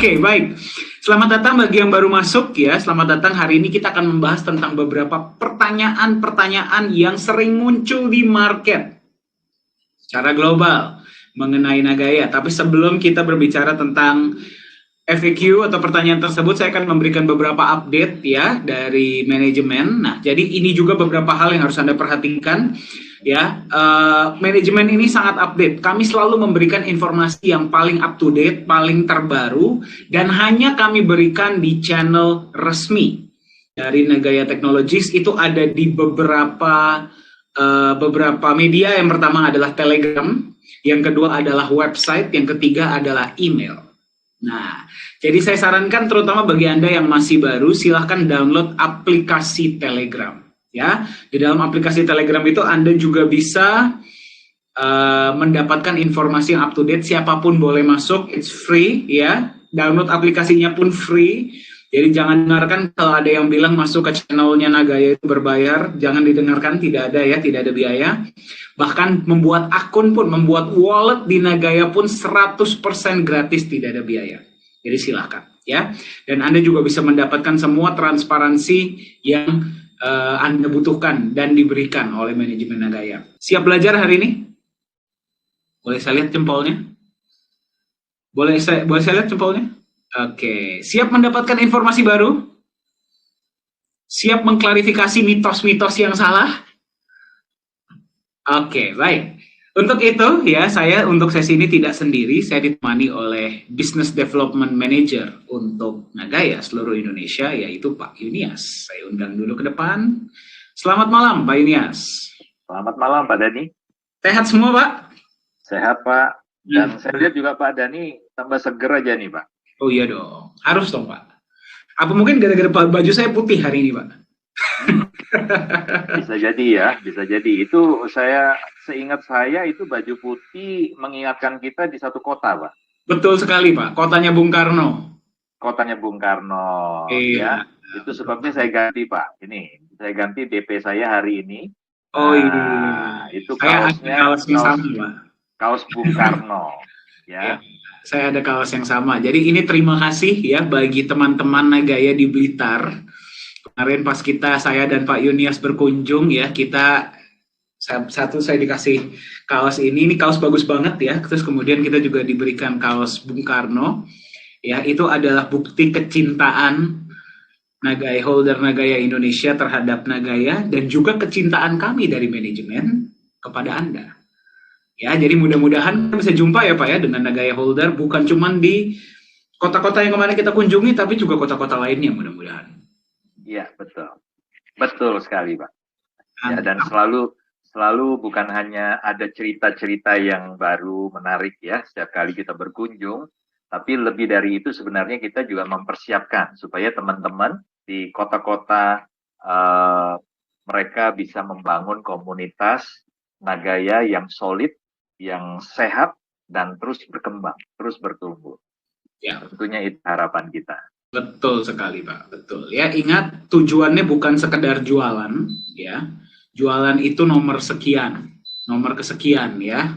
Oke, baik. Selamat datang bagi yang baru masuk ya. Selamat datang. Hari ini kita akan membahas tentang beberapa pertanyaan-pertanyaan yang sering muncul di market secara global mengenai Nagaya. Tapi sebelum kita berbicara tentang FAQ atau pertanyaan tersebut, saya akan memberikan beberapa update ya dari manajemen. Nah, jadi ini juga beberapa hal yang harus Anda perhatikan ya. Manajemen ini sangat update. Kami selalu memberikan informasi yang paling up to date, paling terbaru, dan hanya kami berikan di channel resmi dari Nagaya Technologies. Itu ada di beberapa media. Yang pertama adalah Telegram, yang kedua adalah website, yang ketiga adalah email. Nah, jadi saya sarankan terutama bagi Anda yang masih baru, silahkan download aplikasi Telegram. Ya, di dalam aplikasi Telegram itu Anda juga bisa mendapatkan informasi yang up to date. Siapapun boleh masuk, it's free ya. Download aplikasinya pun free. Jadi jangan dengarkan kalau ada yang bilang masuk ke channelnya Nagaya itu berbayar. Jangan didengarkan, tidak ada ya, tidak ada biaya. Bahkan membuat akun pun, membuat wallet di Nagaya pun 100% gratis, tidak ada biaya. Jadi silakan ya. Dan Anda juga bisa mendapatkan semua transparansi yang Anda butuhkan dan diberikan oleh manajemen Nagaya. Siap belajar hari ini? Boleh saya lihat jempolnya? Boleh saya lihat jempolnya? Oke. Siap mendapatkan informasi baru? Siap mengklarifikasi mitos-mitos yang salah? Oke, baik. Untuk itu ya, saya untuk sesi ini tidak sendiri, saya ditemani oleh Business Development Manager untuk Nagaya seluruh Indonesia, yaitu Pak Yunias. Saya undang dulu ke depan. Selamat malam, Pak Yunias. Selamat malam, Pak Dani. Sehat semua, Pak? Sehat, Pak. Dan saya lihat juga Pak Dani tambah seger aja nih, Pak. Oh iya dong, harus dong, Pak. Apa mungkin gara-gara baju saya putih hari ini, Pak? Bisa jadi ya, bisa jadi. Itu seingat saya itu baju putih mengingatkan kita di satu kota, Pak. Betul sekali, Pak. Kotanya Bung Karno. Kotanya Bung Karno, iya, ya. Itu sebabnya saya ganti, Pak. Ini, saya ganti DP saya hari ini. Oh iya. Itu saya kaosnya kaos yang sama, Pak. Kaos Bung Karno, ya. Saya ada kaos yang sama. Jadi ini terima kasih ya bagi teman-teman Nagaya di Blitar. Kemarin pas saya dan Pak Yunias berkunjung ya, saya dikasih kaos ini kaos bagus banget ya. Terus kemudian kita juga diberikan kaos Bung Karno. Ya, itu adalah bukti kecintaan Nagaya, holder Nagaya Indonesia terhadap Nagaya, dan juga kecintaan kami dari manajemen kepada Anda. Ya, jadi mudah-mudahan bisa jumpa ya Pak ya dengan Nagaya holder, bukan cuma di kota-kota yang kemarin kita kunjungi, tapi juga kota-kota lainnya mudah-mudahan. Iya, betul. Betul sekali, Pak. Ya, dan selalu bukan hanya ada cerita-cerita yang baru menarik ya setiap kali kita berkunjung, tapi lebih dari itu sebenarnya kita juga mempersiapkan supaya teman-teman di kota-kota mereka bisa membangun komunitas Nagaya yang solid, yang sehat, dan terus berkembang, terus bertumbuh. Ya. Tentunya itu harapan kita. Betul sekali, Pak. Betul. Ya, ingat tujuannya bukan sekedar jualan, ya. Jualan itu nomor sekian, nomor kesekian, ya.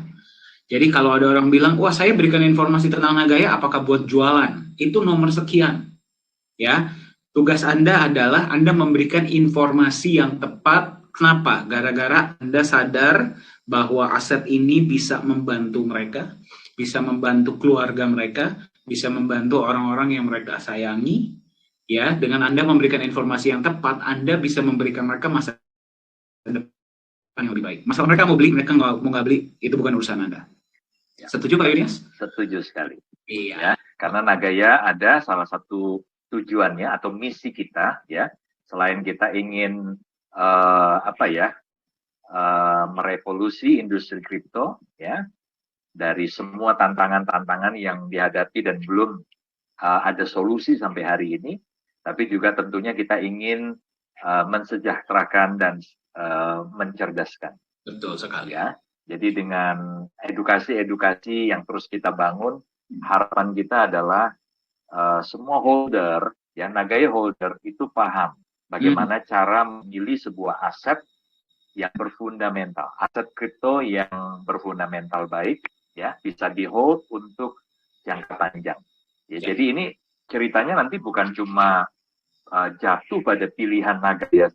Jadi kalau ada orang bilang, wah saya berikan informasi tentang Nagaya, apakah buat jualan? Itu nomor sekian, ya. Tugas Anda adalah Anda memberikan informasi yang tepat. Kenapa? Gara-gara Anda sadar bahwa aset ini bisa membantu mereka, bisa membantu keluarga mereka, bisa membantu orang-orang yang mereka sayangi, ya. Dengan Anda memberikan informasi yang tepat, Anda bisa memberikan mereka masa depan yang lebih baik. Masalah mereka mau beli, mereka nggak beli, itu bukan urusan Anda. Ya. Setuju Pak Yunias? Setuju sekali. Iya. Ya, karena Nagaya ada salah satu tujuannya atau misi kita, ya, selain kita ingin merevolusi industri kripto, ya. Dari semua tantangan-tantangan yang dihadapi dan belum ada solusi sampai hari ini, tapi juga tentunya kita ingin mensejahterakan dan mencerdaskan. Betul sekali. Ya, jadi dengan edukasi-edukasi yang terus kita bangun, harapan kita adalah semua holder, ya Nagaya holder itu paham bagaimana cara memilih sebuah aset yang berfundamental, aset kripto yang berfundamental baik, ya bisa di hold untuk jangka panjang. Ya, jadi ini ceritanya nanti bukan cuma jatuh pada pilihan Nagaya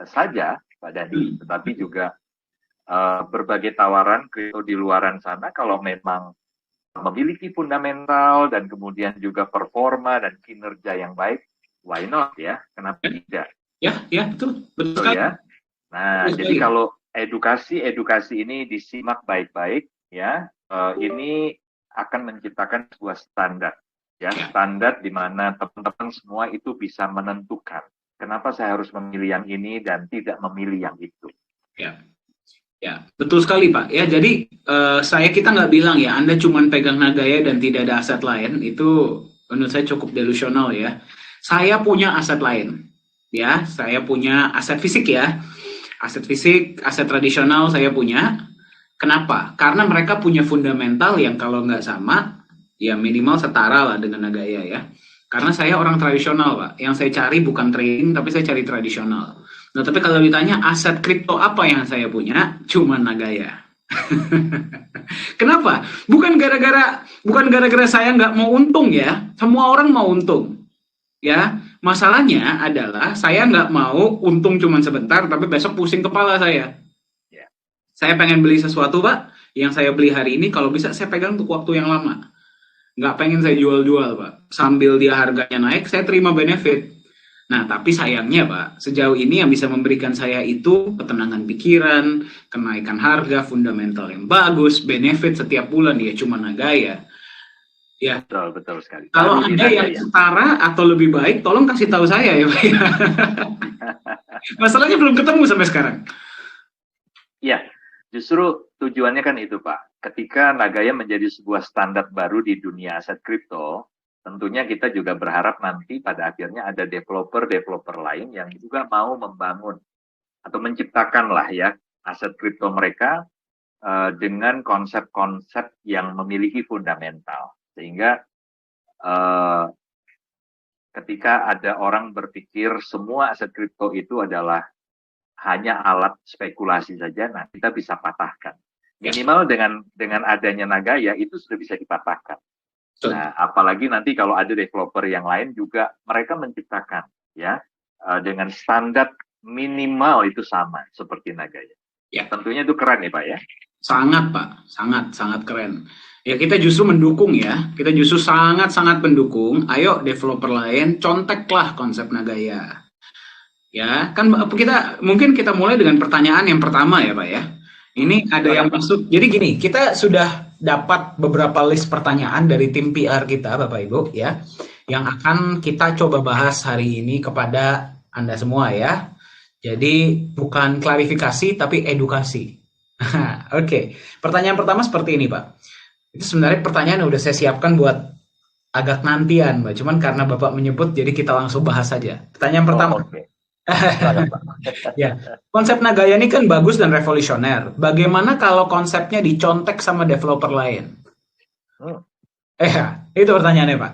saja, Pak Dani, tetapi juga berbagai tawaran kripto di luaran sana kalau memang memiliki fundamental dan kemudian juga performa dan kinerja yang baik, why not ya? Kenapa tidak? Ya, betul Betul sekali. ya. Nah, Betul jadi sekali. kalau edukasi ini disimak baik-baik ya, ini akan menciptakan sebuah standar ya, standar di mana teman-teman semua itu bisa menentukan kenapa saya harus memilih yang ini dan tidak memilih yang itu. Ya, betul sekali Pak. Ya, jadi kita nggak bilang ya, Anda cuma pegang Nagaya dan tidak ada aset lain. Itu menurut saya cukup delusional ya. Saya punya aset lain. Ya, saya punya aset fisik ya. Aset fisik, aset tradisional saya punya. Kenapa? Karena mereka punya fundamental yang kalau nggak sama, ya minimal setara lah dengan Nagaya ya. Karena saya orang tradisional Pak. Yang saya cari bukan trading, tapi saya cari tradisional. Nah, tapi kalau ditanya aset kripto apa yang saya punya, cuma Nagaya. Kenapa? Bukan gara-gara saya nggak mau untung ya. Semua orang mau untung. Ya, masalahnya adalah saya nggak mau untung cuma sebentar, tapi besok pusing kepala saya. Saya pengen beli sesuatu, Pak. Yang saya beli hari ini, kalau bisa saya pegang untuk waktu yang lama. Nggak pengen saya jual-jual, Pak. Sambil dia harganya naik, saya terima benefit. Nah, tapi sayangnya Pak, sejauh ini yang bisa memberikan saya itu ketenangan pikiran, kenaikan harga, fundamental yang bagus, benefit setiap bulan ya cuma Nagaya. Ya, Betul sekali. kalau ada yang setara atau lebih baik, tolong kasih tahu saya ya Pak. Masalahnya belum ketemu sampai sekarang. Ya, justru tujuannya kan itu Pak. Ketika Nagaya menjadi sebuah standar baru di dunia aset kripto, tentunya kita juga berharap nanti pada akhirnya ada developer-developer lain yang juga mau membangun atau menciptakan lah ya aset kripto mereka dengan konsep-konsep yang memiliki fundamental. Sehingga ketika ada orang berpikir semua aset kripto itu adalah hanya alat spekulasi saja, nah kita bisa patahkan. Minimal dengan adanya Nagaya itu sudah bisa dipatahkan. Nah, apalagi nanti kalau ada developer yang lain juga mereka menciptakan ya dengan standar minimal itu sama seperti Nagaya. Ya. Tentunya itu keren ya Pak ya. Sangat Pak, sangat keren. Ya kita justru mendukung ya, kita justru sangat mendukung. Ayo developer lain conteklah konsep Nagaya. Ya kan mungkin kita mulai dengan pertanyaan yang pertama ya Pak ya. Ini ada yang masuk. Jadi gini, kita sudah dapat beberapa list pertanyaan dari tim PR kita Bapak Ibu ya, yang akan kita coba bahas hari ini kepada Anda semua ya. Jadi bukan klarifikasi tapi edukasi. Oke. Pertanyaan pertama seperti ini Pak. Itu sebenarnya pertanyaan yang udah saya siapkan buat agak nantian Pak. Cuman karena Bapak menyebut jadi kita langsung bahas saja. Pertanyaan pertama. Ya, konsep Nagaya ini kan bagus dan revolusioner. Bagaimana kalau konsepnya dicontek sama developer lain? Itu pertanyaannya Pak.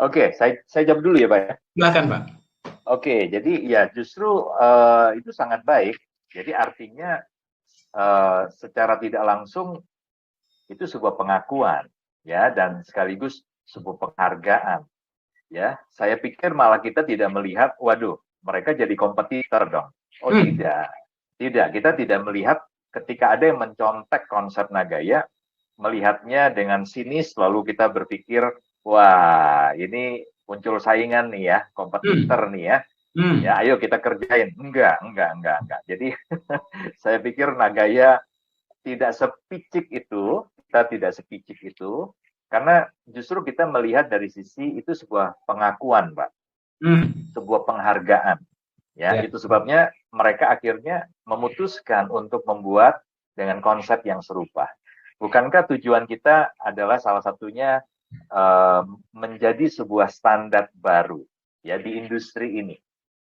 Oke, saya jawab dulu ya Pak ya. Silakan Pak. Oke, jadi ya justru itu sangat baik. Jadi artinya secara tidak langsung itu sebuah pengakuan ya dan sekaligus sebuah penghargaan. Ya, saya pikir malah kita tidak melihat, waduh, mereka jadi kompetitor dong. Oh tidak, kita tidak melihat ketika ada yang mencontek konsep Nagaya, melihatnya dengan sinis, lalu kita berpikir, wah ini muncul saingan nih ya, kompetitor nih ya. Ya, ayo kita kerjain. Enggak. Jadi saya pikir Nagaya tidak sepicik itu, kita tidak sepicik itu, karena justru kita melihat dari sisi itu sebuah pengakuan, Pak. Sebuah penghargaan. Ya, itu sebabnya mereka akhirnya memutuskan untuk membuat dengan konsep yang serupa. Bukankah tujuan kita adalah salah satunya menjadi sebuah standar baru ya di industri ini.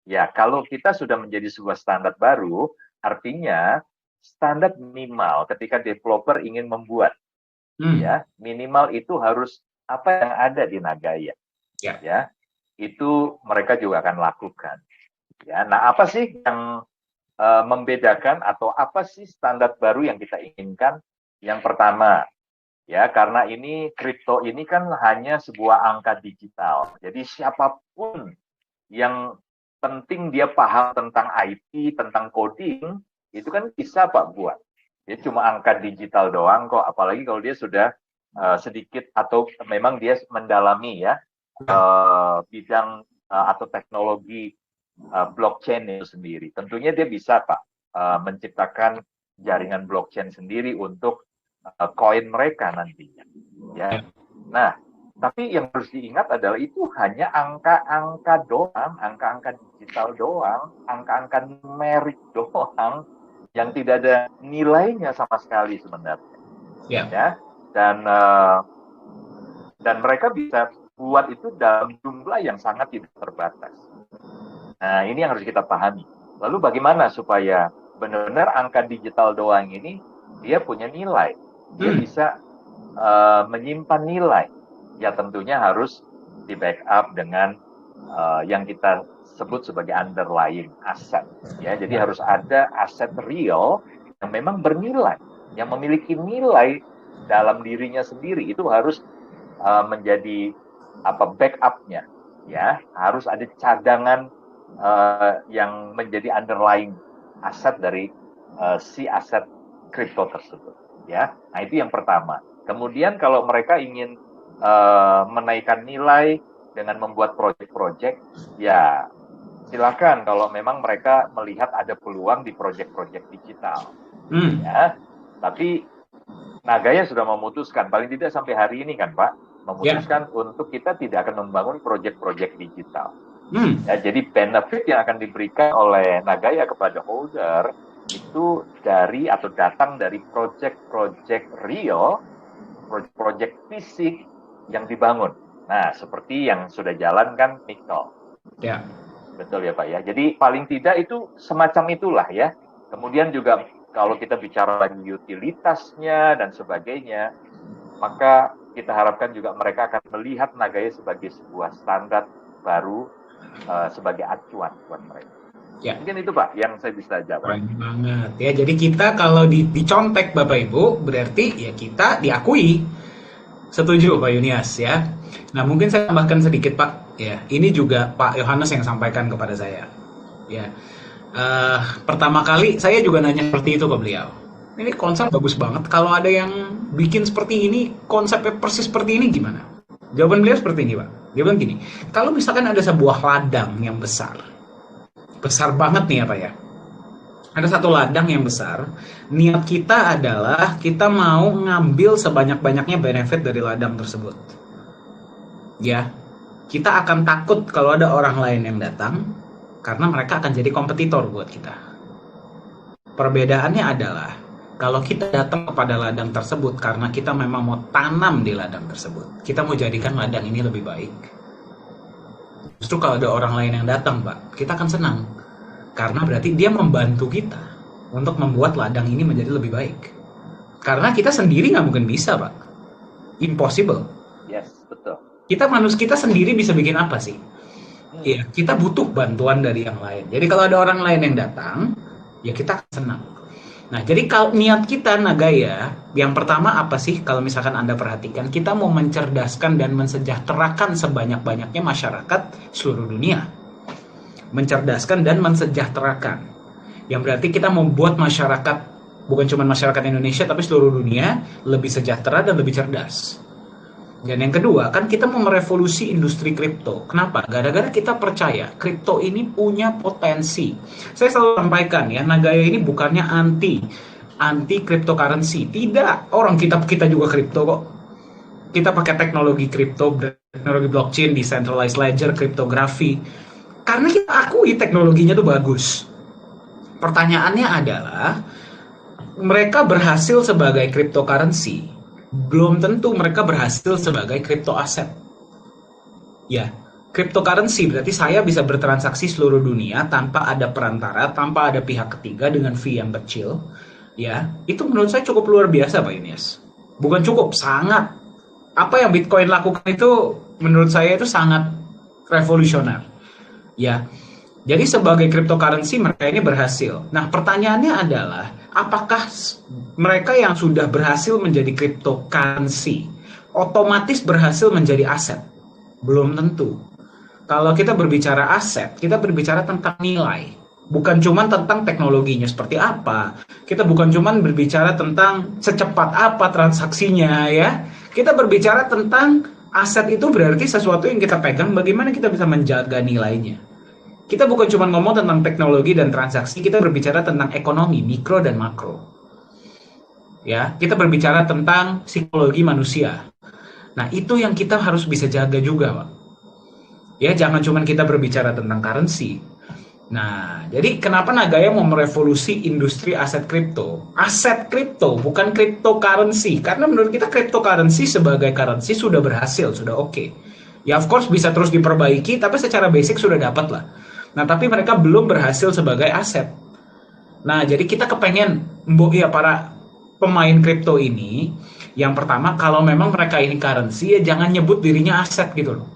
Ya, kalau kita sudah menjadi sebuah standar baru, artinya standar minimal ketika developer ingin membuat ya, minimal itu harus apa yang ada di Nagaya. Ya, itu mereka juga akan lakukan. Ya, nah apa sih yang membedakan atau apa sih standar baru yang kita inginkan? Yang pertama, Ya, karena ini kripto ini kan hanya sebuah angka digital. Jadi siapapun yang penting dia paham tentang IT, tentang coding, itu kan bisa Pak buat. Dia cuma angka digital doang kok, apalagi kalau dia sudah sedikit atau memang dia mendalami ya bidang atau teknologi blockchain itu sendiri. Tentunya dia bisa Pak menciptakan jaringan blockchain sendiri untuk koin mereka nantinya. Ya. Nah, tapi yang harus diingat adalah itu hanya angka-angka doang, angka-angka digital doang, angka-angka numerik doang yang tidak ada nilainya sama sekali sebenarnya. Ya. Dan mereka bisa buat itu dalam jumlah yang sangat tidak terbatas. Nah, ini yang harus kita pahami. Lalu bagaimana supaya benar-benar angka digital doang ini dia punya nilai, dia bisa menyimpan nilai. Ya tentunya harus di backup dengan yang kita sebut sebagai underlying asset. Ya, jadi harus ada aset real yang memang bernilai, yang memiliki nilai dalam dirinya sendiri. Itu harus menjadi backup-nya. Ya, harus ada cadangan yang menjadi underlying aset dari si aset kripto tersebut. Ya, nah itu yang pertama. Kemudian kalau mereka ingin menaikkan nilai dengan membuat proyek-proyek, ya silakan kalau memang mereka melihat ada peluang di proyek-proyek digital. Ya, tapi Nagaya sudah memutuskan, paling tidak sampai hari ini kan Pak, memutuskan untuk kita tidak akan membangun proyek-proyek digital. Ya, jadi benefit yang akan diberikan oleh Nagaya kepada holder itu dari atau datang dari proyek-proyek real, proyek fisik yang dibangun. Nah, seperti yang sudah jalan kan Nikel. Ya. Betul ya Pak ya. Jadi paling tidak itu semacam itulah ya. Kemudian juga kalau kita bicara lagi utilitasnya dan sebagainya, maka kita harapkan juga mereka akan melihat Nagaya sebagai sebuah standar baru sebagai acuan buat mereka. Ya. Mungkin itu Pak yang saya bisa jawab. Keren banget ya. Jadi kita kalau dicontek Bapak Ibu berarti ya kita diakui. Setuju Pak Yunias ya. Nah mungkin saya tambahkan sedikit Pak. Ya ini juga Pak Yohanes yang sampaikan kepada saya. Ya. Pertama kali saya juga nanya seperti itu ke beliau. Ini konsep bagus banget. Kalau ada yang bikin seperti ini, konsepnya persis seperti ini gimana? Jawaban beliau seperti ini Pak. Dia bilang gini, kalau misalkan ada sebuah ladang yang besar banget nih ya Pak ya. Ada satu ladang yang besar, niat kita adalah kita mau ngambil sebanyak-banyaknya benefit dari ladang tersebut. Ya, kita akan takut kalau ada orang lain yang datang, karena mereka akan jadi kompetitor buat kita. Perbedaannya adalah, kalau kita datang kepada ladang tersebut karena kita memang mau tanam di ladang tersebut, kita mau jadikan ladang ini lebih baik. Justru kalau ada orang lain yang datang, Pak, kita akan senang. Karena berarti dia membantu kita untuk membuat ladang ini menjadi lebih baik. Karena kita sendiri nggak mungkin bisa, Pak. Impossible. Yes, betul. Kita sendiri bisa bikin apa sih? Iya, kita butuh bantuan dari yang lain. Jadi kalau ada orang lain yang datang, ya kita akan senang. Nah, jadi kalau niat kita Nagaya, yang pertama apa sih kalau misalkan Anda perhatikan, kita mau mencerdaskan dan mensejahterakan sebanyak-banyaknya masyarakat seluruh dunia. Mencerdaskan dan mensejahterakan. Yang berarti kita membuat masyarakat, bukan cuma masyarakat Indonesia, tapi seluruh dunia lebih sejahtera dan lebih cerdas. Dan yang kedua, kan kita mau merevolusi industri kripto. Kenapa? Gara-gara kita percaya kripto ini punya potensi. Saya selalu sampaikan ya, Nagaya ini bukannya anti cryptocurrency. Tidak, orang kita juga kripto kok. Kita pakai teknologi kripto, teknologi blockchain, decentralized ledger, kriptografi. Karena kita akui teknologinya tuh bagus. Pertanyaannya adalah, mereka berhasil sebagai cryptocurrency, belum tentu mereka berhasil sebagai crypto aset. Ya, cryptocurrency berarti saya bisa bertransaksi seluruh dunia tanpa ada perantara, tanpa ada pihak ketiga dengan fee yang kecil. Ya, itu menurut saya cukup luar biasa Pak Yunias. Bukan cukup, sangat. Apa yang Bitcoin lakukan itu menurut saya itu sangat revolusioner. Ya. Jadi sebagai cryptocurrency mereka ini berhasil. Nah, pertanyaannya adalah apakah mereka yang sudah berhasil menjadi cryptocurrency otomatis berhasil menjadi aset? Belum tentu. Kalau kita berbicara aset, kita berbicara tentang nilai. Bukan cuma tentang teknologinya seperti apa. Kita bukan cuma berbicara tentang secepat apa transaksinya ya. Kita berbicara tentang aset itu berarti sesuatu yang kita pegang, bagaimana kita bisa menjaga nilainya. Kita bukan cuma ngomong tentang teknologi dan transaksi, kita berbicara tentang ekonomi, mikro dan makro. Ya, kita berbicara tentang psikologi manusia. Nah, itu yang kita harus bisa jaga juga, Pak. Ya, jangan cuma kita berbicara tentang currency. Nah, jadi kenapa Nagaya mau merevolusi industri aset kripto? Aset kripto, bukan cryptocurrency. Karena menurut kita cryptocurrency sebagai currency sudah berhasil, sudah oke. Ya, of course bisa terus diperbaiki, tapi secara basic sudah dapat lah. Nah, tapi mereka belum berhasil sebagai aset. Nah, jadi kita kepengen, ya para pemain kripto ini, yang pertama, kalau memang mereka ini currency, ya jangan nyebut dirinya aset gitu loh.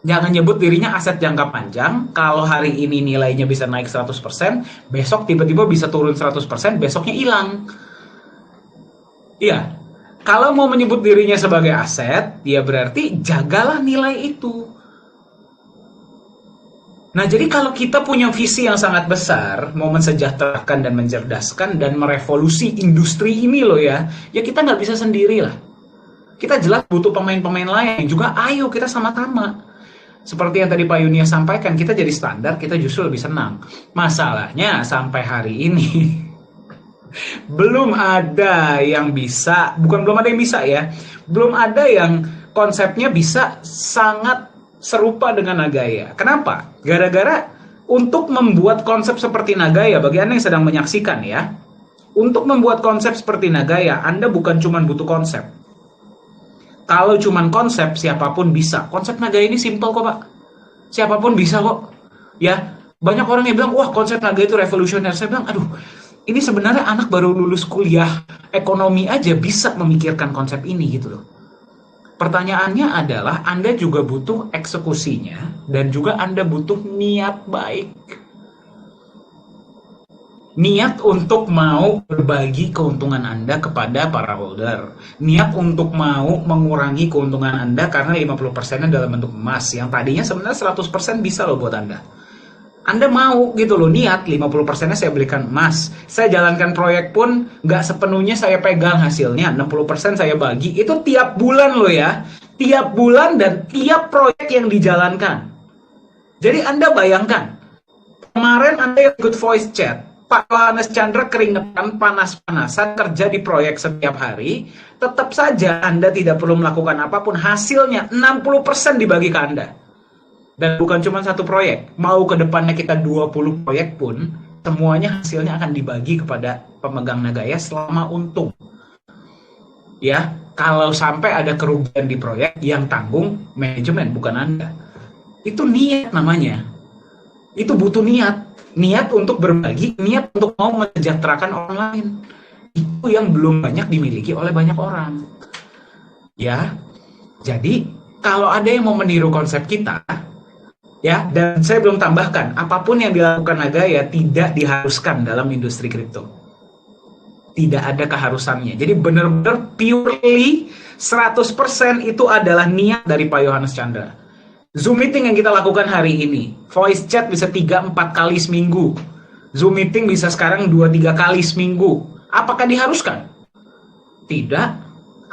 Jangan nyebut dirinya aset jangka panjang, kalau hari ini nilainya bisa naik 100%, besok tiba-tiba bisa turun 100%, besoknya hilang. Iya, kalau mau menyebut dirinya sebagai aset, ya berarti jagalah nilai itu. Nah, jadi kalau kita punya visi yang sangat besar, mau mensejahterakan dan mencerdaskan dan merevolusi industri ini loh ya kita nggak bisa sendiri lah. Kita jelas butuh pemain-pemain lain juga, ayo kita sama-sama. Seperti yang tadi Pak Yunia sampaikan, kita jadi standar, kita justru lebih senang. Masalahnya sampai hari ini, belum ada yang bisa, bukan belum ada yang bisa ya, belum ada yang konsepnya bisa sangat serupa dengan Nagaya. Kenapa? Gara-gara untuk membuat konsep seperti Nagaya, bagi Anda yang sedang menyaksikan ya, untuk membuat konsep seperti Nagaya, Anda bukan cuma butuh konsep. Kalau cuma konsep, siapapun bisa. Konsep Nagaya ini simple kok, Pak. Siapapun bisa kok. Ya, banyak orang yang bilang, wah konsep Nagaya itu revolusioner. Saya bilang, aduh, ini sebenarnya anak baru lulus kuliah ekonomi aja bisa memikirkan konsep ini gitu loh. Pertanyaannya adalah Anda juga butuh eksekusinya dan juga Anda butuh niat baik. Niat untuk mau berbagi keuntungan Anda kepada para holder. Niat untuk mau mengurangi keuntungan Anda karena 50%-nya dalam bentuk emas. Yang tadinya sebenarnya 100% bisa loh buat Anda. Anda mau gitu loh, niat 50%-nya saya belikan emas. Saya jalankan proyek pun nggak sepenuhnya saya pegang hasilnya, 60% saya bagi. Itu tiap bulan loh ya. Tiap bulan dan tiap proyek yang dijalankan. Jadi Anda bayangkan, kemarin Anda ikut voice chat, Pak Yohanes Chandra keringetan, panas-panasan, kerja di proyek setiap hari, tetap saja Anda tidak perlu melakukan apapun, hasilnya 60% dibagi ke Anda. Dan bukan cuma satu proyek, mau ke depannya kita 20 proyek pun, semuanya hasilnya akan dibagi kepada pemegang Nagaya selama untung. Ya, kalau sampai ada kerugian di proyek, yang tanggung manajemen, bukan Anda. Itu niat namanya. Itu butuh niat. Niat untuk berbagi, niat untuk mau mensejahterakan orang lain. Itu yang belum banyak dimiliki oleh banyak orang. Ya, jadi kalau ada yang mau meniru konsep kita, ya, dan saya belum tambahkan, apapun yang dilakukan Nagaya tidak diharuskan dalam industri kripto. Tidak ada keharusannya. Jadi benar-benar purely 100% itu adalah niat dari Pak Yohanes Chandra. Zoom meeting yang kita lakukan hari ini, voice chat bisa 3-4 kali seminggu. Zoom meeting bisa sekarang 2-3 kali seminggu. Apakah diharuskan? Tidak.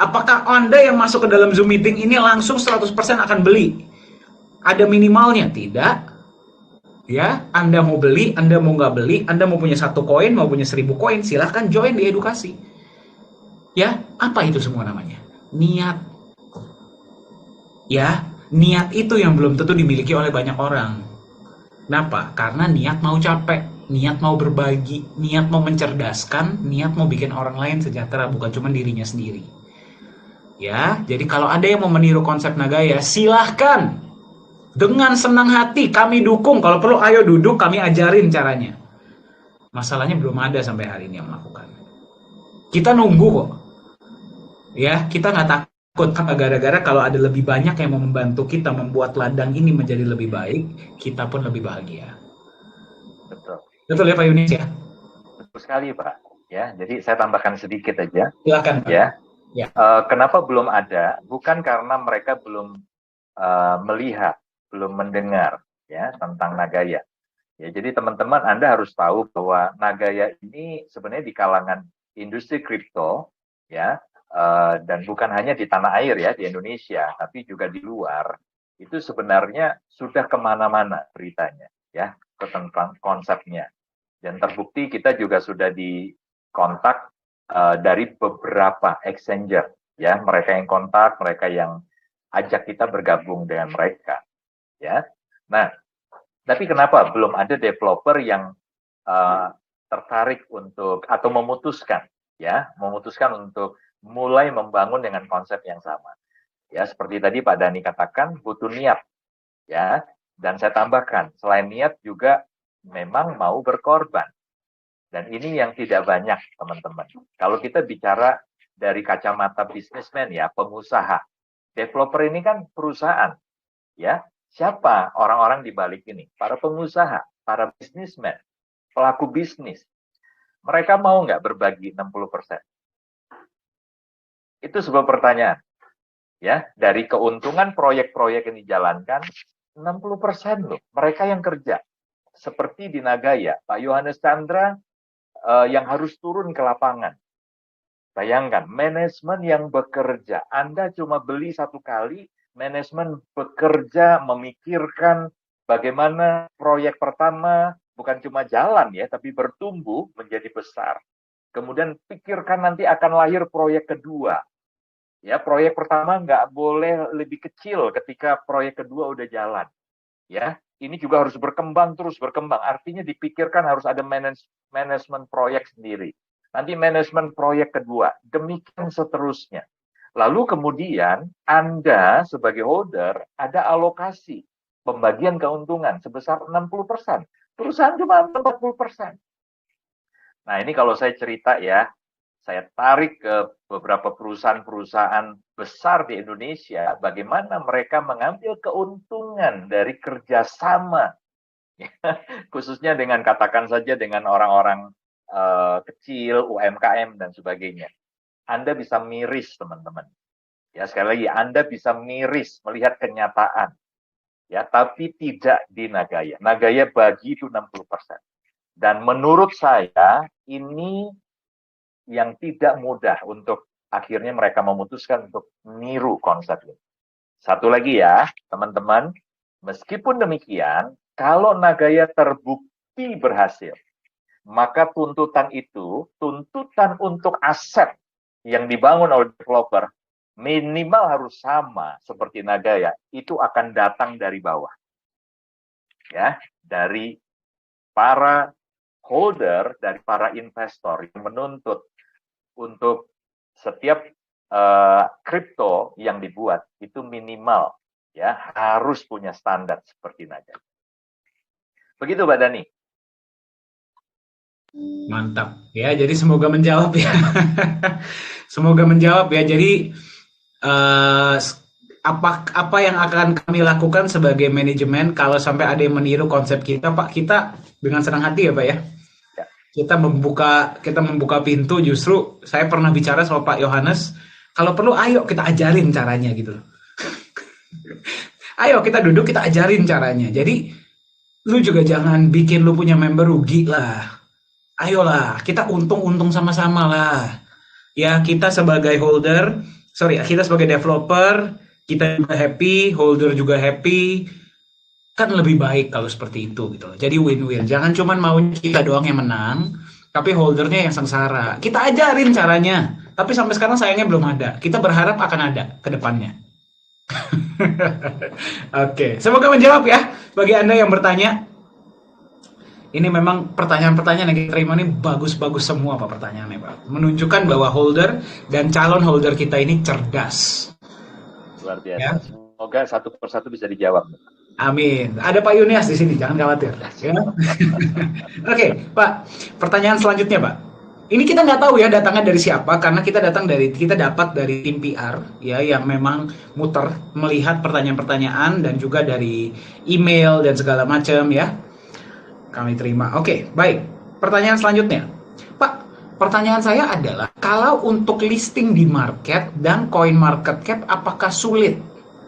Apakah Anda yang masuk ke dalam Zoom meeting ini langsung 100% akan beli? Ada minimalnya? Tidak. Ya, Anda mau beli, Anda mau nggak beli, Anda mau punya 1 koin, mau punya 1000 koin, silahkan join di edukasi. Ya, apa itu semua namanya? Niat. Ya, niat itu yang belum tentu dimiliki oleh banyak orang. Kenapa? Karena niat mau capek, niat mau berbagi, niat mau mencerdaskan, niat mau bikin orang lain sejahtera, bukan cuma dirinya sendiri. Ya, jadi kalau ada yang mau meniru konsep Nagaya, silahkan. Dengan senang hati kami dukung. Kalau perlu ayo duduk kami ajarin caranya. Masalahnya belum ada sampai hari ini yang melakukan. Kita nunggu kok. Ya, kita nggak takut gara-gara kalau ada lebih banyak yang mau membantu kita membuat ladang ini menjadi lebih baik, kita pun lebih bahagia. Betul. Betul ya Pak Yunis ya? Betul sekali Pak. Ya, jadi saya tambahkan sedikit aja. Silakan, Pak. Ya. Ya. Kenapa belum ada? Bukan karena mereka belum melihat, belum mendengar ya tentang Nagaya. Ya, jadi teman-teman Anda harus tahu bahwa Nagaya ini sebenarnya di kalangan industri kripto ya, dan bukan hanya di tanah air ya di Indonesia, tapi juga di luar itu sebenarnya sudah kemana-mana beritanya ya tentang konsepnya. Dan terbukti kita juga sudah dikontak dari beberapa exchanger ya, mereka yang kontak, mereka yang ajak kita bergabung dengan mereka ya. Nah, tapi kenapa belum ada developer yang tertarik untuk atau memutuskan untuk mulai membangun dengan konsep yang sama ya, seperti tadi Pak Dhani katakan butuh niat ya, dan saya tambahkan selain niat juga memang mau berkorban. Dan ini yang tidak banyak, teman-teman. Kalau kita bicara dari kacamata bisnismen ya, pengusaha. Developer ini kan perusahaan. Ya, siapa orang-orang di balik ini? Para pengusaha, para bisnismen, pelaku bisnis. Mereka mau nggak berbagi 60%? Itu sebuah pertanyaan. Ya, dari keuntungan proyek-proyek yang dijalankan, 60% loh. Mereka yang kerja. Seperti di Nagaya, Pak Yohanes Chandra yang harus turun ke lapangan. Bayangkan, manajemen yang bekerja. Anda cuma beli satu kali, manajemen bekerja memikirkan bagaimana proyek pertama bukan cuma jalan ya, tapi bertumbuh menjadi besar. Kemudian pikirkan nanti akan lahir proyek kedua. Ya, proyek pertama nggak boleh lebih kecil ketika proyek kedua udah jalan. Ya, ini juga harus berkembang terus berkembang. Artinya dipikirkan harus ada manajemen proyek sendiri. Nanti manajemen proyek kedua, demikian seterusnya. Lalu kemudian Anda sebagai holder ada alokasi pembagian keuntungan sebesar 60%. Perusahaan cuma 40%. Nah, ini kalau saya cerita ya, saya tarik ke beberapa perusahaan-perusahaan besar di Indonesia, bagaimana mereka mengambil keuntungan dari kerjasama, khususnya dengan katakan saja dengan orang-orang kecil, UMKM dan sebagainya. Anda bisa miris, teman-teman. Ya, sekali lagi, Anda bisa miris melihat kenyataan. Ya, tapi tidak di Nagaya. Nagaya bagi itu 60%. Dan menurut saya, ini yang tidak mudah untuk akhirnya mereka memutuskan untuk niru konsep ini. Satu lagi ya, teman-teman, meskipun demikian, kalau Nagaya terbukti berhasil, maka tuntutan itu, tuntutan untuk aset yang dibangun oleh developer, minimal harus sama seperti Nagaya, itu akan datang dari bawah. Ya, dari para holder, dari para investor yang menuntut untuk setiap kripto yang dibuat itu minimal ya harus punya standar seperti Nagaya. Begitu Pak Dhani. Mantap ya, jadi semoga menjawab ya. Semoga menjawab ya. Jadi apa yang akan kami lakukan sebagai manajemen kalau sampai ada yang meniru konsep kita, Pak? Kita dengan senang hati ya, Pak ya. Kita membuka pintu. Justru saya pernah bicara sama Pak Yohanes, kalau perlu ayo kita ajarin caranya gitu. Ayo kita duduk, kita ajarin caranya. Jadi lu juga jangan bikin lu punya member rugi lah. Ayolah, kita untung-untung sama-sama lah. Ya, kita sebagai kita sebagai developer, kita juga happy, holder juga happy. Kan lebih baik kalau seperti itu gitu loh. Jadi win-win. Jangan cuma mau kita doang yang menang, tapi holdernya yang sengsara. Kita ajarin caranya. Tapi sampai sekarang sayangnya belum ada. Kita berharap akan ada ke depannya. Oke, semoga menjawab ya bagi Anda yang bertanya. Ini memang pertanyaan-pertanyaan yang kita terima ini bagus-bagus semua Pak pertanyaannya Pak. Menunjukkan bahwa holder dan calon holder kita ini cerdas. Luar biasa. Ya? Semoga satu persatu bisa dijawab. Amin. Ada Pak Yunias di sini, jangan khawatir. Ya? Oke, Pak. Pertanyaan selanjutnya, Pak. Ini kita nggak tahu ya datangnya dari siapa, karena kita dapat dari tim PR ya yang memang muter melihat pertanyaan-pertanyaan dan juga dari email dan segala macam ya. Kami terima. Oke, baik. Pertanyaan selanjutnya, Pak. pertanyaan saya adalah, kalau untuk listing di market dan coin market cap, apakah sulit?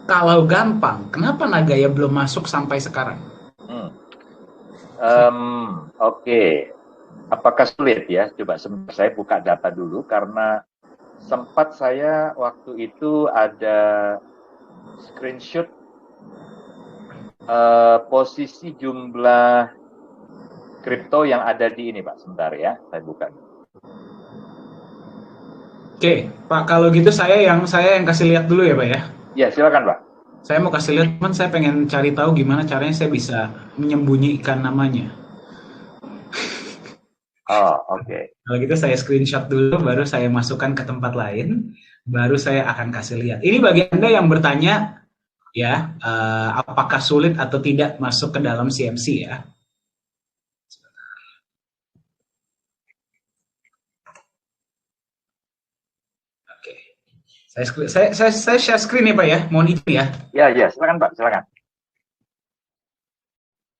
Kalau gampang, kenapa Nagaya belum masuk sampai sekarang? Oke. Apakah sulit ya? Coba sebentar saya buka data dulu karena sempat saya waktu itu ada screenshot posisi jumlah kripto yang ada di ini, Pak. Sebentar ya, saya buka. Oke, Pak, kalau gitu saya yang kasih lihat dulu ya, Pak ya. Ya, silakan, Pak. Saya mau kasih lihat, teman, saya pengen cari tahu gimana caranya saya bisa menyembunyikan namanya. Oh, oke. Kalau gitu saya screenshot dulu, baru saya masukkan ke tempat lain, baru saya akan kasih lihat. Ini bagi Anda yang bertanya, ya, apakah sulit atau tidak masuk ke dalam CMC ya. Oke. Saya share screen ya, Pak ya. Mohon izin ya. Ya, silakan, Pak, silakan.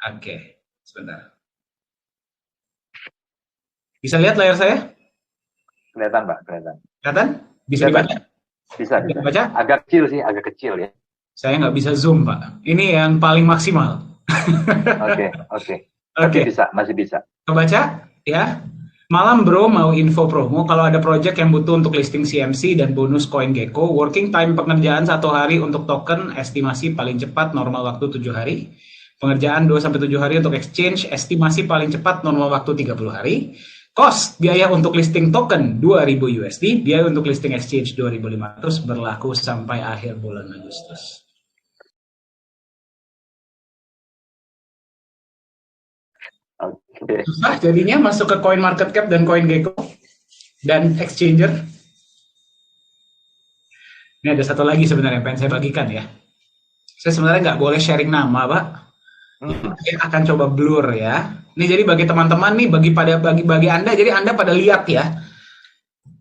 Oke, sebentar. Bisa lihat layar saya? Kelihatan, Pak, kelihatan. Kelihatan? Bisa Kelihatan. dibaca? Bisa. Baca? Agak kecil sih, agak kecil ya. Saya nggak bisa zoom, Pak. Ini yang paling maksimal. Oke. Oke. Masih bisa. Kebaca? Ya. Malam bro, mau info promo. Kalau ada project yang butuh untuk listing CMC dan bonus CoinGecko, working time pengerjaan 1 hari untuk token, estimasi paling cepat normal waktu 7 hari. Pengerjaan 2-7 hari untuk exchange, estimasi paling cepat normal waktu 30 hari. Cost, biaya untuk listing token 2.000 USD, biaya untuk listing exchange 2.500, berlaku sampai akhir bulan Agustus. Oke. Susah jadinya masuk ke coin market cap dan CoinGecko dan exchanger. Ini ada satu lagi sebenarnya yang pengen saya bagikan ya. Saya sebenarnya nggak boleh sharing nama, Pak. Saya akan coba blur ya. Ini jadi bagi teman-teman nih, bagi Anda, jadi Anda pada lihat ya.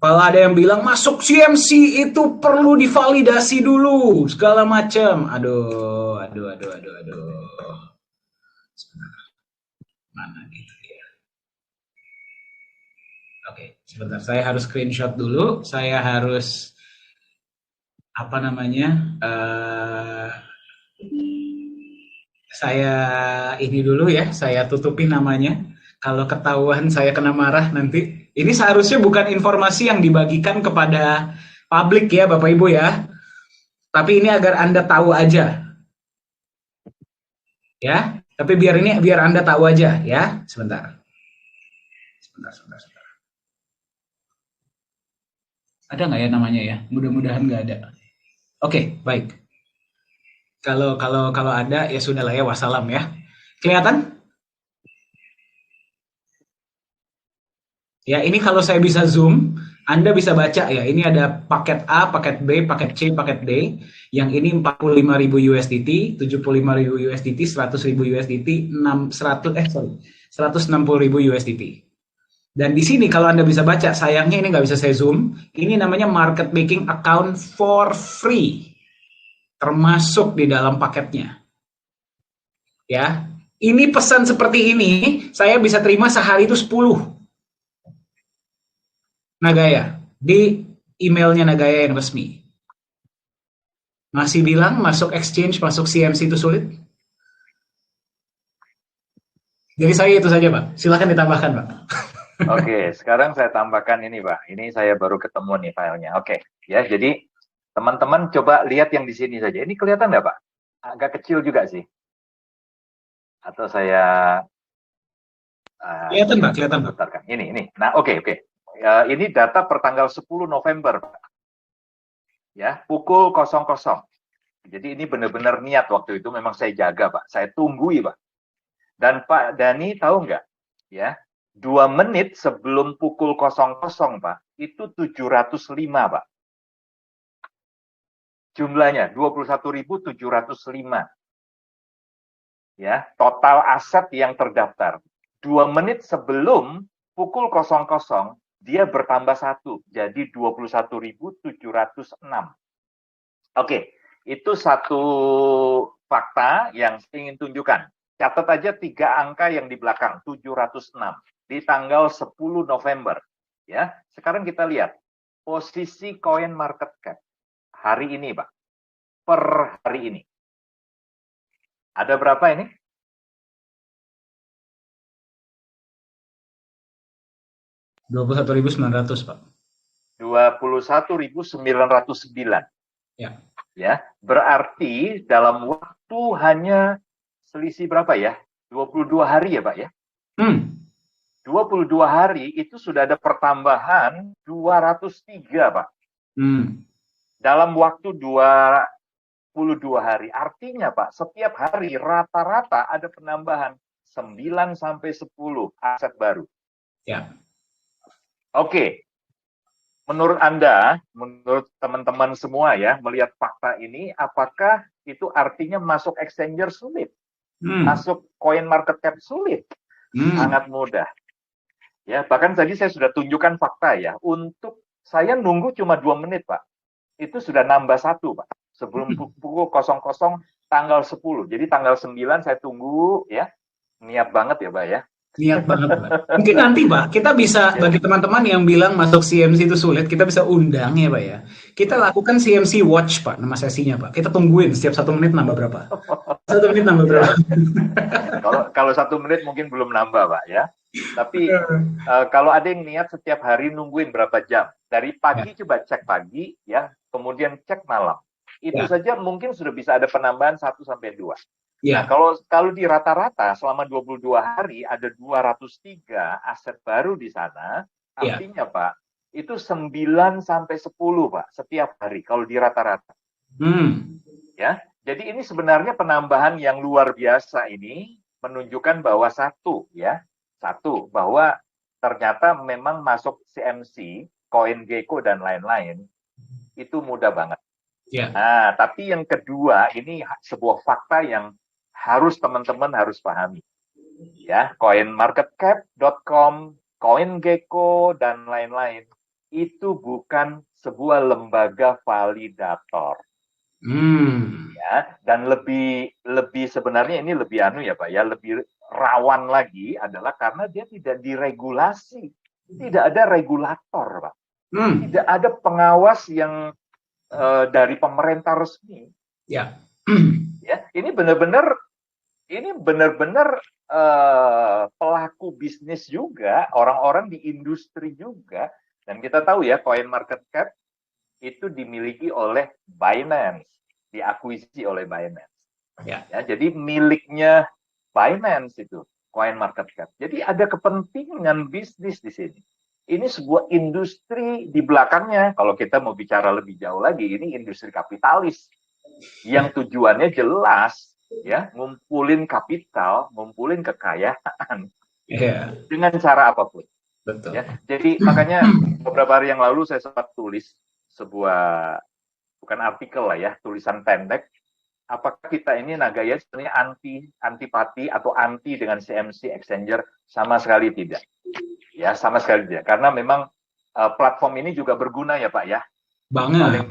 Kalau ada yang bilang masuk CMC itu perlu divalidasi dulu, segala macam. Aduh. Mana gitu ya. Oke, sebentar. Saya harus screenshot dulu. Saya harus apa namanya? Saya ini dulu ya. Saya tutupi namanya. Kalau ketahuan saya kena marah nanti. Ini seharusnya bukan informasi yang dibagikan kepada publik ya, Bapak Ibu ya. Tapi ini agar Anda tahu aja. Ya, tapi biar Anda tahu aja ya. Sebentar. Ada nggak ya namanya ya? Mudah-mudahan nggak ada. Oke, baik. Kalau ada ya sudah lah ya, wassalam ya. Kelihatan? Ya, ini kalau saya bisa zoom, Anda bisa baca ya. Ini ada paket A, paket B, paket C, paket D. Yang ini 45.000 USDT, 75.000 USDT, 100.000 USDT, 160.000 USDT. Dan di sini kalau Anda bisa baca, sayangnya ini nggak bisa saya zoom. Ini namanya market making account for free. Termasuk di dalam paketnya. Ya, ini pesan seperti ini, saya bisa terima sehari itu 10. Nagaya, di emailnya Nagaya yang resmi. Masih bilang masuk exchange, masuk CMC itu sulit? Jadi saya itu saja, Pak. Silakan ditambahkan, Pak. Oke, sekarang saya tambahkan ini, Pak. Ini saya baru ketemu nih filenya. Oke, ya. Jadi teman-teman coba lihat yang di sini saja. Ini kelihatan nggak, Pak? Agak kecil juga sih. Atau saya kelihatan, Pak. Kelihatan, Pak. Ini. Nah, oke. Ini data per tanggal 10 November, Pak. Ya, pukul 00. Jadi ini benar-benar niat waktu itu memang saya jaga, Pak. Saya tunggui, Pak. Dan Pak Dani tahu nggak? Ya, 2 menit sebelum pukul 00, Pak, itu 705, Pak. Jumlahnya 21.705. Ya, total aset yang terdaftar. 2 menit sebelum pukul 00, dia bertambah 1, jadi 21.706. Oke, itu satu fakta yang saya ingin tunjukkan. Catat aja 3 angka yang di belakang, 706, di tanggal 10 November. Ya, sekarang kita lihat posisi coin market cap hari ini, Pak. Per hari ini. Ada berapa ini? 21.900, Pak. 21.909. Ya. Ya, berarti dalam waktu hanya selisih berapa ya? 22 hari ya, Pak ya? 22 hari itu sudah ada pertambahan 203, Pak. Dalam waktu 22 hari. Artinya, Pak, setiap hari rata-rata ada penambahan 9 sampai 10 aset baru. Ya. Oke. Menurut Anda, menurut teman-teman semua ya, melihat fakta ini, apakah itu artinya masuk exchanger sulit? Masuk coin market cap sulit? Sangat mudah. Ya, bahkan tadi saya sudah tunjukkan fakta ya. Untuk saya nunggu cuma 2 menit, Pak. Itu sudah nambah 1, Pak. Sebelum pukul 00 tanggal 10. Jadi tanggal 9 saya tunggu ya. Niat banget ya, Pak ya. Niat banget, Pak. Mungkin nanti, Pak, kita bisa, bagi teman-teman yang bilang masuk CMC itu sulit, kita bisa undang ya, Pak ya. Kita lakukan CMC Watch, Pak, nama sesinya, Pak. Kita tungguin setiap 1 menit nambah berapa. 1 menit nambah berapa. Kalau 1 menit mungkin belum nambah, Pak ya. Tapi kalau ada yang niat setiap hari nungguin berapa jam. Dari pagi coba cek pagi ya, kemudian cek malam. Itu saja mungkin sudah bisa ada penambahan 1-2. Nah, kalau di rata-rata selama 22 hari ada 203 aset baru di sana, artinya Pak, itu 9 sampai 10, Pak, setiap hari kalau di rata-rata. Ya. Jadi ini sebenarnya penambahan yang luar biasa ini menunjukkan bahwa satu bahwa ternyata memang masuk CMC, CoinGecko dan lain-lain itu mudah banget. Nah, tapi yang kedua ini sebuah fakta yang harus teman-teman harus pahami. Ya, coinmarketcap.com, CoinGecko dan lain-lain itu bukan sebuah lembaga validator. Ya, dan lebih sebenarnya ini lebih Pak ya, lebih rawan lagi adalah karena dia tidak diregulasi. Tidak ada regulator, Pak. Tidak ada pengawas yang dari pemerintah resmi. Ya, ini benar-benar pelaku bisnis juga, orang-orang di industri juga. Dan kita tahu ya, coin market cap itu dimiliki oleh Binance, diakuisisi oleh Binance. Ya, jadi miliknya Binance itu coin market cap. Jadi ada kepentingan bisnis di sini. Ini sebuah industri di belakangnya. Kalau kita mau bicara lebih jauh lagi, ini industri kapitalis yang tujuannya jelas ya, ngumpulin kapital, ngumpulin kekayaan dengan cara apapun. Betul. Ya, jadi makanya beberapa hari yang lalu saya sempat tulis sebuah, bukan artikel lah ya, tulisan pendek. Apakah kita ini Nagaya sebenarnya antipati atau anti dengan CMC Exchanger? Sama sekali tidak. Ya, sama sekali tidak. Karena memang platform ini juga berguna ya Pak ya. Banget.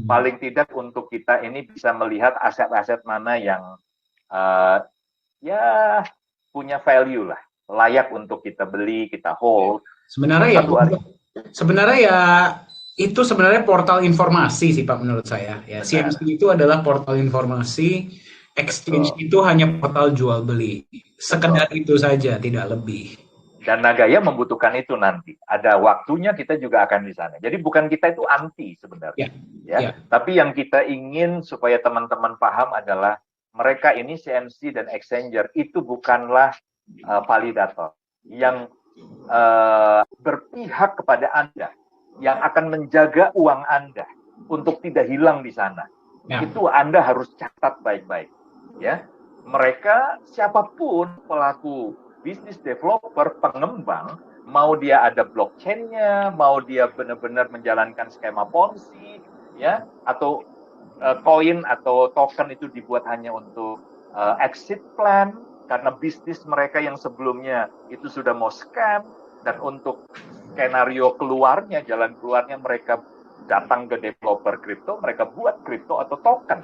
Paling tidak untuk kita ini bisa melihat aset-aset mana yang ya punya value lah, layak untuk kita beli, kita hold. Sebenarnya ya itu sebenarnya portal informasi sih Pak menurut saya. Ya, CMC itu adalah portal informasi, exchange itu hanya portal jual beli. Sekedar itu saja, tidak lebih. Dan Nagaya membutuhkan itu nanti. Ada waktunya kita juga akan di sana. Jadi bukan kita itu anti sebenarnya. Tapi yang kita ingin supaya teman-teman paham adalah mereka ini CMC dan Exchanger itu bukanlah validator yang berpihak kepada Anda, yang akan menjaga uang Anda untuk tidak hilang di sana. Itu Anda harus catat baik-baik. Ya, mereka siapapun pelaku bisnis developer, pengembang, mau dia ada blockchain-nya, mau dia benar-benar menjalankan skema Ponzi, ya, atau koin atau token itu dibuat hanya untuk exit plan, karena bisnis mereka yang sebelumnya itu sudah mau scam, dan untuk skenario keluarnya, jalan keluarnya mereka datang ke developer kripto, mereka buat kripto atau token.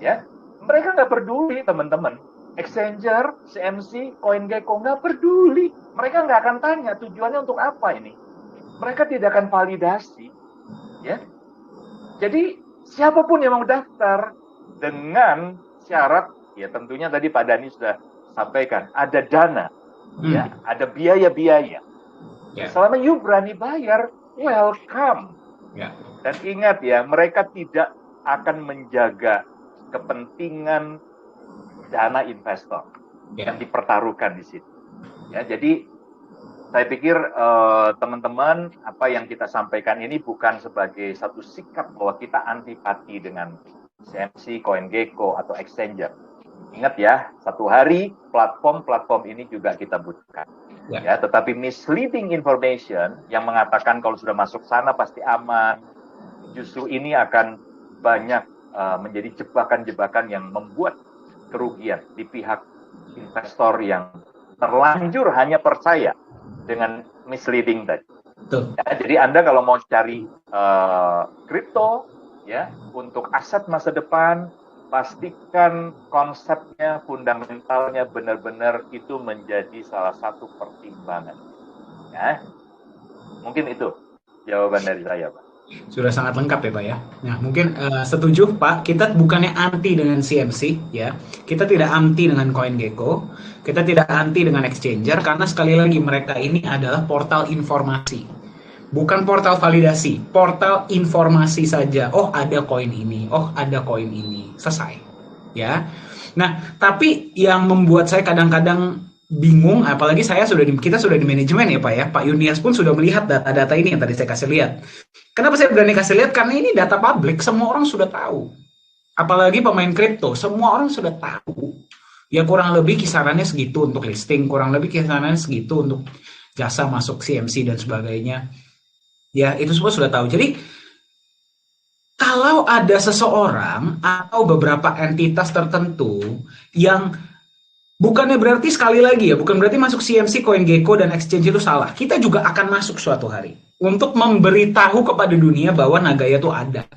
Ya, mereka nggak peduli teman-teman. Exchanger, CMC, CoinGecko nggak peduli. Mereka nggak akan tanya tujuannya untuk apa ini. Mereka tidak akan validasi, ya. Jadi siapapun yang mau daftar dengan syarat, ya tentunya tadi Pak Dhani sudah sampaikan, ada dana, ya, ada biaya-biaya. Yeah. Selama you berani bayar, welcome. Yeah. Dan ingat ya, mereka tidak akan menjaga kepentingan dana investor yang dipertaruhkan di situ. Ya, jadi saya pikir teman-teman, apa yang kita sampaikan ini bukan sebagai satu sikap bahwa kita antipati dengan CMC, CoinGecko atau Exchanger. Ingat ya, satu hari platform-platform ini juga kita butuhkan. Ya, tetapi misleading information yang mengatakan kalau sudah masuk sana pasti aman, justru ini akan banyak menjadi jebakan-jebakan yang membuat kerugian di pihak investor yang terlanjur hanya percaya dengan misleading tadi. Ya, jadi Anda kalau mau cari kripto ya untuk aset masa depan, pastikan konsepnya, fundamentalnya benar-benar itu menjadi salah satu pertimbangan. Ya, mungkin itu jawaban dari saya, Pak. Sudah sangat lengkap ya Pak ya. Nah mungkin setuju Pak, kita bukannya anti dengan CMC ya, kita tidak anti dengan CoinGecko, kita tidak anti dengan Exchanger, karena sekali lagi mereka ini adalah portal informasi, bukan portal validasi, portal informasi saja. Oh ada koin ini, oh ada koin ini, selesai ya. Nah tapi yang membuat saya kadang-kadang bingung, apalagi kita sudah di manajemen ya Pak ya, Pak Yunias pun sudah melihat data-data ini yang tadi saya kasih lihat. Kenapa saya berani kasih lihat? Karena ini data publik, semua orang sudah tahu. Apalagi pemain kripto, semua orang sudah tahu. Ya kurang lebih kisarannya segitu untuk listing, kurang lebih kisarannya segitu untuk jasa masuk CMC dan sebagainya. Ya itu semua sudah tahu. Jadi kalau ada seseorang atau beberapa entitas tertentu yang bukannya berarti sekali lagi ya, bukan berarti masuk CMC, CoinGecko, dan Exchange itu salah. Kita juga akan masuk suatu hari untuk memberitahu kepada dunia bahwa Nagaya itu ada.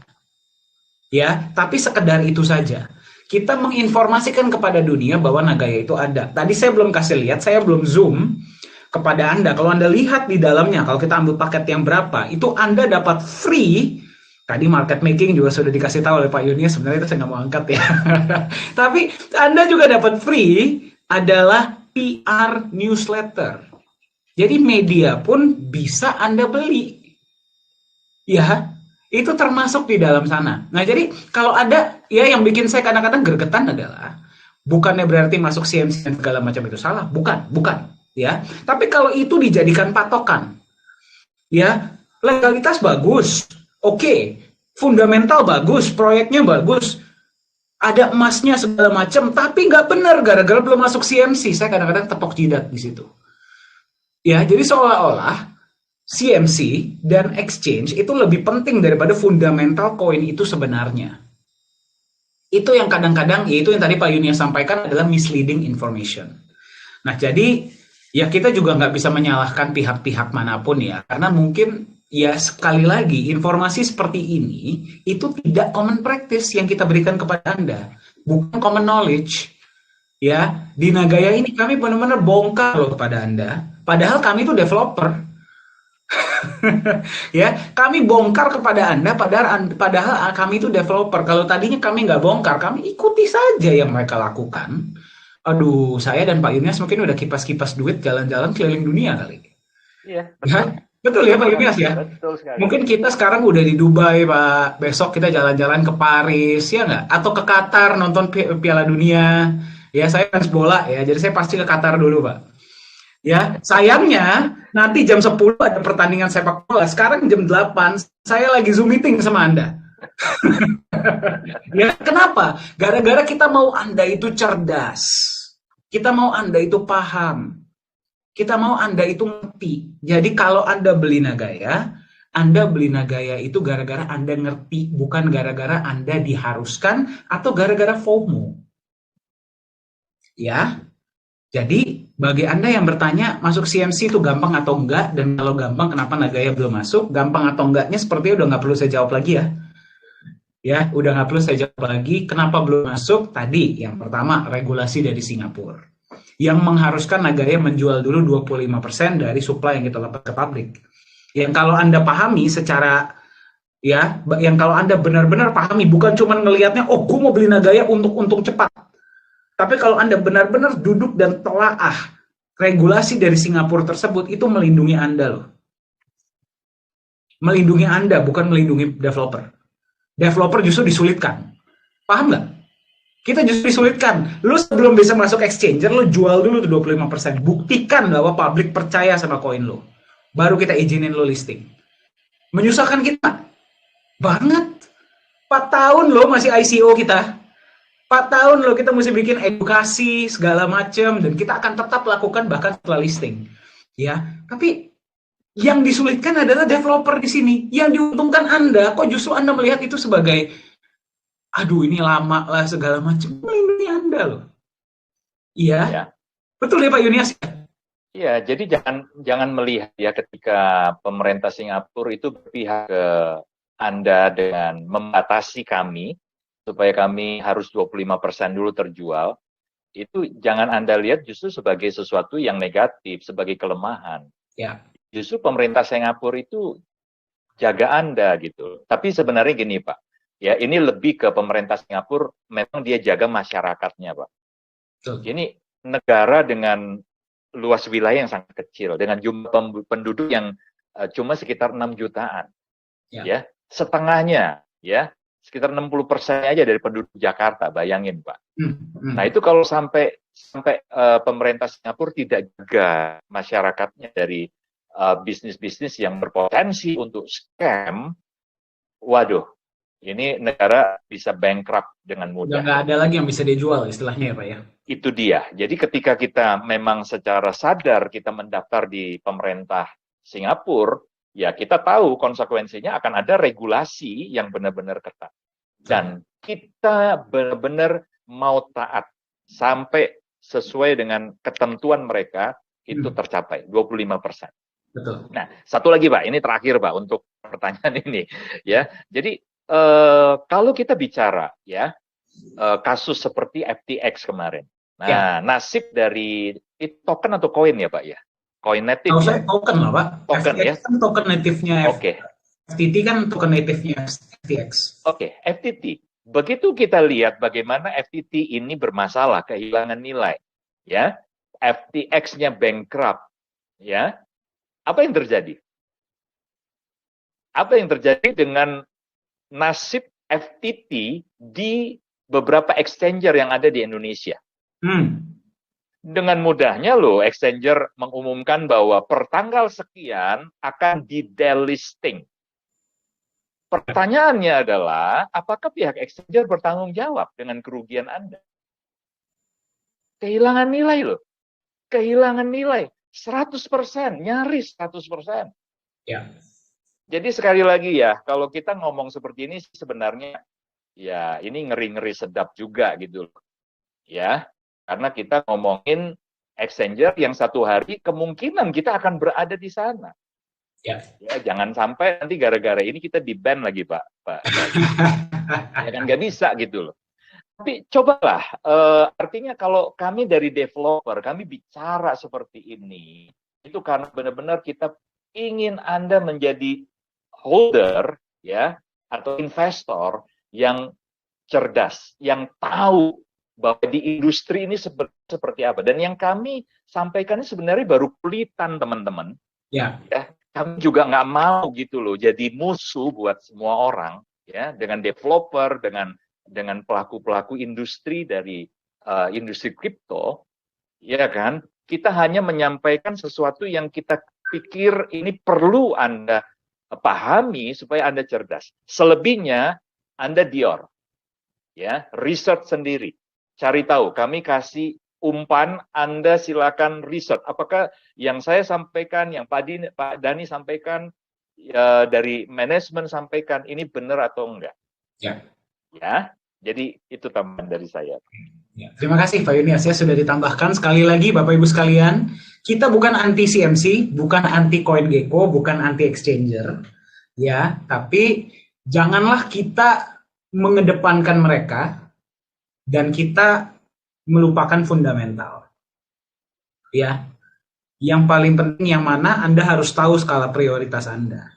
Ya, tapi sekedar itu saja. Kita menginformasikan kepada dunia bahwa Nagaya itu ada. Tadi saya belum kasih lihat, saya belum zoom kepada Anda. Kalau Anda lihat di dalamnya, kalau kita ambil paket yang berapa, itu Anda dapat free. Tadi market making juga sudah dikasih tahu oleh Pak Yunias, sebenarnya itu saya nggak mau angkat ya. Tapi Anda juga dapat free adalah PR newsletter. Jadi media pun bisa Anda beli. Ya, itu termasuk di dalam sana. Nah, jadi kalau ada, ya yang bikin saya kadang-kadang gergetan adalah, bukannya berarti masuk CMC dan segala macam itu salah. Bukan. Ya. Tapi kalau itu dijadikan patokan, ya, legalitas bagus, oke, fundamental bagus, proyeknya bagus, ada emasnya segala macam, tapi nggak benar gara-gara belum masuk CMC. Saya kadang-kadang tepok jidat di situ. Ya, jadi seolah-olah CMC dan exchange itu lebih penting daripada fundamental koin itu sebenarnya. Itu yang kadang-kadang, yaitu yang tadi Pak Yunias sampaikan adalah misleading information. Nah, jadi ya kita juga nggak bisa menyalahkan pihak-pihak manapun ya, karena mungkin ya sekali lagi informasi seperti ini itu tidak common practice yang kita berikan kepada Anda, bukan common knowledge. Ya, di Nagaya ini kami benar-benar bongkar loh kepada Anda. Padahal kami itu developer. Ya, kami bongkar kepada Anda padahal kami itu developer. Kalau tadinya kami nggak bongkar, kami ikuti saja yang mereka lakukan. Aduh, saya dan Pak Yunias mungkin udah kipas-kipas duit jalan-jalan keliling dunia kali. Iya, betul. Betul ya Pak Yunias ya? Betul sekali. Mungkin kita sekarang udah di Dubai Pak, besok kita jalan-jalan ke Paris ya nggak? Atau ke Qatar nonton Piala Dunia. Ya saya fans bola ya, jadi saya pasti ke Qatar dulu Pak. Ya, sayangnya nanti jam 10 ada pertandingan sepak bola. Sekarang jam 8 saya lagi Zoom meeting sama Anda. Ya, kenapa? Gara-gara kita mau Anda itu cerdas. Kita mau Anda itu paham. Kita mau Anda itu ngerti. Jadi kalau Anda beli Nagaya itu gara-gara Anda ngerti, bukan gara-gara Anda diharuskan atau gara-gara FOMO. Ya, jadi bagi Anda yang bertanya masuk CMC itu gampang atau enggak, dan kalau gampang kenapa Nagaya belum masuk, gampang atau enggaknya sepertinya udah nggak perlu saya jawab lagi ya. Ya, udah nggak perlu saya jawab lagi. Kenapa belum masuk? Tadi, yang pertama, regulasi dari Singapura. Yang mengharuskan Nagaya menjual dulu 25% dari supply yang kita dapat ke pabrik. Yang kalau Anda pahami secara, ya, yang kalau Anda benar-benar pahami, bukan cuma ngelihatnya, oh, gue mau beli Nagaya untuk untung cepat. Tapi kalau Anda benar-benar duduk dan telaah regulasi dari Singapura tersebut, itu melindungi Anda loh. Melindungi Anda, bukan melindungi developer. Developer justru disulitkan. Paham nggak? Kita justru disulitkan. Lu sebelum bisa masuk exchanger, lu jual dulu tuh 25%. Buktikan bahwa publik percaya sama koin lu. Baru kita izinin lu listing. Menyusahkan kita banget. 4 tahun loh masih ICO kita. 4 tahun loh kita mesti bikin edukasi segala macam, dan kita akan tetap lakukan bahkan setelah listing. Ya, tapi yang disulitkan adalah developer di sini. Yang diuntungkan Anda, kok justru Anda melihat itu sebagai, aduh ini lama lah segala macam. Melindungi Anda loh. Iya, Ya. betul ya Pak Yunias? Iya, jadi jangan melihat ya ketika pemerintah Singapura itu berpihak ke Anda dengan membatasi kami supaya kami harus 25% dulu terjual. Itu jangan Anda lihat justru sebagai sesuatu yang negatif, sebagai kelemahan. Ya. Justru pemerintah Singapura itu jaga Anda gitu. Tapi sebenarnya gini Pak, ya ini lebih ke pemerintah Singapura, memang dia jaga masyarakatnya Pak. Betul. Ini negara dengan luas wilayah yang sangat kecil, dengan jumlah penduduk yang cuma sekitar 6 jutaan. Ya, setengahnya ya, sekitar 60% aja dari penduduk Jakarta, bayangin Pak. Nah itu kalau sampai pemerintah Singapura tidak jaga masyarakatnya dari bisnis-bisnis yang berpotensi untuk scam, waduh, ini negara bisa bankrupt dengan mudah. Udah nggak ada lagi yang bisa dijual istilahnya ya Pak ya. Itu dia. Jadi ketika kita memang secara sadar kita mendaftar di pemerintah Singapura, ya kita tahu konsekuensinya akan ada regulasi yang benar-benar ketat. Dan kita benar-benar mau taat sampai sesuai dengan ketentuan mereka itu tercapai 25%. Betul. Nah, satu lagi Pak, ini terakhir Pak untuk pertanyaan ini ya. Jadi kalau kita bicara ya kasus seperti FTX kemarin. Nah, nasib dari token atau koin ya Pak ya? Koin native Kalau ya? saya token lah Pak. Token FTX ya? kan token native-nya. Oke. FTT kan token native-nya FTX. Oke, FTT. Begitu kita lihat bagaimana FTT ini bermasalah, kehilangan nilai, ya, FTX-nya bankrupt, ya, apa yang terjadi? Apa yang terjadi dengan nasib FTT di beberapa exchanger yang ada di Indonesia? Dengan mudahnya loh, exchanger mengumumkan bahwa per tanggal sekian akan di-delisting. Pertanyaannya adalah, apakah pihak exchanger bertanggung jawab dengan kerugian Anda? Kehilangan nilai loh. Kehilangan nilai. 100%, nyaris 100%. Ya. Jadi sekali lagi ya, kalau kita ngomong seperti ini sebenarnya, ya ini ngeri-ngeri sedap juga gitu loh. Ya, karena kita ngomongin exchanger yang satu hari kemungkinan kita akan berada di sana. Ya, jangan sampai nanti gara-gara ini kita di-ban lagi Pak. Ya kan nggak bisa gitu loh. Tapi cobalah, artinya kalau kami dari developer, kami bicara seperti ini, itu karena benar-benar kita ingin Anda menjadi holder ya atau investor yang cerdas, yang tahu bahwa di industri ini seperti apa. Dan yang kami sampaikan ini sebenarnya baru kulitan teman-teman. Ya, kami juga nggak mau gitu loh jadi musuh buat semua orang ya, dengan developer, dengan pelaku-pelaku industri dari industri kripto, ya kan? Kita hanya menyampaikan sesuatu yang kita pikir ini perlu Anda pahami supaya Anda cerdas. Selebihnya Anda dior, ya, research sendiri. Cari tahu, kami kasih umpan, Anda silakan riset. Apakah yang saya sampaikan, yang Pak Dhani sampaikan, dari manajemen sampaikan, ini benar atau enggak? Ya, jadi itu tambahan dari saya. Ya, terima kasih Pak Yunias ya sudah ditambahkan. Sekali lagi Bapak Ibu sekalian, kita bukan anti CMC, bukan anti CoinGecko, bukan anti exchanger, ya. Tapi janganlah kita mengedepankan mereka dan kita melupakan fundamental. Ya, yang paling penting yang mana Anda harus tahu skala prioritas Anda.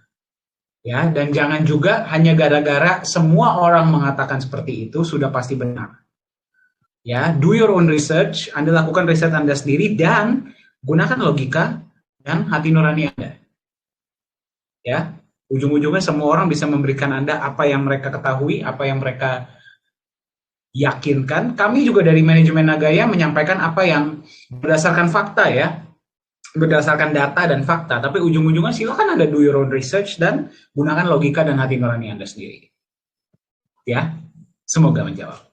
Ya, dan jangan juga hanya gara-gara semua orang mengatakan seperti itu sudah pasti benar. Ya, do your own research, Anda lakukan riset Anda sendiri dan gunakan logika dan hati nurani Anda. Ya, ujung-ujungnya semua orang bisa memberikan Anda apa yang mereka ketahui, apa yang mereka yakinkan. Kami juga dari manajemen Nagaya menyampaikan apa yang berdasarkan fakta ya, berdasarkan data dan fakta. Tapi ujung-ujungnya silakan Anda do your own research dan gunakan logika dan hati nurani Anda sendiri. Ya, semoga menjawab.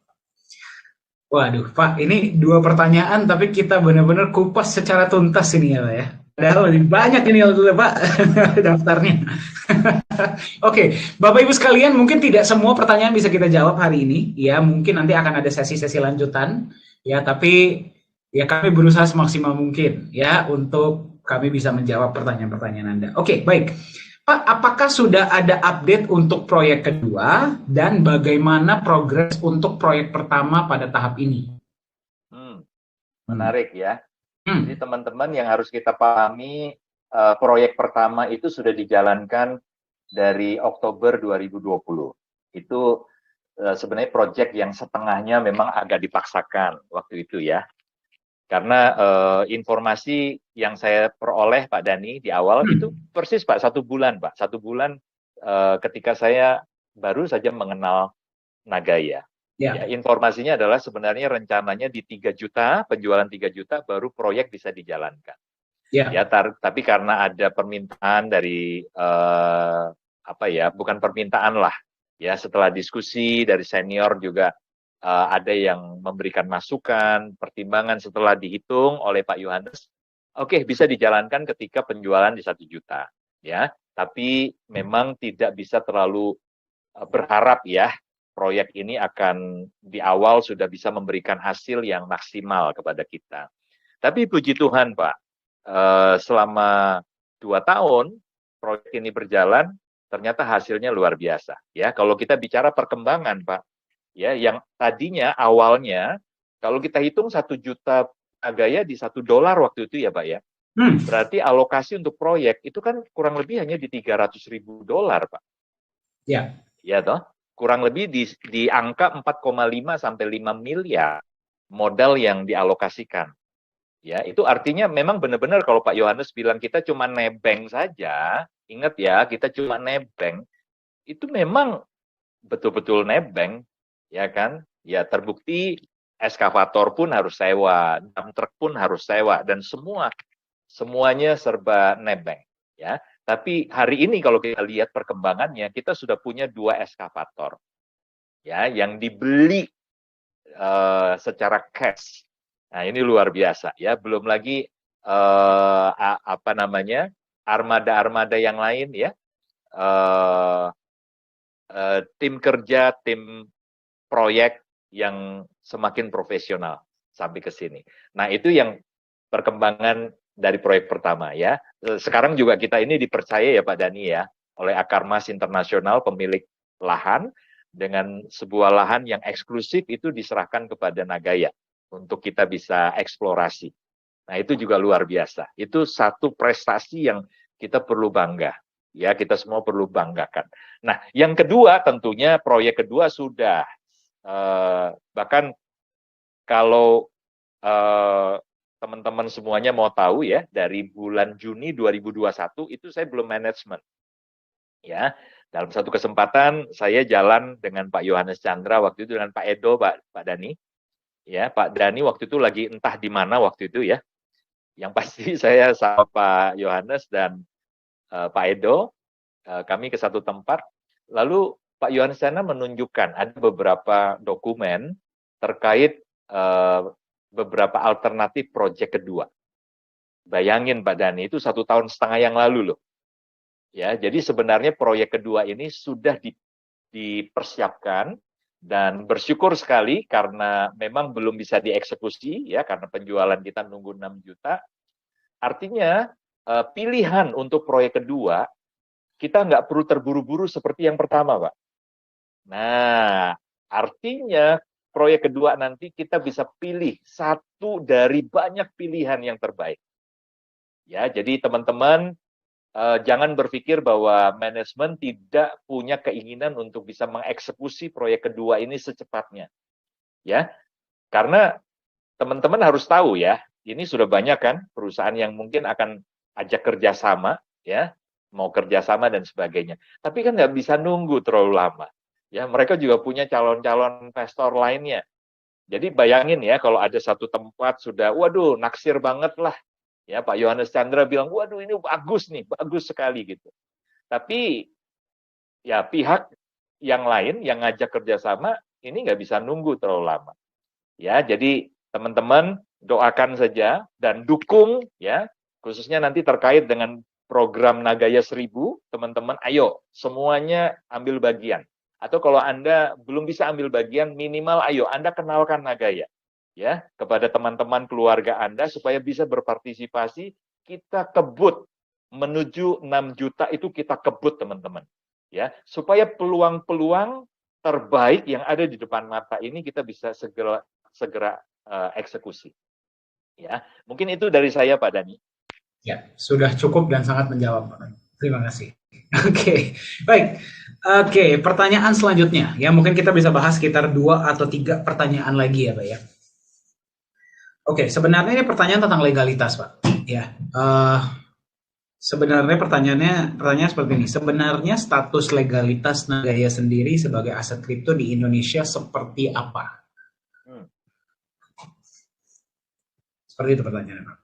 Waduh, Pak, ini 2 pertanyaan, tapi kita benar-benar kupas secara tuntas ini ya, Pak ya. Padahal lebih banyak ini Pak daftarnya. Oke, Bapak Ibu sekalian, mungkin tidak semua pertanyaan bisa kita jawab hari ini. Ya, mungkin nanti akan ada sesi-sesi lanjutan. Ya, tapi ya kami berusaha semaksimal mungkin ya untuk kami bisa menjawab pertanyaan-pertanyaan Anda. Oke, baik. Pak, apakah sudah ada update untuk proyek kedua dan bagaimana progres untuk proyek pertama pada tahap ini? Menarik ya. Jadi teman-teman yang harus kita pahami, proyek pertama itu sudah dijalankan dari Oktober 2020. Itu sebenarnya proyek yang setengahnya memang agak dipaksakan waktu itu ya. Karena informasi yang saya peroleh Pak Dhani di awal itu persis Pak, 1 bulan Pak. 1 bulan ketika saya baru saja mengenal Nagaya. Ya, informasinya adalah sebenarnya rencananya di 3 juta, penjualan 3 juta baru proyek bisa dijalankan. Ya, tapi karena ada permintaan dari bukan permintaan lah. Ya, setelah diskusi dari senior juga ada yang memberikan masukan, pertimbangan setelah dihitung oleh Pak Yohanes. Oke, bisa dijalankan ketika penjualan di 1 juta. Ya, tapi memang tidak bisa terlalu berharap ya proyek ini akan di awal sudah bisa memberikan hasil yang maksimal kepada kita. Tapi puji Tuhan Pak, selama 2 tahun proyek ini berjalan, ternyata hasilnya luar biasa. Ya, kalau kita bicara perkembangan Pak, ya yang tadinya awalnya kalau kita hitung 1 juta Nagaya di $1 waktu itu ya Pak ya, berarti alokasi untuk proyek itu kan kurang lebih hanya di $300.000 Pak. Ya. Ya toh, kurang lebih di angka 4,5 sampai 5 miliar modal yang dialokasikan. Ya, itu artinya memang benar-benar kalau Pak Yohanes bilang kita cuma nebeng saja, ingat ya, kita cuma nebeng, itu memang betul-betul nebeng, ya kan? Ya terbukti eskavator pun harus sewa, dump truck pun harus sewa, dan semuanya serba nebeng, ya. Tapi hari ini kalau kita lihat perkembangannya, kita sudah punya 2 eskavator, ya, yang dibeli secara cash. Nah ini luar biasa, ya. Belum lagi armada-armada yang lain, ya. Tim kerja, tim proyek yang semakin profesional sampai ke sini. Nah, itu yang perkembangan dari proyek pertama ya. Sekarang juga kita ini dipercaya ya Pak Dhani ya, oleh Akarmas Internasional, pemilik lahan, dengan sebuah lahan yang eksklusif itu diserahkan kepada Nagaya untuk kita bisa eksplorasi. Nah, itu juga luar biasa. Itu satu prestasi yang kita perlu bangga. Ya, kita semua perlu banggakan. Nah, yang kedua tentunya proyek kedua sudah bahkan kalau teman-teman semuanya mau tahu ya, dari bulan Juni 2021 itu saya belum manajemen. Ya, dalam satu kesempatan saya jalan dengan Pak Yohanes Chandra waktu itu dengan Pak Edo, Pak Dhani. Ya, Pak Dhani waktu itu lagi entah di mana waktu itu ya. Yang pasti saya sama Pak Yohanes dan Pak Edo, kami ke satu tempat, lalu Pak Yohanes Chandra menunjukkan ada beberapa dokumen terkait beberapa alternatif proyek kedua. Bayangin Pak Dhani, itu 1,5 tahun yang lalu loh. Ya, jadi sebenarnya proyek kedua ini sudah dipersiapkan dan bersyukur sekali karena memang belum bisa dieksekusi ya, karena penjualan kita nunggu 6 juta. Artinya pilihan untuk proyek kedua kita nggak perlu terburu-buru seperti yang pertama, Pak. Nah, artinya proyek kedua nanti kita bisa pilih satu dari banyak pilihan yang terbaik. Ya, jadi teman-teman jangan berpikir bahwa manajemen tidak punya keinginan untuk bisa mengeksekusi proyek kedua ini secepatnya. Ya, karena teman-teman harus tahu ya, ini sudah banyak kan perusahaan yang mungkin akan ajak kerjasama, ya, mau kerjasama dan sebagainya. Tapi kan nggak bisa nunggu terlalu lama. Ya, mereka juga punya calon-calon investor lainnya. Jadi bayangin ya, kalau ada satu tempat sudah, waduh, naksir banget lah. Ya, Pak Yohanes Chandra bilang, waduh ini bagus nih, bagus sekali gitu. Tapi ya pihak yang lain yang ngajak kerjasama ini nggak bisa nunggu terlalu lama. Ya, jadi teman-teman doakan saja dan dukung ya, khususnya nanti terkait dengan program Nagaya 1000, teman-teman ayo semuanya ambil bagian. Atau kalau Anda belum bisa ambil bagian, minimal ayo Anda kenalkan Nagaya ya kepada teman-teman keluarga Anda supaya bisa berpartisipasi. Kita kebut menuju 6 juta itu kita kebut teman-teman. Ya, supaya peluang-peluang terbaik yang ada di depan mata ini kita bisa segera eksekusi. Ya, mungkin itu dari saya Pak Dani. Ya, sudah cukup dan sangat menjawab, Pak. Terima kasih. Oke, baik. Oke, pertanyaan selanjutnya. Ya, mungkin kita bisa bahas sekitar 2 atau 3 pertanyaan lagi ya, Pak ya. Oke, sebenarnya ini pertanyaan tentang legalitas, Pak. Ya, sebenarnya pertanyaannya seperti ini. Sebenarnya status legalitas Nagaya sendiri sebagai aset kripto di Indonesia seperti apa? Seperti itu pertanyaannya, Pak.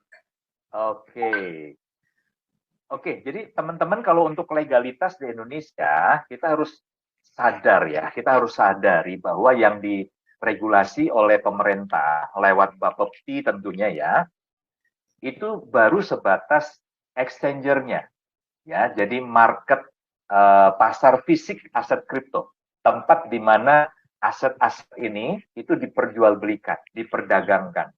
Oke, jadi teman-teman kalau untuk legalitas di Indonesia, kita harus sadar ya, kita harus sadari bahwa yang diregulasi oleh pemerintah lewat Bapepti tentunya ya, itu baru sebatas exchanger-nya. Ya, jadi market pasar fisik aset kripto, tempat di mana aset-aset ini itu diperjualbelikan, diperdagangkan.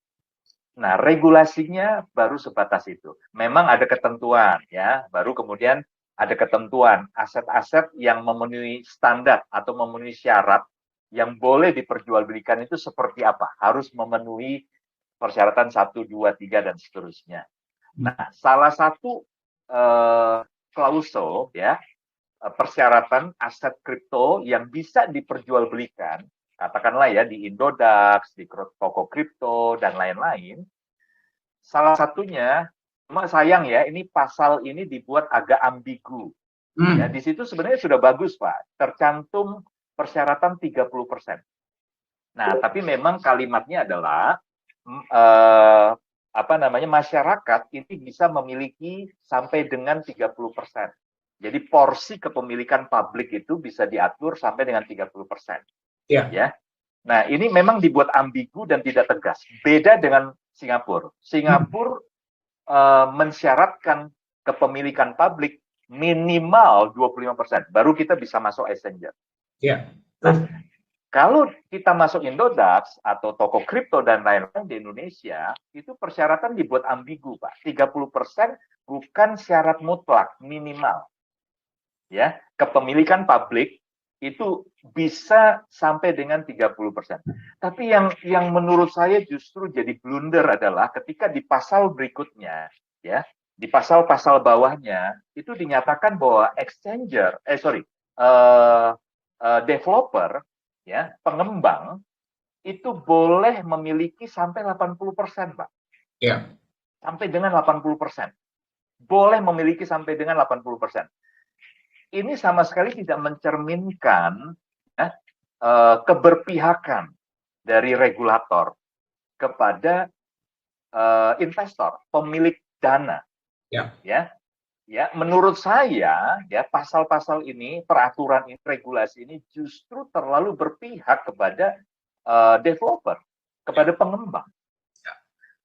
Nah, regulasinya baru sebatas itu. Memang ada ketentuan ya, baru kemudian ada ketentuan aset-aset yang memenuhi standar atau memenuhi syarat yang boleh diperjualbelikan itu seperti apa? Harus memenuhi persyaratan 1, 2, 3 dan seterusnya. Nah, salah satu klausul ya, persyaratan aset kripto yang bisa diperjualbelikan, katakanlah ya di Indodax, di toko kripto dan lain-lain. Salah satunya, cuma sayang ya, ini pasal ini dibuat agak ambigu. Ya, di situ sebenarnya sudah bagus, Pak. Tercantum persyaratan 30%. Nah, tapi memang kalimatnya adalah masyarakat ini bisa memiliki sampai dengan 30%. Jadi porsi kepemilikan publik itu bisa diatur sampai dengan 30%. Ya. Nah, ini memang dibuat ambigu dan tidak tegas. Beda dengan Singapura. Singapura mensyaratkan kepemilikan publik minimal 25%. Baru kita bisa masuk exchanger. Ya. Nah, kalau kita masuk Indodax atau toko kripto dan lain-lain di Indonesia, itu persyaratan dibuat ambigu, Pak. 30% bukan syarat mutlak, minimal. Ya, kepemilikan publik itu bisa sampai dengan 30%. Tapi yang menurut saya justru jadi blunder adalah ketika di pasal berikutnya, ya, di pasal-pasal bawahnya itu dinyatakan bahwa developer, ya, pengembang itu boleh memiliki sampai 80%, Pak. Ya. Sampai dengan 80%. Boleh memiliki sampai dengan 80%. Ini sama sekali tidak mencerminkan ya, keberpihakan dari regulator kepada investor, pemilik dana. Ya, menurut saya ya pasal-pasal ini, peraturan ini, regulasi ini justru terlalu berpihak kepada developer, kepada pengembang.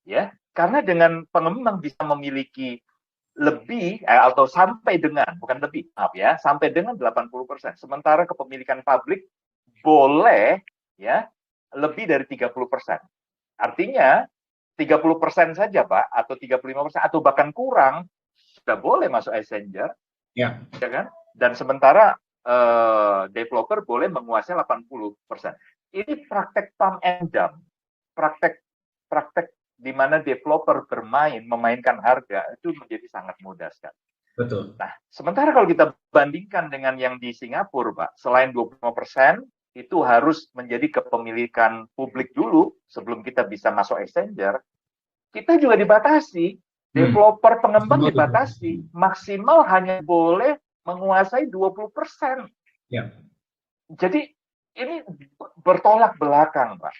Ya, karena dengan pengembang bisa memiliki lebih atau sampai dengan, bukan lebih, maaf ya, sampai dengan 80%. Sementara kepemilikan publik boleh ya lebih dari 30%. Artinya 30% saja, Pak, atau 35% atau bahkan kurang sudah boleh masuk exchanger. Ya kan? Dan sementara developer boleh menguasai 80%. Ini praktek thumb and dumb, praktek di mana developer memainkan harga itu menjadi sangat mudah sekali. Betul. Nah, sementara kalau kita bandingkan dengan yang di Singapura, Pak, selain 25%, itu harus menjadi kepemilikan publik dulu sebelum kita bisa masuk exchanger, kita juga dibatasi. Developer pengembang dibatasi. Maksimal hanya boleh menguasai 20%. Ya. Jadi ini bertolak belakang, Pak.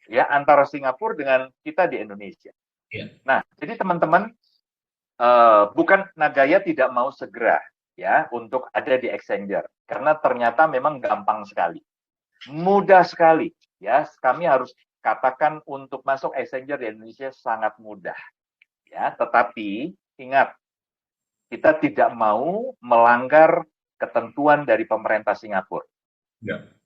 Ya, antara Singapura dengan kita di Indonesia. Ya. Nah, jadi teman-teman, bukan Nagaya tidak mau segera ya untuk ada di exchanger, karena ternyata memang gampang sekali, mudah sekali ya. Kami harus katakan untuk masuk exchanger di Indonesia sangat mudah ya. Tetapi ingat, kita tidak mau melanggar ketentuan dari pemerintah Singapura.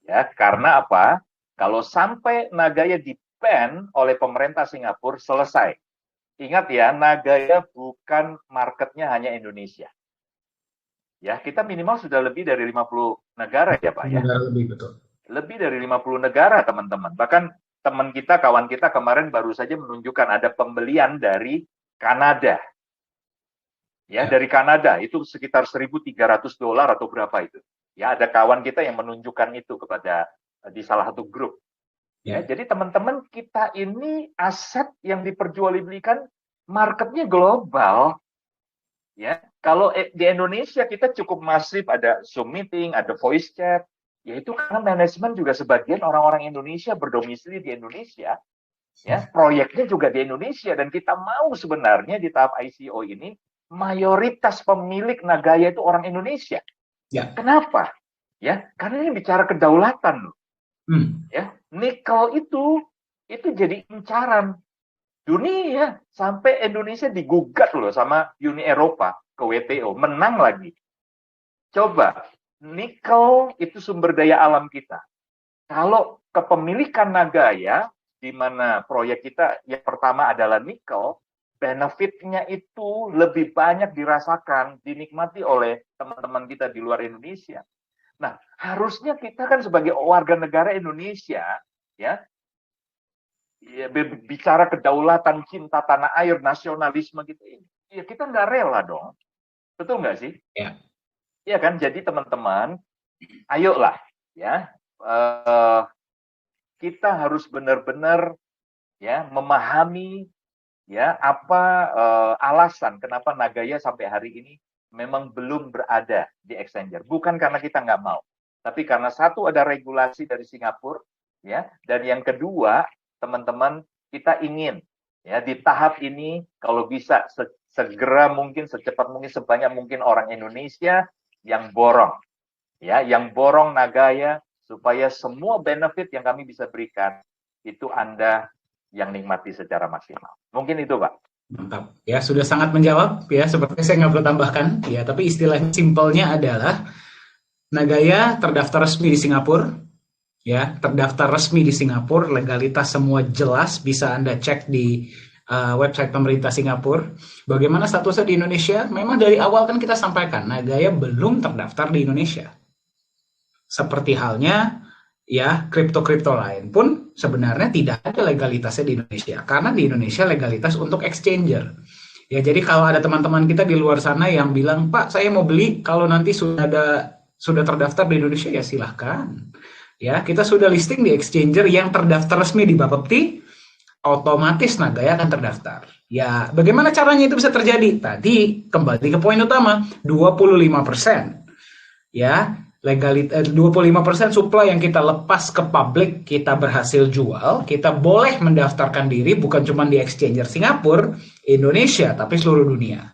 Ya, karena apa? Kalau sampai Nagaya di-ban oleh pemerintah Singapura, selesai. Ingat ya, Nagaya bukan marketnya hanya Indonesia. Ya, kita minimal sudah lebih dari 50 negara ya, Pak ya. Lebih, betul. Lebih dari 50 negara, teman-teman. Bahkan teman kita, kawan kita kemarin baru saja menunjukkan ada pembelian dari Kanada. Ya, dari Kanada itu sekitar $1.300 atau berapa itu. Ya, ada kawan kita yang menunjukkan itu kepada di salah satu grup. Ya, jadi teman-teman, kita ini aset yang diperjualbelikan, marketnya global. Ya, kalau di Indonesia kita cukup masif, ada Zoom meeting, ada voice chat, yaitu karena manajemen juga sebagian orang-orang Indonesia berdomisili di Indonesia. Ya, proyeknya juga di Indonesia, dan kita mau sebenarnya di tahap ICO ini mayoritas pemilik Nagaya itu orang Indonesia. Ya. Kenapa? Ya, karena ini bicara kedaulatan loh. Ya, nikel itu jadi incaran dunia, sampai Indonesia digugat loh sama Uni Eropa ke WTO, menang lagi. Coba, nikel itu sumber daya alam kita. Kalau kepemilikan Nagaya, di mana proyek kita yang pertama adalah nikel, benefitnya itu lebih banyak dirasakan, dinikmati oleh teman-teman kita di luar Indonesia. Nah, harusnya kita kan sebagai warga negara Indonesia, ya bicara kedaulatan, cinta tanah air, nasionalisme gitu, ya kita nggak rela dong. Betul nggak sih? Ya. Ya kan, jadi teman-teman, ayolah, ya, kita harus benar-benar ya memahami ya apa alasan kenapa Nagaya sampai hari ini memang belum berada di exchanger. Bukan karena kita nggak mau, tapi karena satu, ada regulasi dari Singapura, ya, dan yang kedua, teman-teman, kita ingin ya di tahap ini kalau bisa segera mungkin, secepat mungkin, sebanyak mungkin orang Indonesia yang borong, ya, yang borong Nagaya, supaya semua benefit yang kami bisa berikan itu Anda yang nikmati secara maksimal. Mungkin itu, Pak. Mantap. Ya, sudah sangat menjawab ya, seperti saya nggak perlu tambahkan ya, tapi istilah simpelnya adalah Nagaya terdaftar resmi di Singapura ya, terdaftar resmi di Singapura, legalitas semua jelas, bisa Anda cek di website pemerintah Singapura. Bagaimana statusnya di Indonesia? Memang dari awal kan kita sampaikan Nagaya belum terdaftar di Indonesia. Seperti halnya ya kripto-kripto lain pun sebenarnya tidak ada legalitasnya di Indonesia, karena di Indonesia legalitas untuk exchanger. Ya, jadi kalau ada teman-teman kita di luar sana yang bilang, Pak, saya mau beli kalau nanti sudah terdaftar di Indonesia, ya silahkan. Ya, kita sudah listing di exchanger yang terdaftar resmi di Bapepti, otomatis Nagaya akan terdaftar. Ya, bagaimana caranya itu bisa terjadi? Tadi kembali ke poin utama, 25%. Ya, 25% supply yang kita lepas ke publik, kita berhasil jual, kita boleh mendaftarkan diri bukan cuma di exchanger Singapura, Indonesia, tapi seluruh dunia.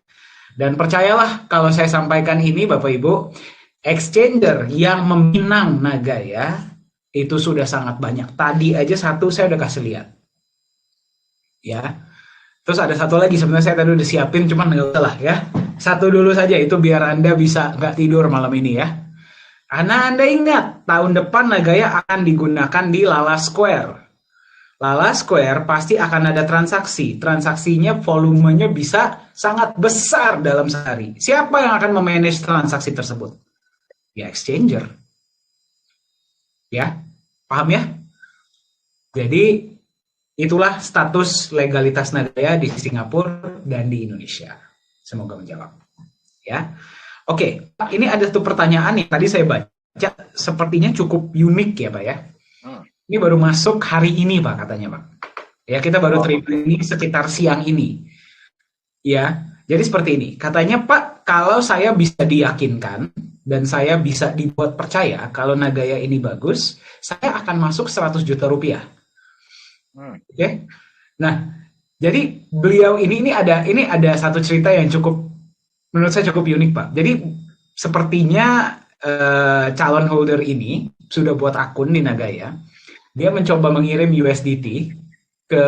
Dan percayalah kalau saya sampaikan ini, Bapak Ibu, exchanger yang meminang Nagaya itu sudah sangat banyak. Tadi aja satu saya udah kasih lihat. Ya. Terus ada satu lagi, sebenarnya saya tadi udah siapin, cuman nggak usah lah ya. Satu dulu saja, itu biar Anda bisa nggak tidur malam ini ya. Karena Anda ingat, tahun depan Nagaya akan digunakan di Lala Square. Lala Square pasti akan ada transaksi. Transaksinya volumenya bisa sangat besar dalam sehari. Siapa yang akan memanage transaksi tersebut? Ya exchanger. Ya, paham ya? Jadi itulah status legalitas Nagaya di Singapura dan di Indonesia. Semoga menjawab. Ya, oke. Pak, ini ada satu pertanyaan yang tadi saya baca, sepertinya cukup unik ya, Pak ya. Ini baru masuk hari ini, Pak, katanya, Pak. Ya, kita baru terima ini sekitar siang ini. Ya, jadi seperti ini. Katanya, Pak, kalau saya bisa diyakinkan dan saya bisa dibuat percaya kalau Nagaya ini bagus, saya akan masuk 100 juta rupiah. Oke. Nah, jadi beliau ini ada satu cerita yang cukup menurut saya cukup unik, Pak. Jadi sepertinya calon holder ini sudah buat akun di Nagaya. Dia mencoba mengirim USDT ke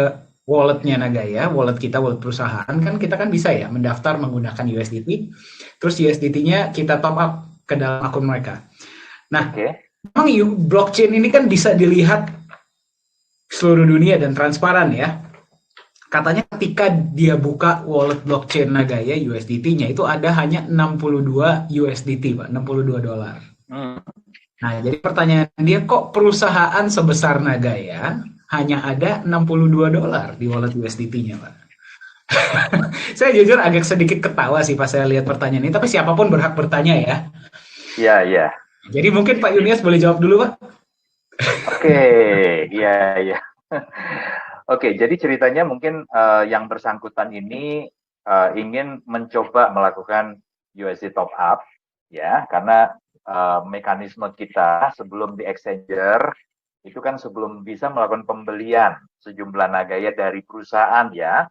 walletnya Nagaya, wallet kita, wallet perusahaan. Kan kita kan bisa ya mendaftar menggunakan USDT. Terus USDT-nya kita top up ke dalam akun mereka. Nah, memang blockchain ini kan bisa dilihat seluruh dunia dan transparan ya. Katanya ketika dia buka wallet blockchain Nagaya USDT-nya itu ada hanya 62 USDT, Pak, 62 dolar. Nah, jadi pertanyaan dia, kok perusahaan sebesar Nagaya hanya ada 62 dolar di wallet USDT-nya, Pak? Saya jujur agak sedikit ketawa sih pas saya lihat pertanyaan ini, tapi siapapun berhak bertanya ya. Iya, iya. Jadi mungkin Pak Yunias boleh jawab dulu, Pak? Oke, iya, iya. Oke, jadi ceritanya mungkin yang bersangkutan ini ingin mencoba melakukan USD top up, ya, karena mekanisme kita sebelum di exchanger itu kan sebelum bisa melakukan pembelian sejumlah Nagaya dari perusahaan ya,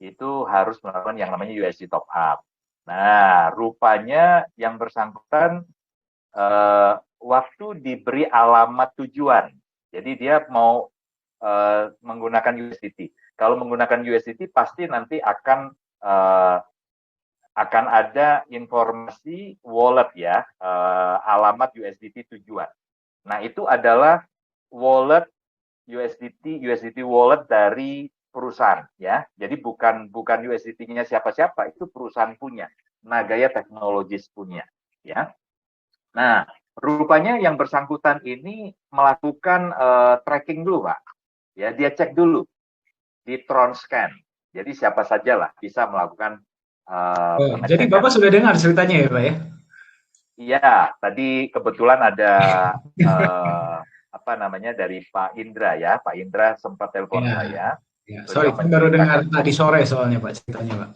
itu harus melakukan yang namanya USD top up. Nah, rupanya yang bersangkutan waktu diberi alamat tujuan, jadi dia mau menggunakan USDT. Kalau menggunakan USDT pasti nanti akan ada informasi wallet ya, alamat USDT tujuan. Nah, itu adalah wallet USDT wallet dari perusahaan ya. Jadi bukan USDT-nya siapa-siapa, itu perusahaan punya. Nagaya Technologies punya ya. Nah, rupanya yang bersangkutan ini melakukan tracking dulu, Pak. Ya, dia cek dulu di Tronscan. Jadi siapa saja lah bisa melakukan jadi Bapak sudah dengar ceritanya ya, Pak ya? Iya, tadi kebetulan ada apa namanya dari Pak Indra ya. Pak Indra sempat telepon saya. Ya, sorry, saya baru dengar tadi sore soalnya Pak ceritanya, Pak.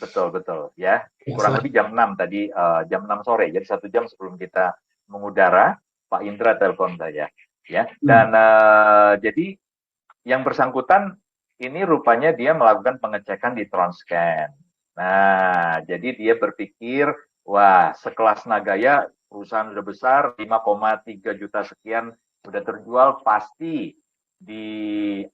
Betul ya. Kurang lebih jam 6 tadi, jam 6 sore. Jadi 1 jam sebelum kita mengudara, Pak Indra telepon saya. Ya. Dan jadi yang bersangkutan ini rupanya dia melakukan pengecekan di Tronscan. Nah, jadi dia berpikir, wah, sekelas Nagaya, perusahaan udah besar, 5,3 juta sekian sudah terjual, pasti di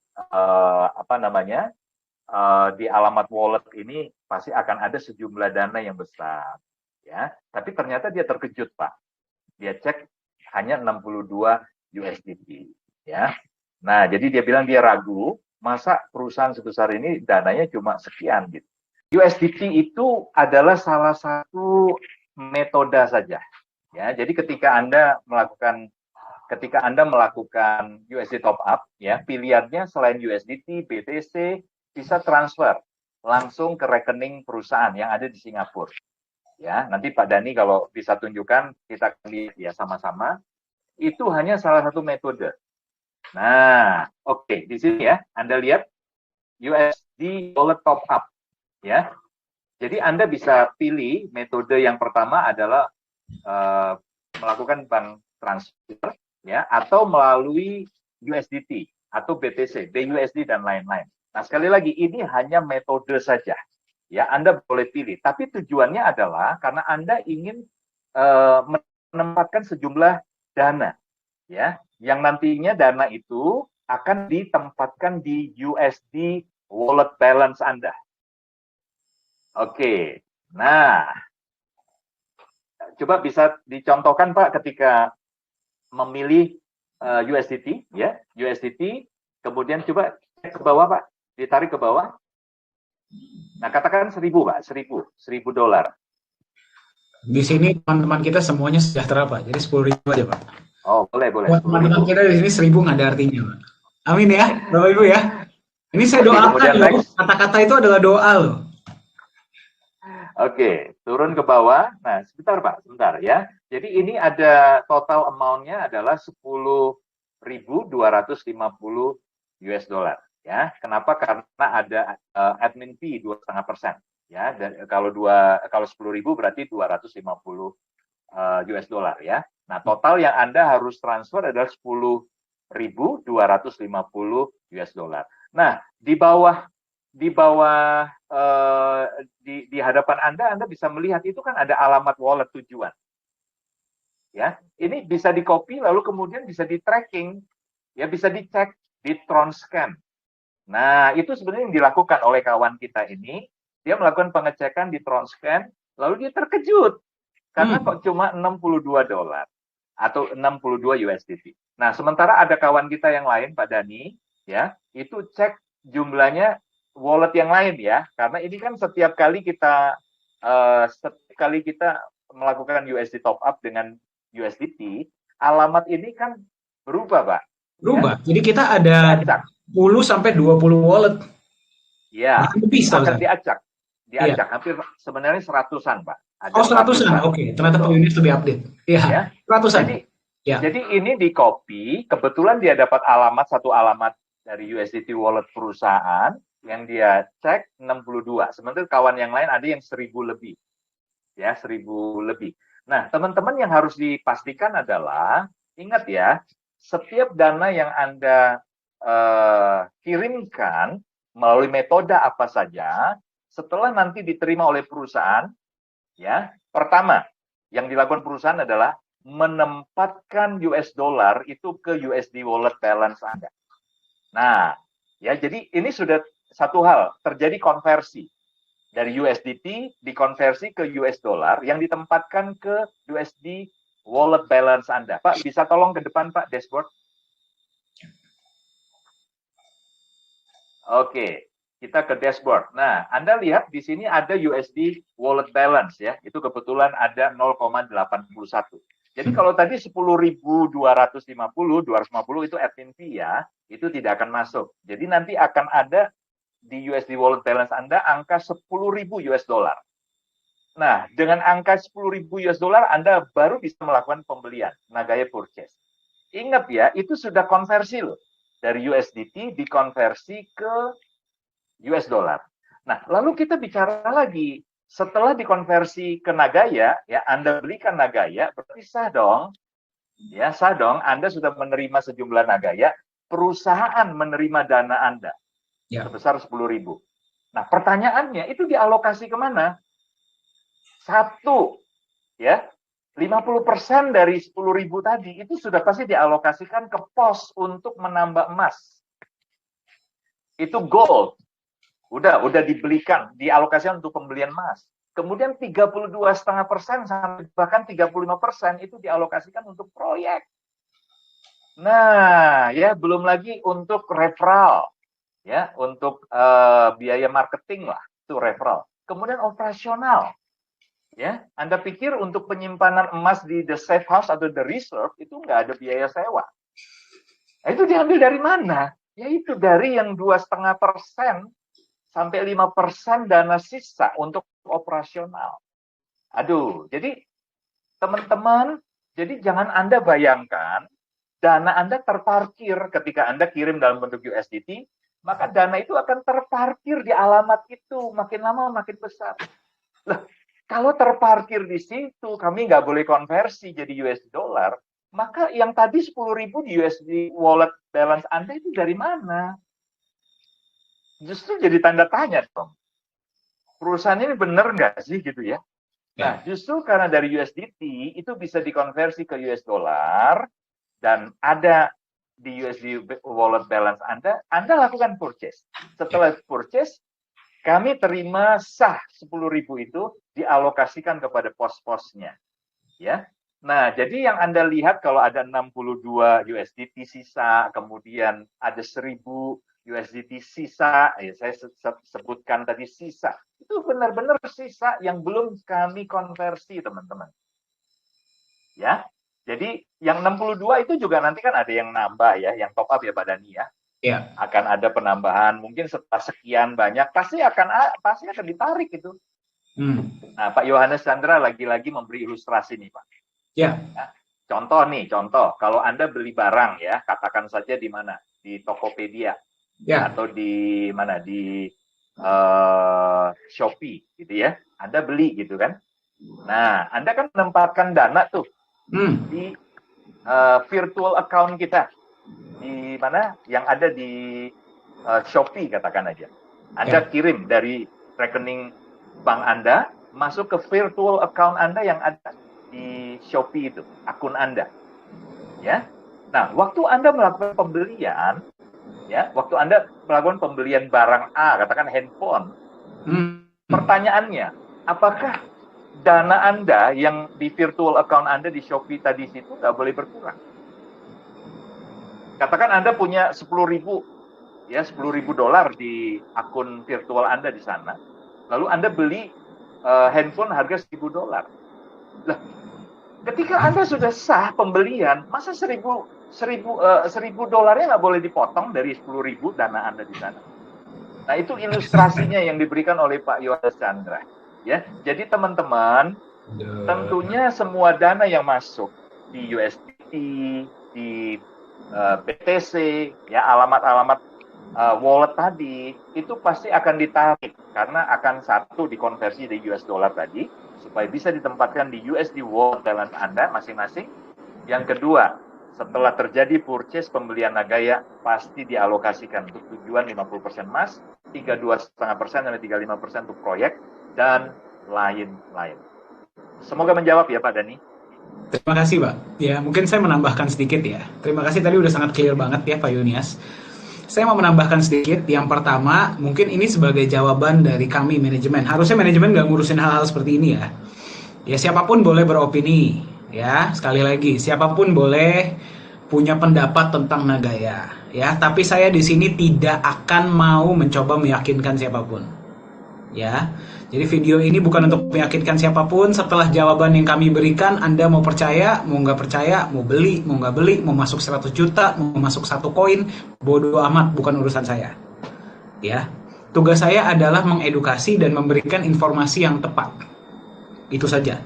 di alamat wallet ini pasti akan ada sejumlah dana yang besar. Ya, tapi ternyata dia terkejut, Pak. Dia cek hanya 62 USDT. Ya. Nah, jadi dia bilang dia ragu, masa perusahaan sebesar ini dananya cuma sekian gitu. USDT itu adalah salah satu metode saja. Ya, jadi ketika Anda melakukan USD top up, ya pilihannya selain USDT, BTC bisa transfer langsung ke rekening perusahaan yang ada di Singapura. Ya, nanti Pak Dani kalau bisa tunjukkan kita lihat ya sama-sama. Itu hanya salah satu metode. Nah, oke, di sini ya, Anda lihat USD wallet top up, ya. Jadi Anda bisa pilih metode yang pertama adalah melakukan bank transfer, ya, atau melalui USDT atau BTC, BUSD dan lain-lain. Nah, sekali lagi ini hanya metode saja, ya. Anda boleh pilih, tapi tujuannya adalah karena Anda ingin menempatkan sejumlah dana, ya, yang nantinya dana itu akan ditempatkan di USD wallet balance Anda. Oke, nah, coba bisa dicontohkan Pak ketika memilih USDT, ya, USDT, kemudian coba cek ke bawah Pak, ditarik ke bawah. Nah, katakan 1.000 Pak, 1.000 dolar. Di sini teman-teman kita semuanya sejahtera Pak, jadi 10.000 aja Pak. Oh, boleh, boleh, Buat 10 teman-teman ribu. kita di sini 1.000 nggak ada artinya Pak. Amin ya, Bapak Ibu ya. Ini saya Oke, doakan kemudian loh, next. kata-kata itu adalah doa loh. Oke, turun ke bawah. Nah, sebentar Pak, sebentar ya. Jadi ini ada total amount-nya adalah 10.250 US dollar. Ya, kenapa? Karena ada admin fee 2,5%. Ya, dan kalau 10.000 berarti 250 US dollar ya. Nah, total yang Anda harus transfer adalah 10.250 US dollar. Nah, di bawah di hadapan Anda bisa melihat itu kan ada alamat wallet tujuan. Ya, ini bisa di copy lalu kemudian bisa di tracking, ya bisa dicek di Tronscan. Nah, itu sebenarnya yang dilakukan oleh kawan kita ini. Dia melakukan pengecekan di Tronscan, lalu dia terkejut karena Hmm. kok cuma 62 dolar atau 62 USDT. Nah, sementara ada kawan kita yang lain, Pak Dani, ya, itu cek jumlahnya wallet yang lain ya, karena ini kan setiap kali kita melakukan USD top up dengan USDT, alamat ini kan berubah, Pak, ya, Berubah. Jadi kita ada diacak, 10 sampai 20 wallet. ya, Bahkan lebih setahu akan saya. diacak, Iya. diacak hampir sebenarnya seratusan, Pak, Oh, ada seratusan. ratusan Oke, ternyata Pak untuk Yunis lebih update. Iya, ya. seratusan. Jadi Ya. jadi ini di copy, kebetulan dia dapat satu alamat dari USDT wallet perusahaan yang dia cek 62. Sementara kawan yang lain ada yang 1.000 lebih. Ya, 1.000 lebih. Nah, teman-teman yang harus dipastikan adalah ingat ya, setiap dana yang Anda kirimkan melalui metode apa saja, setelah nanti diterima oleh perusahaan, ya, pertama yang dilakukan perusahaan adalah menempatkan US dollar itu ke USD wallet balance Anda. Nah, ya jadi ini sudah satu hal, terjadi konversi dari USDT dikonversi ke US dollar yang ditempatkan ke USD wallet balance Anda. Pak, bisa tolong ke depan Pak dashboard? Oke, kita ke dashboard. Nah, Anda lihat di sini ada USD wallet balance ya. Itu kebetulan ada 0,81. Jadi kalau tadi 10.250, 250 itu admin fee ya, itu tidak akan masuk. Jadi nanti akan ada di USD wallet balance Anda angka 10.000 US dollar. Nah, dengan angka 10.000 US dollar Anda baru bisa melakukan pembelian, Nagaya purchase. Ingat ya, itu sudah konversi loh. Dari USDT dikonversi ke US dollar. Nah, lalu kita bicara lagi. Setelah dikonversi ke Nagaya, ya Anda belikan Nagaya, berarti sah dong. Ya, sah dong. Anda sudah menerima sejumlah Nagaya, perusahaan menerima dana Anda Ya. sebesar 10.000. Nah, pertanyaannya itu dialokasi kemana? Satu, ya, 50% dari 10.000 tadi itu sudah pasti dialokasikan ke pos untuk menambah emas. Itu gold. Udah dibelikan, dialokasikan untuk pembelian emas. Kemudian 32,5% sampai bahkan 35% itu dialokasikan untuk proyek. Nah, ya belum lagi untuk referral, ya untuk biaya marketing lah, itu referral. Kemudian operasional, ya. Anda pikir untuk penyimpanan emas di the safe house atau the reserve itu nggak ada biaya sewa? Nah, itu diambil dari mana? Yaitu dari yang 2,5% sampai 5% dana sisa untuk operasional. Aduh, jadi teman-teman, jadi jangan Anda bayangkan dana Anda terparkir ketika Anda kirim dalam bentuk USDT, maka dana itu akan terparkir di alamat itu, makin lama makin besar. Lah, kalau terparkir di situ, kami nggak boleh konversi jadi USD dollar, maka yang tadi 10.000 di USD wallet balance Anda itu dari mana? Justru jadi tanda tanya dong. Perusahaan ini benar nggak sih gitu ya? Nah, Ya. justru karena dari USDT itu bisa dikonversi ke US dollar dan ada di USD wallet balance Anda lakukan purchase. Setelah purchase, kami terima sah 10.000 itu dialokasikan kepada pos-posnya. Ya. Nah, jadi yang Anda lihat kalau ada 62 USDT sisa, kemudian ada 1.000 USDT sisa, ya saya sebutkan tadi sisa, itu benar-benar sisa yang belum kami konversi, teman-teman. Ya, jadi yang 62 itu juga nanti kan ada yang nambah ya, yang top up ya Pak Dhani ya. Ya. Akan ada penambahan, mungkin setelah sekian banyak pasti akan ditarik itu. Nah, Pak Yohanes Chandra lagi-lagi memberi ilustrasi nih Pak. Ya. Contoh, kalau Anda beli barang ya, katakan saja di mana? Di Tokopedia. Ya. Atau di mana? Di Shopee gitu ya. Anda beli gitu kan. Nah, Anda kan menempatkan dana tuh di virtual account kita. Di mana? Yang ada di Shopee katakan aja. Anda kirim dari rekening bank Anda masuk ke virtual account Anda yang ada di Shopee itu, akun Anda. Ya. Nah, waktu Anda melakukan pembelian, ya, waktu Anda melakukan pembelian barang A, katakan handphone, pertanyaannya, apakah dana Anda yang di virtual account Anda di Shopee tadi situ nggak boleh berkurang? Katakan Anda punya 10.000, ya, $10.000 di akun virtual Anda di sana, lalu Anda beli handphone harga $1.000. Lah, ketika Anda sudah sah pembelian, masa $1.000 nggak boleh dipotong dari 10.000 dana Anda di sana? Nah, itu ilustrasinya yang diberikan oleh Pak Yohanes Chandra. Ya, jadi teman-teman, tentunya semua dana yang masuk di USDT, di BTC, ya alamat-alamat wallet tadi, itu pasti akan ditarik karena akan satu dikonversi dari US dollar tadi supaya bisa ditempatkan di USD wallet balance Anda masing-masing. Yang kedua, setelah terjadi purchase pembelian Nagaya pasti dialokasikan untuk tujuan 50% emas, 32,5% sampai 35% untuk proyek dan lain-lain. Semoga menjawab ya Pak Dhani. Terima kasih Pak. Ya mungkin saya menambahkan sedikit ya. Terima kasih tadi udah sangat clear banget ya Pak Yunias. Saya mau menambahkan sedikit. Yang pertama, mungkin ini sebagai jawaban dari kami manajemen. Harusnya manajemen nggak ngurusin hal-hal seperti ini ya. Ya siapapun boleh beropini. Ya sekali lagi, siapapun boleh punya pendapat tentang Nagaya. Ya, tapi saya di sini tidak akan mau mencoba meyakinkan siapapun. Ya, jadi video ini bukan untuk meyakinkan siapapun. Setelah jawaban yang kami berikan, Anda mau percaya, mau nggak percaya, mau beli, mau nggak beli, mau masuk 100 juta, mau masuk 1 koin, bodoh amat, bukan urusan saya. Ya, tugas saya adalah mengedukasi dan memberikan informasi yang tepat. Itu saja.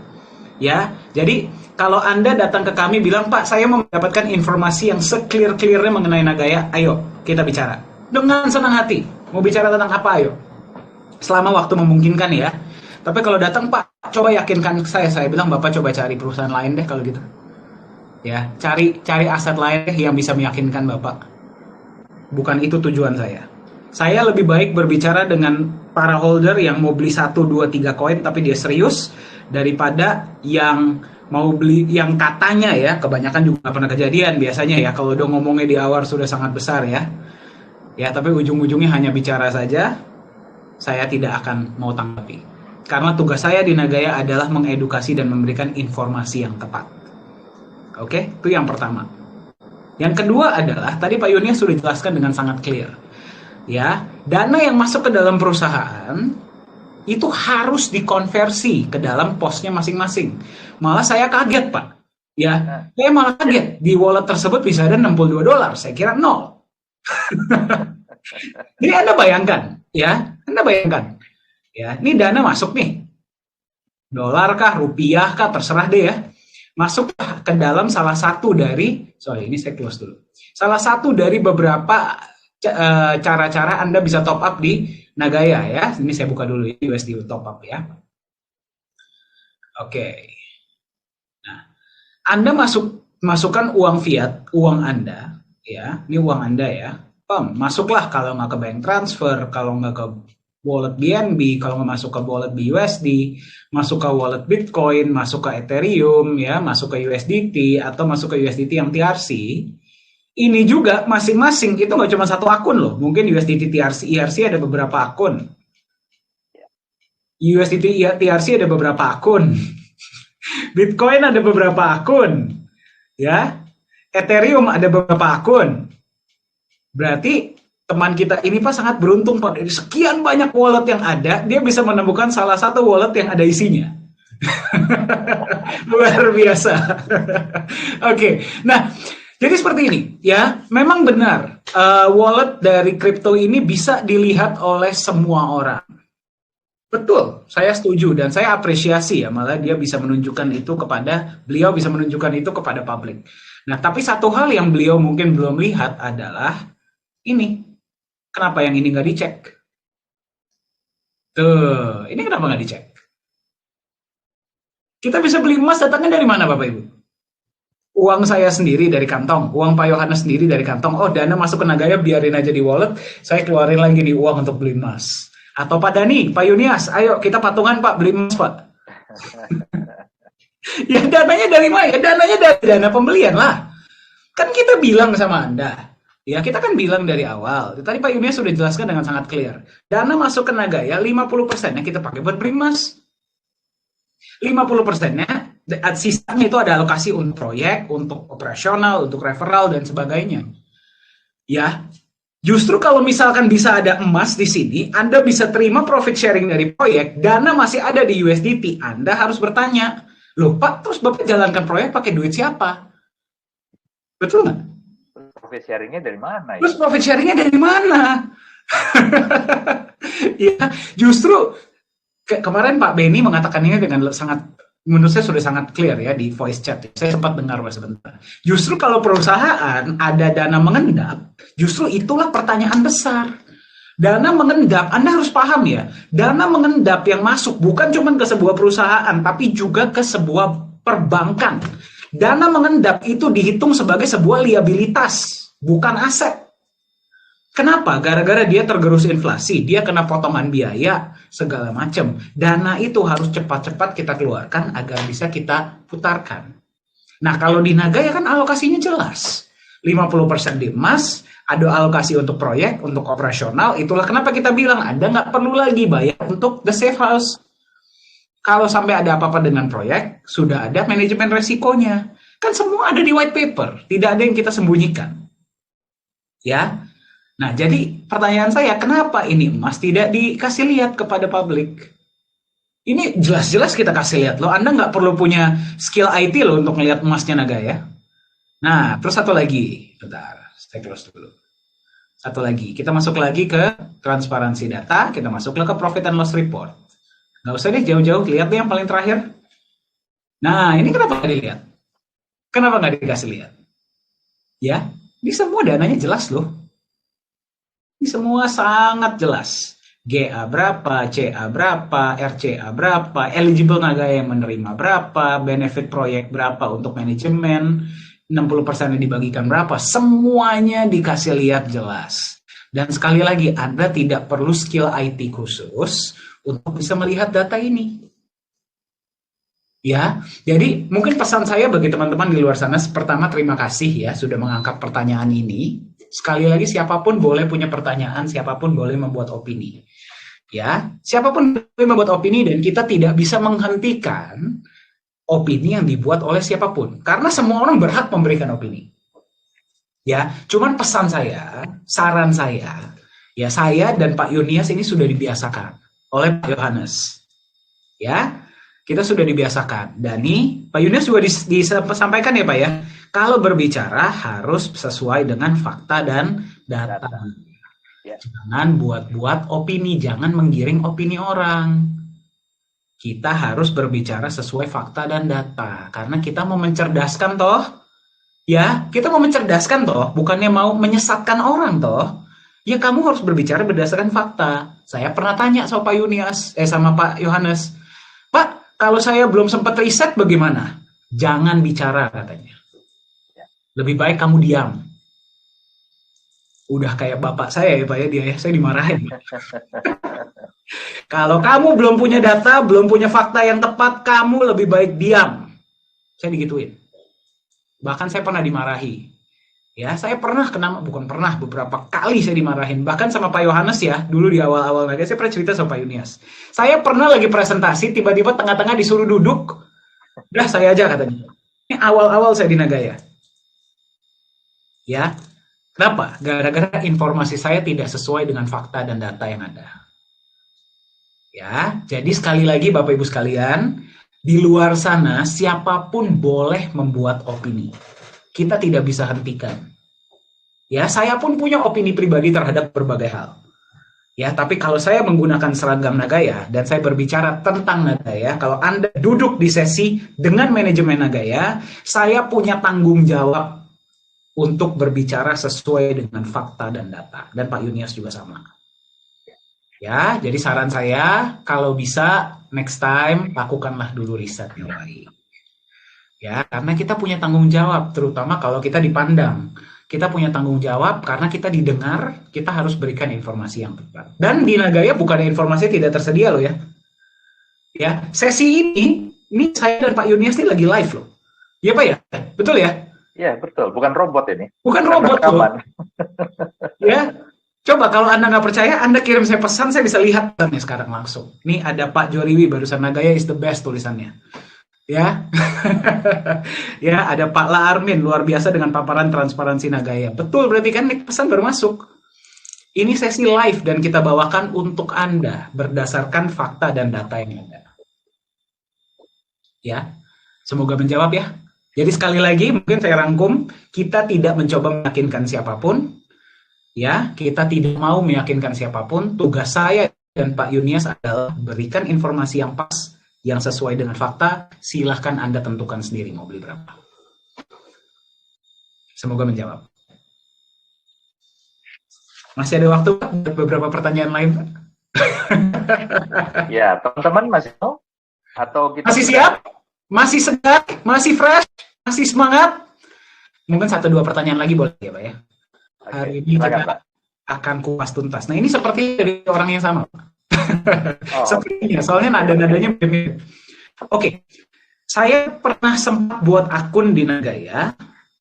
Ya, jadi kalau Anda datang ke kami bilang, Pak, saya mau mendapatkan informasi yang se-clear-clearnya mengenai Nagaya, ayo kita bicara. Dengan senang hati. Mau bicara tentang apa, ayo. Selama waktu memungkinkan ya. Tapi kalau datang, Pak, coba yakinkan saya bilang, Bapak coba cari perusahaan lain deh kalau gitu. Ya, cari aset lain deh yang bisa meyakinkan Bapak. Bukan itu tujuan saya. Saya lebih baik berbicara dengan para holder yang mau beli 1, 2, 3 koin tapi dia serius, daripada yang mau beli yang katanya ya, kebanyakan juga gak pernah kejadian biasanya ya, kalau udah ngomongnya di awal sudah sangat besar ya. Ya, tapi ujung-ujungnya hanya bicara saja. Saya tidak akan mau tanggapi. Karena tugas saya di Nagaya adalah mengedukasi dan memberikan informasi yang tepat. Oke, itu yang pertama. Yang kedua adalah, tadi Pak Yunias sudah jelaskan dengan sangat clear. Ya, dana yang masuk ke dalam perusahaan itu harus dikonversi ke dalam posnya masing-masing. Malah saya kaget, Pak. Ya, saya malah kaget. Di wallet tersebut bisa ada $62. Saya kira 0. Jadi Anda bayangkan, ya, ini dana masuk nih, dolar kah, rupiah kah, terserah deh ya, masuk ke dalam salah satu dari, ini saya close dulu, salah satu dari beberapa cara-cara Anda bisa top up di Nagaya ya. Ini saya buka dulu USD top up ya. Oke. Nah, Anda masukkan uang fiat, uang Anda ya, ini uang Anda ya. Masuklah, kalau nggak ke bank transfer, kalau nggak ke wallet BNB, kalau nggak masuk ke wallet BUSD, masuk ke wallet Bitcoin, masuk ke Ethereum, ya, masuk ke USDT, atau masuk ke USDT yang TRC. Ini juga masing-masing itu nggak cuma satu akun loh. Mungkin USDT TRC, IRC ada beberapa akun. USDT TRC ada beberapa akun. Bitcoin ada beberapa akun. Ya. Ethereum ada beberapa akun. Berarti teman kita ini Pak sangat beruntung Pak, dari sekian banyak wallet yang ada, dia bisa menemukan salah satu wallet yang ada isinya. Luar biasa. Oke, nah jadi seperti ini ya, memang benar wallet dari kripto ini bisa dilihat oleh semua orang. Betul, saya setuju dan saya apresiasi ya, malah dia bisa menunjukkan itu kepada, beliau bisa menunjukkan itu kepada publik. Nah, tapi satu hal yang beliau mungkin belum lihat adalah ini. Kenapa yang ini nggak dicek? Tuh, ini kenapa nggak dicek? Kita bisa beli emas datangnya dari mana Bapak Ibu? Uang saya sendiri dari kantong, uang Pak Yohanes sendiri dari kantong. Oh, dana masuk ke Nagaya biarin aja di wallet, saya keluarin lagi di uang untuk beli emas. Atau Pak Dani, Pak Yunias, ayo kita patungan Pak, beli emas Pak. Ya dananya dari mana? Ya dananya dari dana pembelian lah. Kan kita bilang sama Anda, ya kita kan bilang dari awal. Tadi Pak Yunias sudah jelaskan dengan sangat clear. Dana masuk ke Nagaya 50%-nya kita pakai buat beli emas. 50%-nya, sisanya itu ada alokasi untuk proyek, untuk operasional, untuk referral, dan sebagainya. Ya, justru kalau misalkan bisa ada emas di sini, Anda bisa terima profit sharing dari proyek, dana masih ada di USDT, Anda harus bertanya, loh Pak, terus Bapak jalankan proyek pakai duit siapa? Betul nggak? Profit sharingnya dari mana? Terus profit sharingnya dari mana? Ya, justru kemarin Pak Benny mengatakan ini dengan sangat, menurut saya sudah sangat clear ya di voice chat. Saya sempat dengar sebentar. Justru kalau perusahaan ada dana mengendap, justru itulah pertanyaan besar. Dana mengendap, Anda harus paham ya, dana mengendap yang masuk bukan cuma ke sebuah perusahaan, tapi juga ke sebuah perbankan. Dana mengendap itu dihitung sebagai sebuah liabilitas, bukan aset. Kenapa? Gara-gara dia tergerus inflasi, dia kena potongan biaya, segala macam. Dana itu harus cepat-cepat kita keluarkan agar bisa kita putarkan. Nah, kalau di Nagaya kan alokasinya jelas. 50% di emas, ada alokasi untuk proyek, untuk operasional. Itulah kenapa kita bilang Anda nggak perlu lagi bayar untuk the safe house. Kalau sampai ada apa-apa dengan proyek, sudah ada manajemen resikonya. Kan semua ada di white paper, tidak ada yang kita sembunyikan. Ya. Nah, jadi pertanyaan saya, kenapa ini emas tidak dikasih lihat kepada publik? Ini jelas-jelas kita kasih lihat loh, Anda nggak perlu punya skill IT loh untuk melihat emasnya Nagaya. Nah, terus satu lagi, bentar, saya close dulu. Satu lagi, kita masuk lagi ke transparansi data, kita masuk ke profit and loss report. Nggak usah deh jauh-jauh, lihat deh yang paling terakhir. Nah, ini kenapa nggak dilihat? Kenapa nggak dikasih lihat? Ya, ini semua dananya jelas loh. Ini semua sangat jelas. GA berapa, CA berapa, RCA berapa, eligible Nagaya yang menerima berapa, benefit proyek berapa untuk manajemen, 60% yang dibagikan berapa, semuanya dikasih lihat jelas. Dan sekali lagi, Anda tidak perlu skill IT khusus untuk bisa melihat data ini. Ya, jadi mungkin pesan saya bagi teman-teman di luar sana, pertama terima kasih ya sudah mengangkat pertanyaan ini. Sekali lagi siapapun boleh punya pertanyaan, siapapun boleh membuat opini. Ya, siapapun boleh membuat opini dan kita tidak bisa menghentikan opini yang dibuat oleh siapapun karena semua orang berhak memberikan opini. Ya, cuman pesan saya, saran saya, ya saya dan Pak Yunias ini sudah dibiasakan oleh Pak Yohanes. Ya, kita sudah dibiasakan. Dani, Pak Yunias juga disampaikan ya Pak ya. Kalau berbicara harus sesuai dengan fakta dan data. Ya. Jangan buat-buat opini, jangan menggiring opini orang. Kita harus berbicara sesuai fakta dan data. Karena kita mau mencerdaskan toh. Ya, kita mau mencerdaskan toh. Bukannya mau menyesatkan orang toh. Ya kamu harus berbicara berdasarkan fakta. Saya pernah tanya sama Pak Yunias, sama Pak Yohanes. Pak, kalau saya belum sempat riset bagaimana? Jangan bicara katanya. Lebih baik kamu diam. Udah kayak bapak saya ya Pak ya, dia saya dimarahin. Kalau kamu belum punya data, belum punya fakta yang tepat, kamu lebih baik diam. Saya digituin. Bahkan saya pernah dimarahi. Ya, saya pernah beberapa kali saya dimarahin. Bahkan sama Pak Yohanes ya, dulu di awal-awal Nagaya saya pernah cerita sama Pak Yunias. Saya pernah lagi presentasi, tiba-tiba tengah-tengah disuruh duduk. Udah saya aja katanya. Ini awal-awal saya di Nagaya. Ya, Kenapa? Gara-gara informasi saya tidak sesuai dengan fakta dan data yang ada. Ya, jadi sekali lagi Bapak Ibu sekalian, di luar sana siapapun boleh membuat opini. Kita tidak bisa hentikan. Ya, saya pun punya opini pribadi terhadap berbagai hal. Ya, tapi kalau saya menggunakan seragam Nagaya dan saya berbicara tentang Nagaya, kalau Anda duduk di sesi dengan manajemen Nagaya, saya punya tanggung jawab untuk berbicara sesuai dengan fakta dan data. Dan Pak Yunias juga sama. Ya, jadi saran saya kalau bisa next time lakukanlah dulu riset yang baik. Ya, karena kita punya tanggung jawab, terutama kalau kita dipandang. Kita punya tanggung jawab karena kita didengar, kita harus berikan informasi yang tepat. Dan di Nagaya bukan informasi tidak tersedia loh ya. Ya, sesi ini saya dan Pak Yunias ini lagi live loh. Iya Pak ya? Betul ya? Iya, betul. Bukan robot ini. Bukan robot loh. Ya, coba kalau Anda nggak percaya, Anda kirim saya pesan, saya bisa lihat nih sekarang langsung. Nih ada Pak Joriwi barusan, Nagaya is the best tulisannya. Ya, ya ada Pak La Armin luar biasa dengan paparan transparansi Nagaya. Betul, berarti kan pesan baru masuk. Ini sesi live dan kita bawakan untuk Anda berdasarkan fakta dan data yang ada. Ya, semoga menjawab ya. Jadi sekali lagi mungkin saya rangkum, kita tidak mencoba meyakinkan siapapun, ya, kita tidak mau meyakinkan siapapun. Tugas saya dan Pak Yunias adalah berikan informasi yang pas, yang sesuai dengan fakta. Silahkan Anda tentukan sendiri mau beli berapa. Semoga menjawab. Masih ada waktu buat beberapa pertanyaan lain, Pak? Ya, teman-teman masih mau? Atau kita masih siap? Masih segar? Masih fresh? Masih semangat? Mungkin 1-2 pertanyaan lagi boleh ya, Pak ya? Oke, Hari ini silakan, kita Pak. akan kupas tuntas. Nah, ini seperti dari orang yang sama, Pak. Oh, Sepertinya, soalnya nada-nadanya mirip. Oke, saya pernah sempat buat akun di Nagaya,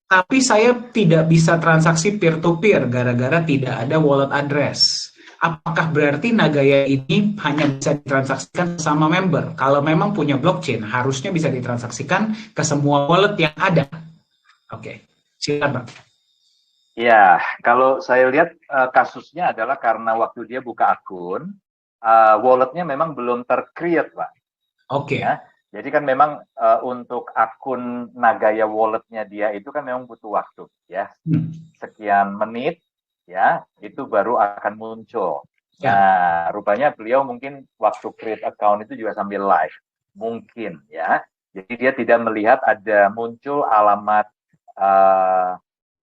tapi saya tidak bisa transaksi peer-to-peer gara-gara tidak ada wallet address. Apakah berarti Nagaya ini hanya bisa ditransaksikan sama member? Kalau memang punya blockchain, harusnya bisa ditransaksikan ke semua wallet yang ada. Oke, silakan Pak. ya, kalau saya lihat kasusnya adalah karena waktu dia buka akun, walletnya memang belum tercreate, Pak. Oke. Ya, jadi kan memang untuk akun Nagaya walletnya dia itu kan memang butuh waktu, ya. Sekian menit, ya, itu baru akan muncul. Ya. Nah, rupanya beliau mungkin waktu create account itu juga sambil live, mungkin, ya. Jadi dia tidak melihat ada muncul alamat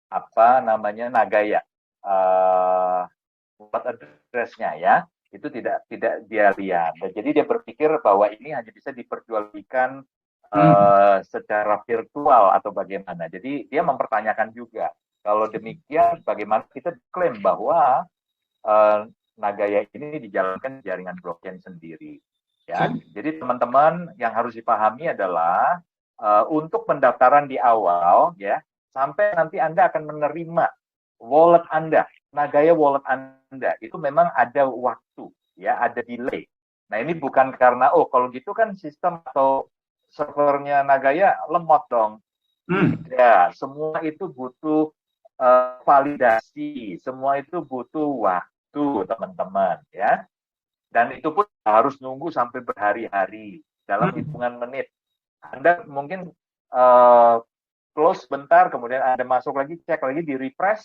apa namanya Nagaya wallet address-nya, ya, itu tidak dia lihat. Dan jadi dia berpikir bahwa ini hanya bisa diperjualbelikan secara virtual atau bagaimana. Jadi dia mempertanyakan juga, kalau demikian bagaimana kita klaim bahwa Nagaya ini dijalankan jaringan blockchain sendiri, ya. Jadi teman-teman yang harus dipahami adalah untuk pendaftaran di awal, ya, sampai nanti Anda akan menerima wallet Anda, Nagaya wallet Anda, itu memang ada waktu, ya, ada delay. Nah, ini bukan karena, oh kalau gitu kan sistem atau servernya Nagaya lemot dong. Tidak, semua itu butuh validasi, semua itu butuh waktu, teman-teman, ya. Dan itu pun harus nunggu sampai berhari-hari dalam hitungan menit. Anda mungkin close bentar, kemudian Anda masuk lagi, cek lagi, di refresh,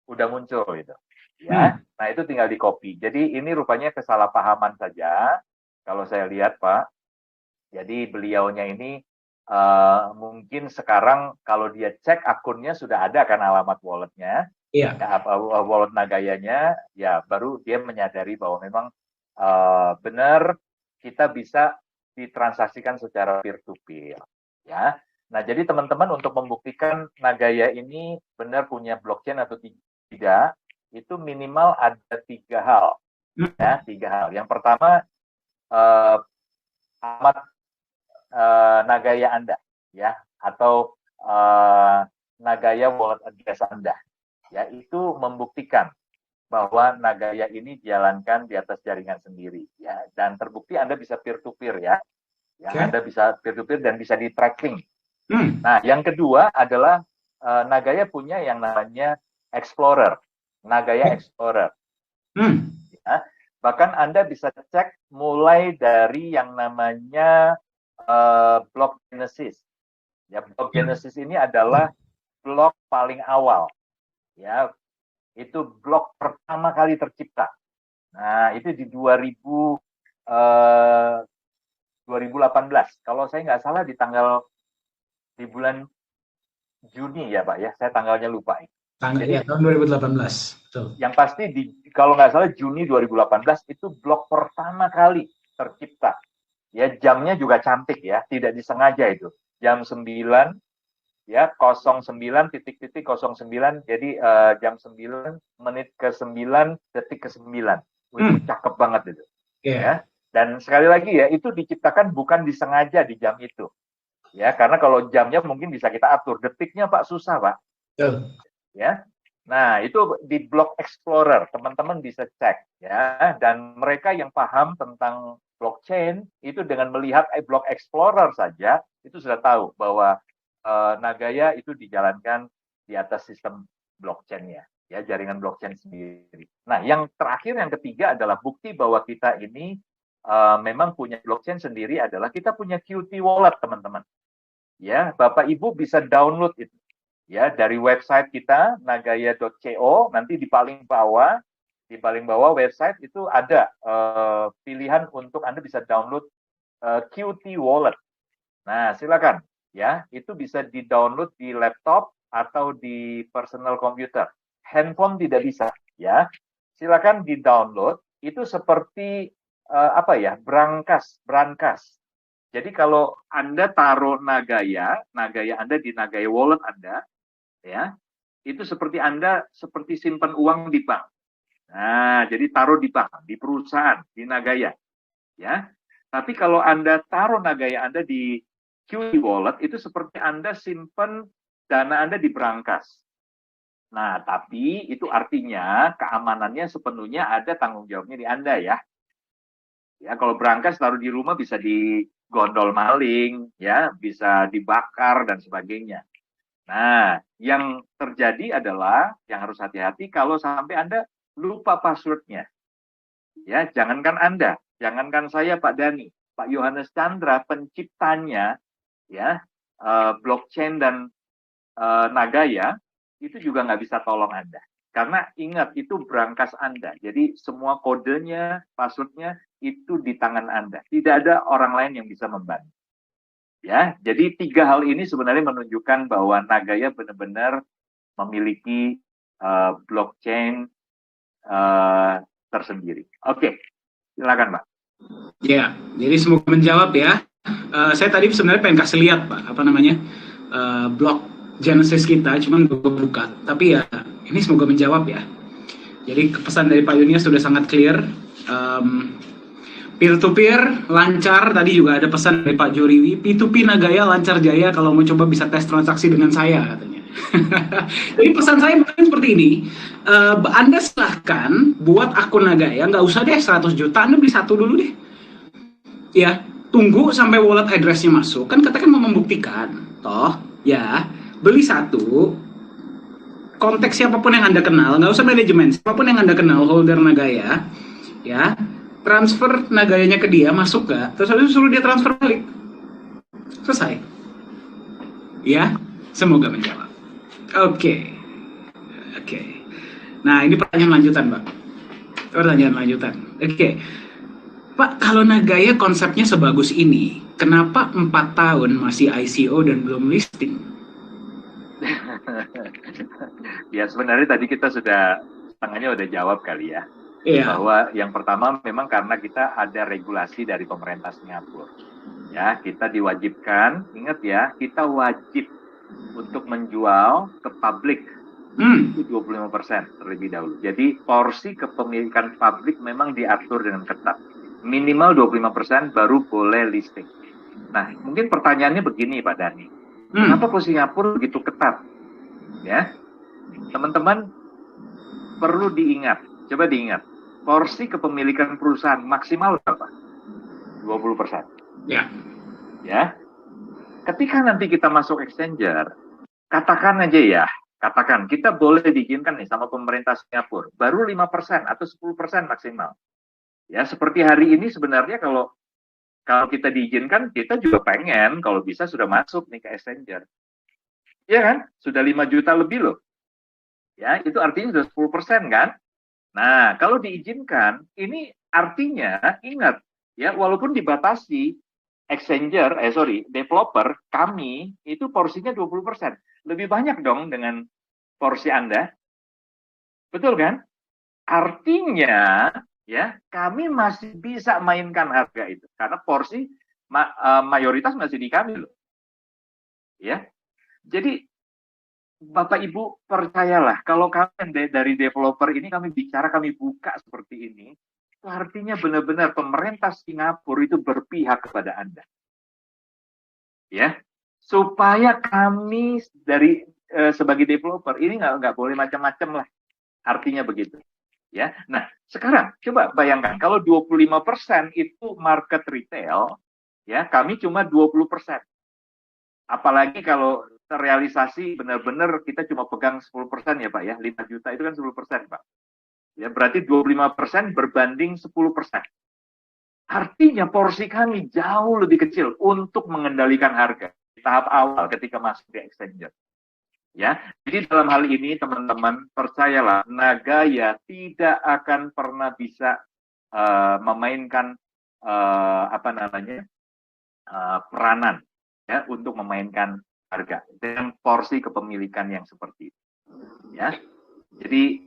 udah muncul gitu. Ya, nah itu tinggal di copy. Jadi ini rupanya kesalahpahaman saja, kalau saya lihat, Pak. Jadi beliaunya ini mungkin sekarang kalau dia cek akunnya sudah ada kan alamat walletnya, ya, wallet Nagayanya, ya baru dia menyadari bahwa memang benar kita bisa ditransaksikan secara peer-to-peer, ya. Nah, jadi teman-teman untuk membuktikan Nagaya ini benar punya blockchain atau tidak, itu minimal ada 3 hal, ya, 3 hal. Yang pertama, alamat Nagaya Anda, ya, atau Nagaya wallet address Anda, ya, itu membuktikan bahwa Nagaya ini dijalankan di atas jaringan sendiri, ya, dan terbukti Anda bisa peer-to-peer, ya, Anda bisa peer-to-peer dan bisa di-tracking. Nah, yang kedua adalah Nagaya punya yang namanya Explorer, Nagaya Explorer. Ya. Bahkan Anda bisa cek mulai dari yang namanya blog Genesis. Ya, blog Genesis ini adalah blog paling awal. Ya, itu blog pertama kali tercipta. Nah, itu di 2018. Kalau saya nggak salah di bulan Juni ya Pak ya, saya tanggalnya lupa. Jadi, tahun 2018. Betul. Yang pasti kalau nggak salah Juni 2018 itu blog pertama kali tercipta. Ya, jamnya juga cantik ya, tidak disengaja itu. Jam 9 ya 09:09. Jadi jam 9 menit ke 9 detik ke 9. Itu cakep banget itu. Ya. Dan sekali lagi ya, itu diciptakan bukan disengaja di jam itu. Ya, karena kalau jamnya mungkin bisa kita atur, detiknya Pak susah, Pak. Ya. Nah, itu di blog Explorer, teman-teman bisa cek ya. Dan mereka yang paham tentang blockchain itu dengan melihat blog Explorer saja itu sudah tahu bahwa Nagaya itu dijalankan di atas sistem blockchain-nya, ya, jaringan blockchain sendiri. Nah, yang terakhir, yang ketiga adalah bukti bahwa kita ini memang punya blockchain sendiri adalah kita punya Qt Wallet, teman-teman. Ya, Bapak Ibu bisa download itu. Ya, dari website kita nagaya.co, nanti di paling bawah website itu ada pilihan untuk Anda bisa download Qt Wallet. Nah, silakan. Ya, itu bisa di-download di laptop atau di personal computer. Handphone tidak bisa, ya. Silakan di-download. Itu seperti brankas. Jadi kalau Anda taruh Nagaya Anda di Nagaya Wallet Anda, ya, itu seperti Anda simpan uang di bank. Nah, jadi taruh di bank, di perusahaan, di Nagaya, ya. Tapi kalau Anda taruh Nagaya Anda di Qt Wallet, itu seperti Anda simpan dana Anda di brankas. Nah, tapi itu artinya keamanannya sepenuhnya ada tanggung jawabnya di Anda, ya. Ya, kalau brankas taruh di rumah bisa digondol maling, ya, bisa dibakar dan sebagainya. Nah, yang terjadi adalah yang harus hati-hati kalau sampai Anda lupa passwordnya. Ya, jangankan saya, Pak Dani, Pak Yohanes Chandra, penciptanya, ya, blockchain dan Nagaya, itu juga nggak bisa tolong Anda. Karena ingat, itu brankas Anda. Jadi semua kodenya, passwordnya, itu di tangan Anda. Tidak ada orang lain yang bisa membantu. Ya, jadi 3 hal ini sebenarnya menunjukkan bahwa Nagaya benar-benar memiliki blockchain tersendiri. Oke, silakan Pak. Ya, jadi semoga menjawab ya. Saya tadi sebenarnya pengen kasih lihat Pak, blog Genesis kita, cuman buka. Tapi ya, ini semoga menjawab ya. Jadi pesan dari Pak Yunia sudah sangat clear. Peer-to-peer lancar, tadi juga ada pesan dari Pak Joriwi, P2P Nagaya lancar jaya, kalau mau coba bisa tes transaksi dengan saya katanya. Jadi pesan saya mungkin seperti ini, Anda silahkan buat akun Nagaya, nggak usah deh 100 juta, Anda beli satu dulu deh. Ya, tunggu sampai wallet address-nya masuk, kan katakan mau membuktikan, toh, ya, beli satu, konteks siapapun yang Anda kenal, nggak usah manajemen, siapapun yang Anda kenal, holder Nagaya, ya, transfer Nagayanya ke dia, masuk gak? Terus habis suruh dia transfer balik. Selesai. Ya, semoga menjawab. Oke. Nah, ini pertanyaan lanjutan, Pak. Oke. Pak, kalau Nagaya konsepnya sebagus ini, kenapa 4 tahun masih ICO dan belum listing? Ya, sebenarnya tadi kita setengahnya udah jawab kali ya. Iya. Bahwa yang pertama memang karena kita ada regulasi dari pemerintah Singapura. Ya, kita diwajibkan, ingat ya, kita wajib untuk menjual ke publik itu 25% terlebih dahulu. Jadi porsi kepemilikan publik memang diatur dengan ketat. Minimal 25% baru boleh listing. Nah, mungkin pertanyaannya begini Pak Dani. Kenapa kok Singapura begitu ketat? Ya, teman-teman perlu diingat, coba diingat. Porsi kepemilikan perusahaan maksimal berapa? 20%. Ya. Ya. Ketika nanti kita masuk exchanger, katakan aja ya, katakan kita boleh diizinkan nih sama pemerintah Singapura, baru 5% atau 10% maksimal. Ya, seperti hari ini sebenarnya kalau kita diizinkan, kita juga pengen kalau bisa sudah masuk nih ke exchanger. Iya kan? Sudah 5 juta lebih loh. Ya, itu artinya sudah 10% kan? Nah, kalau diizinkan, ini artinya ingat ya, walaupun dibatasi developer kami itu porsinya 20%. Lebih banyak dong dengan porsi Anda. Betul kan? Artinya ya, kami masih bisa mainkan harga itu karena porsi mayoritas masih di kami loh. Ya. Jadi Bapak Ibu percayalah, kalau kami dari developer ini kami bicara, kami buka seperti ini, itu artinya benar-benar pemerintah Singapura itu berpihak kepada Anda. Ya. Supaya kami dari sebagai developer ini nggak boleh macam-macam lah. Artinya begitu. Ya. Nah, sekarang coba bayangkan kalau 25% itu market retail, ya, kami cuma 20%. Apalagi kalau terrealisasi benar-benar kita cuma pegang 10% ya Pak ya. 5 juta itu kan 10% Pak. Ya, berarti 25% berbanding 10%. Artinya porsi kami jauh lebih kecil untuk mengendalikan harga di tahap awal ketika masuk di exchanger. Ya, jadi dalam hal ini teman-teman percayalah, Nagaya tidak akan pernah bisa memainkan peranan ya untuk memainkan harga dengan porsi kepemilikan yang seperti itu. Ya, jadi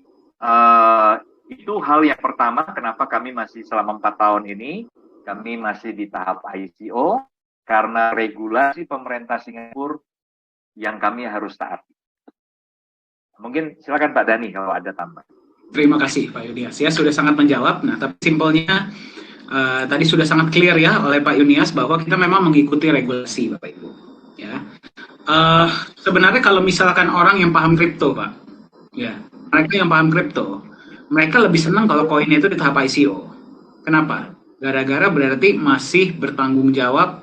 itu hal yang pertama kenapa kami masih selama 4 tahun ini kami masih di tahap ICO karena regulasi pemerintah Singapura yang kami harus taati. Mungkin silakan Pak Dhani kalau ada tambah. Terima kasih Pak Yunias ya, sudah sangat menjawab. Nah, tapi simpelnya tadi sudah sangat clear ya oleh Pak Yunias bahwa kita memang mengikuti regulasi Bapak Ibu. Ya, sebenarnya kalau misalkan orang yang paham kripto Pak, ya mereka yang paham kripto, mereka lebih senang kalau koinnya itu di tahap ICO. Kenapa? Gara-gara berarti masih bertanggung jawab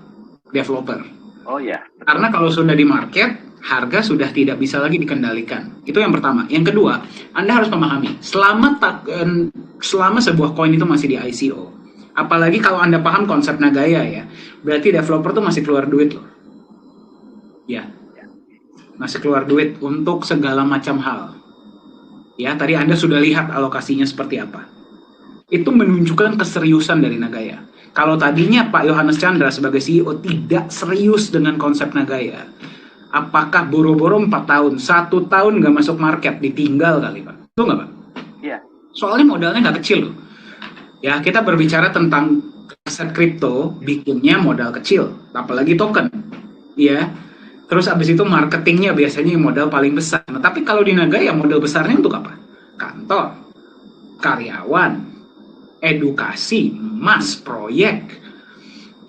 developer. Oh ya. Karena kalau sudah di market, harga sudah tidak bisa lagi dikendalikan. Itu yang pertama. Yang kedua, Anda harus memahami, selama sebuah koin itu masih di ICO, apalagi kalau Anda paham konsep Nagaya ya, berarti developer tuh masih keluar duit loh. Ya, masih keluar duit untuk segala macam hal. Ya, tadi Anda sudah lihat alokasinya seperti apa. Itu menunjukkan keseriusan dari Nagaya. Kalau tadinya Pak Yohanes Chandra sebagai CEO tidak serius dengan konsep Nagaya, apakah boro-boro 4 tahun, 1 tahun nggak masuk market, ditinggal kali Pak? Itu nggak Pak? Iya. Soalnya modalnya nggak kecil loh. Ya, kita berbicara tentang aset kripto, bikinnya modal kecil, apalagi token. Ya, terus abis itu marketingnya biasanya modal paling besar. Nah, tapi kalau di Nagaya modal besarnya untuk apa? Kantor, karyawan, edukasi, emas, proyek.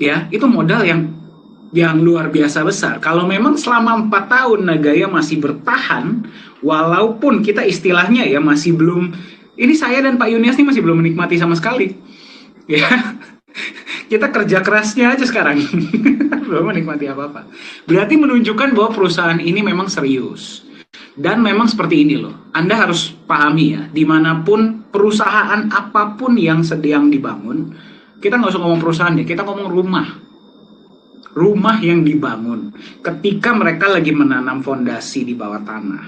Ya, itu modal yang luar biasa besar. Kalau memang selama 4 tahun Nagaya masih bertahan, walaupun kita istilahnya ya masih belum, ini saya dan Pak Yunias ini masih belum menikmati sama sekali. Ya, kita kerja kerasnya aja sekarang, belum menikmati apa-apa. Berarti menunjukkan bahwa perusahaan ini memang serius. Dan memang seperti ini loh, Anda harus pahami ya, dimanapun perusahaan apapun yang sedang dibangun, kita nggak usah ngomong perusahaan ya, kita ngomong rumah yang dibangun ketika mereka lagi menanam fondasi di bawah tanah.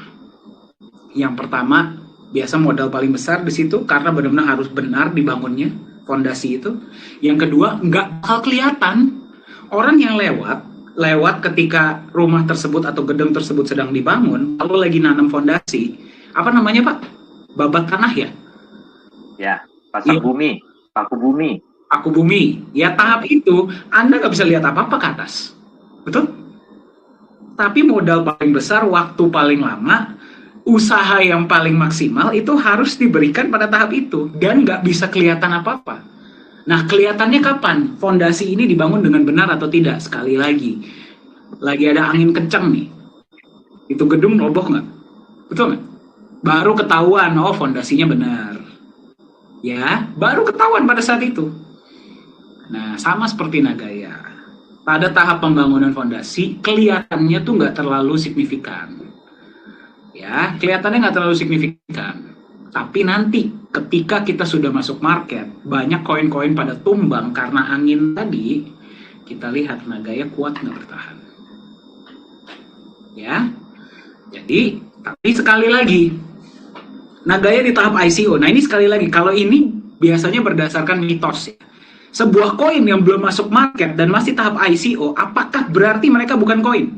Yang pertama, biasa modal paling besar di situ karena benar-benar harus benar dibangunnya fondasi itu. Yang kedua, nggak bakal kelihatan orang yang lewat ketika rumah tersebut atau gedung tersebut sedang dibangun, kalau lagi nanam fondasi, apa namanya Pak? Babat tanah ya? Ya, pasang bumi, paku bumi. Paku bumi. Ya tahap itu, Anda nggak bisa lihat apa-apa ke atas. Betul? Tapi modal paling besar, waktu paling lama, usaha yang paling maksimal itu harus diberikan pada tahap itu. Dan nggak bisa kelihatan apa-apa. Nah, kelihatannya kapan fondasi ini dibangun dengan benar atau tidak? Sekali lagi ada angin kencang nih. Itu gedung roboh nggak? Betul nggak? Baru ketahuan, oh fondasinya benar. Ya, baru ketahuan pada saat itu. Nah, sama seperti Nagaya. Pada tahap pembangunan fondasi, kelihatannya tuh nggak terlalu signifikan. Ya, kelihatannya nggak terlalu signifikan. Tapi nanti ketika kita sudah masuk market, banyak koin-koin pada tumbang karena angin tadi, kita lihat Nagaya kuat nggak bertahan. Ya, jadi tapi sekali lagi, Nagaya di tahap ICO. Nah ini sekali lagi, kalau ini biasanya berdasarkan mitos ya. Sebuah koin yang belum masuk market dan masih tahap ICO, apakah berarti mereka bukan koin?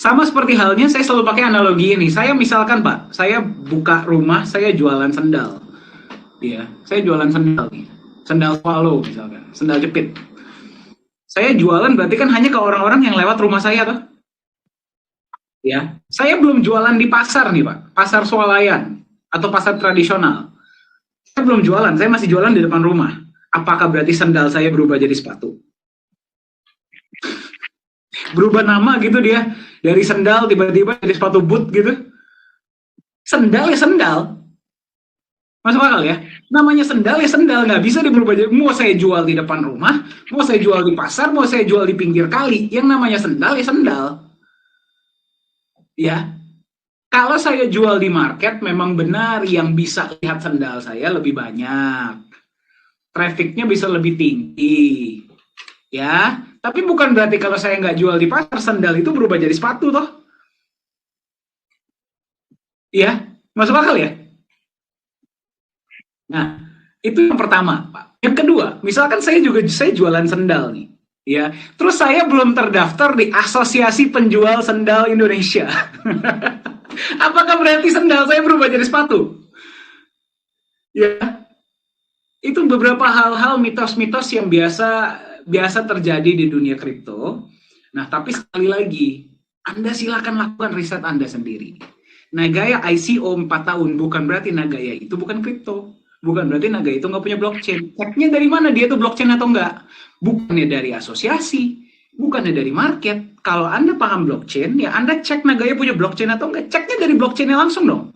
Sama seperti halnya, saya selalu pakai analogi ini. Saya misalkan Pak, saya buka rumah, saya jualan sendal. Ya, saya jualan sendal nih. Sendal swallow misalkan, sendal jepit. Saya jualan berarti kan hanya ke orang-orang yang lewat rumah saya tuh. Ya, saya belum jualan di pasar nih Pak, pasar swalayan atau pasar tradisional. Saya belum jualan, saya masih jualan di depan rumah. Apakah berarti sendal saya berubah jadi sepatu? Berubah nama gitu dia, dari sendal tiba-tiba jadi sepatu boot gitu. Sendal ya sendal, masuk akal ya? Namanya sendal ya sendal, nggak bisa diberubah jadi, mau saya jual di depan rumah, mau saya jual di pasar, mau saya jual di pinggir kali. Yang namanya sendal ya sendal. Ya, kalau saya jual di market, memang benar yang bisa lihat sendal saya lebih banyak. Trafficnya bisa lebih tinggi. Ya, tapi bukan berarti kalau saya nggak jual di pasar, sendal itu berubah jadi sepatu toh. Ya, masuk akal ya? Nah, itu yang pertama, Pak. Yang kedua, misalkan saya jualan sendal nih. Ya, terus saya belum terdaftar di Asosiasi Penjual Sendal Indonesia. Apakah berarti sendal saya berubah jadi sepatu? Ya, itu beberapa hal-hal mitos-mitos yang biasa terjadi di dunia kripto. Nah, tapi sekali lagi, Anda silakan lakukan riset Anda sendiri. Nagaya ICO 4 tahun bukan berarti Nagaya itu bukan kripto. Bukan berarti Nagaya itu nggak punya blockchain. Ceknya dari mana dia itu blockchain atau enggak? Bukannya dari asosiasi, bukannya dari market. Kalau Anda paham blockchain, ya Anda cek Nagaya punya blockchain atau enggak. Ceknya dari blockchainnya langsung dong.